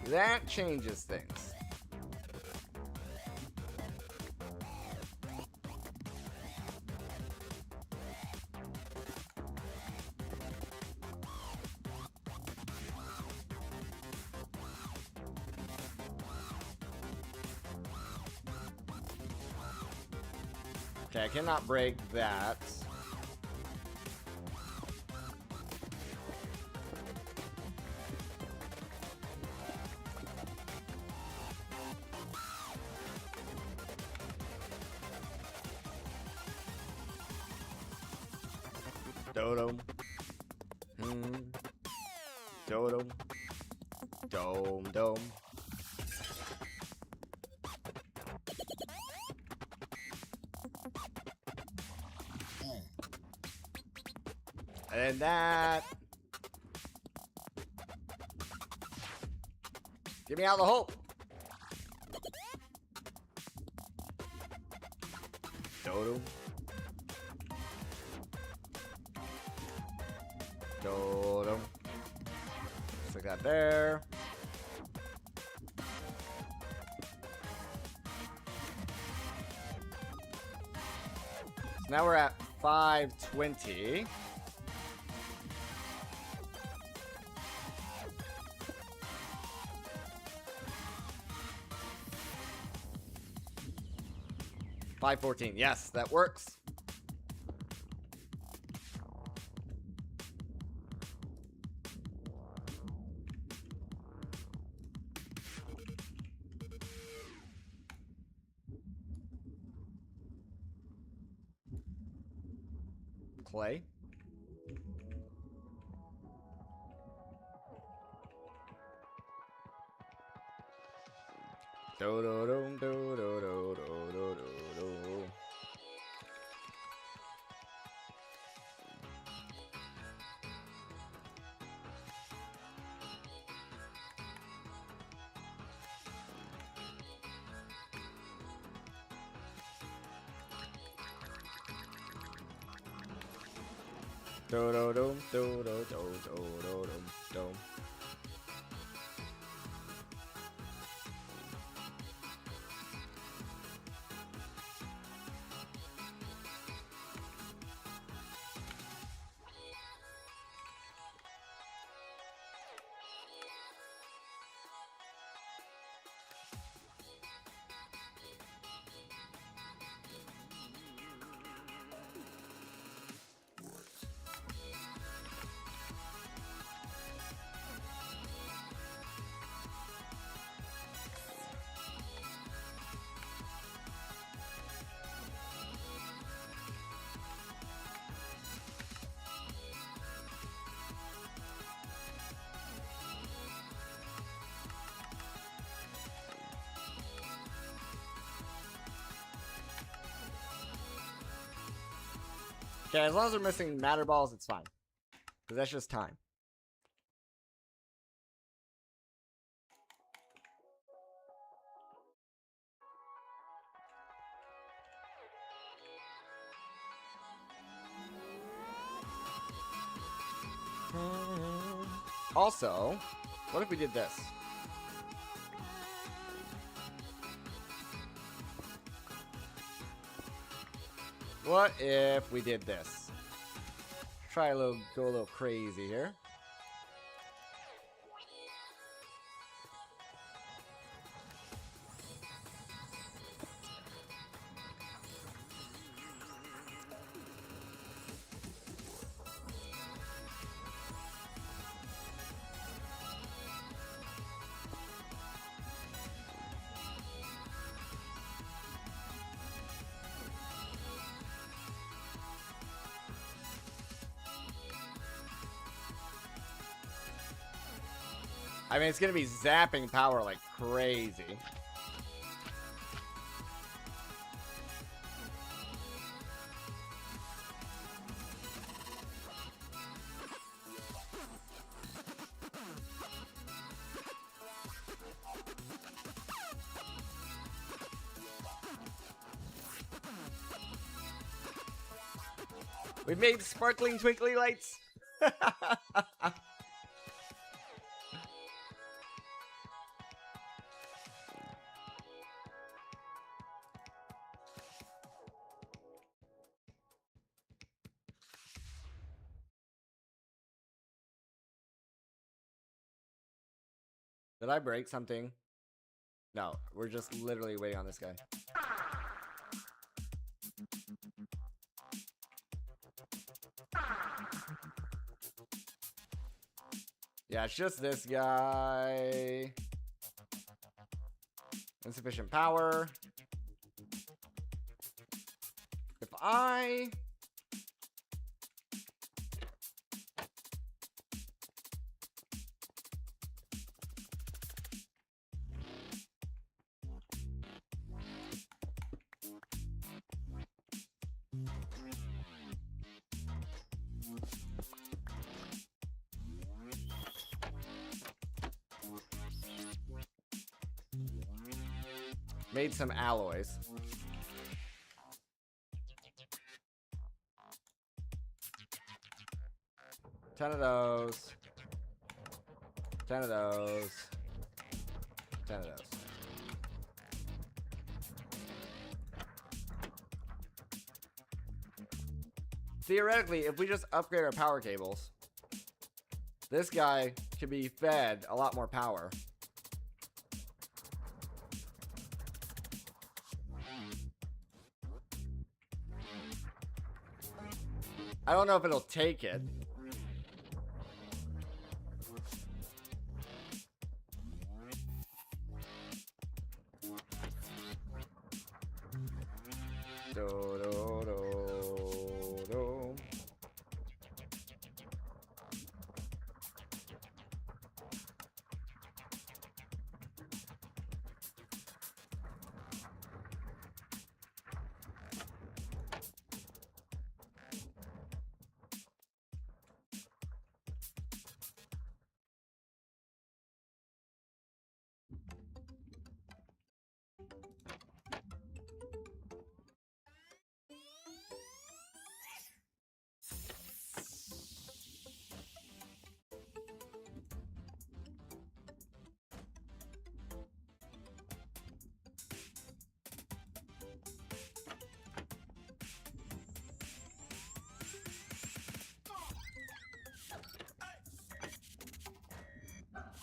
Speaker 1: That changes things. Okay, I cannot break that. Dodo. Dodo. Dome, dome. And that. Get me out of the hole. Dodo. Dodo. Stick that there. So now we're at 520. $514. Yes, that works. Clay. Do do do do do do do do do. Do do do do do do do do do. Okay, as long as we're missing matter balls, it's fine. Because that's just time. Also, what if we did this? What if we did this? Try a little, go a little crazy here. I mean, it's gonna be zapping power like crazy. We've made sparkling twinkly lights. Did I break something? No, we're just literally waiting on this guy. Yeah, it's just this guy. Insufficient power. If I... made some alloys. Ten of those. 10 of those. 10 of those. Theoretically, if we just upgrade our power cables, this guy could be fed a lot more power. I don't know if it'll take it. Do, do, do, do.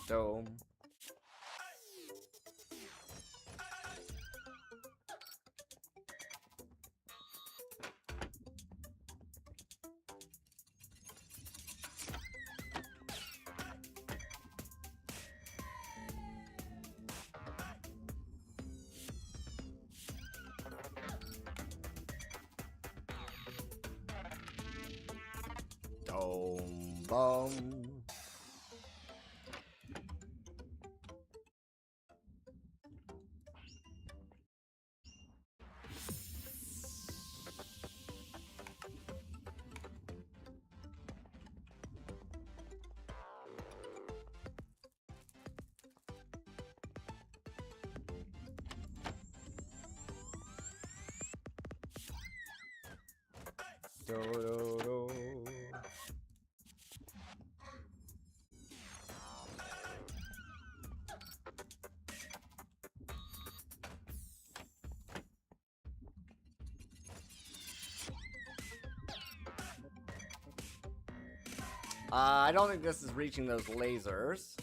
Speaker 1: Dome. Dome. Bum. Do-do-do. I don't think this is reaching those lasers.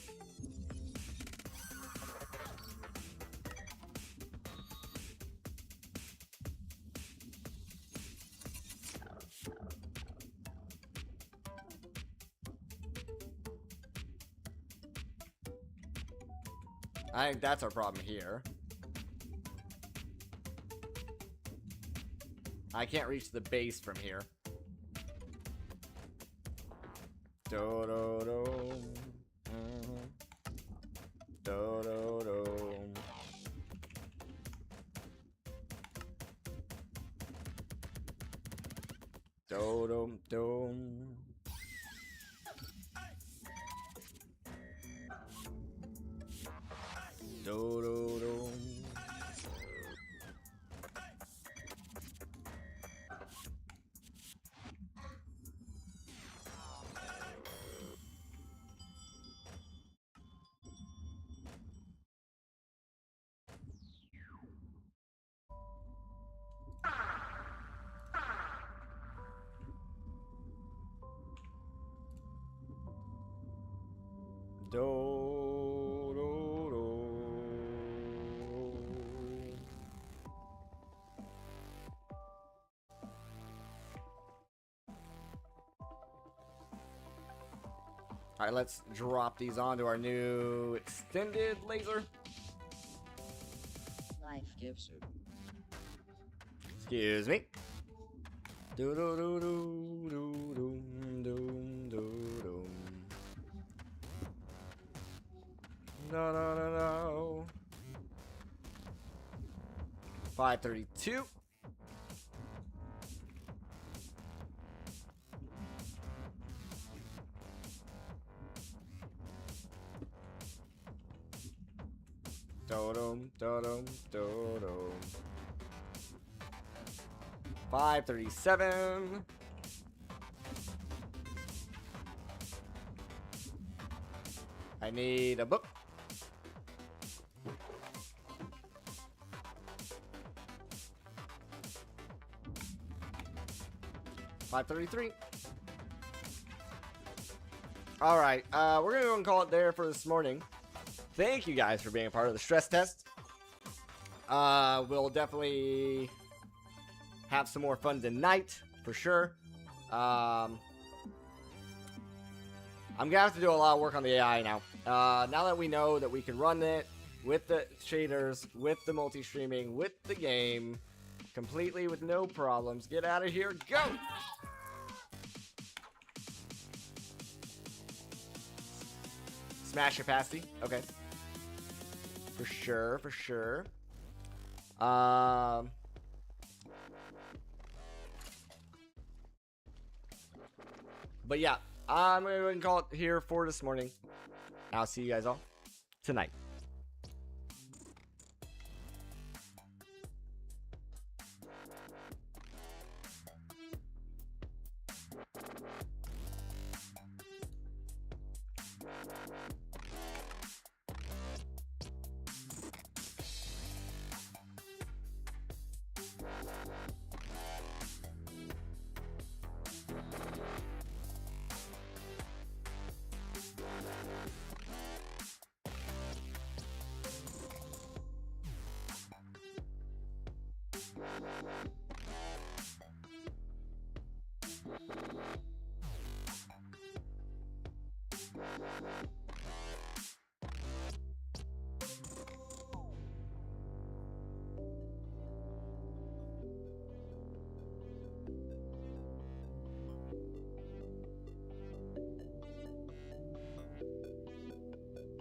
Speaker 1: I think that's our problem here. I can't reach the base from here. Do-do-do. Do-do-do. Do-do-do. Do-do-do. Alright, let's drop these onto our new extended laser.
Speaker 3: Life gives her.
Speaker 1: Excuse me. Do do do do do do do do do. No no no no. 532. Do-dum, do-dum, do-dum. 537. I need a book. $533. All right, we're gonna go and call it there for this morning. Thank you guys for being a part of the stress test. We'll definitely have some more fun tonight for sure. I'm gonna have to do a lot of work on the AI now. Now that we know that we can run it with the shaders, with the multi-streaming, with the game, completely with no problems. Get out of here, go! Smash capacity, okay. For sure, for sure. But yeah, I'm gonna go ahead and call it here for this morning. I'll see you guys all tonight.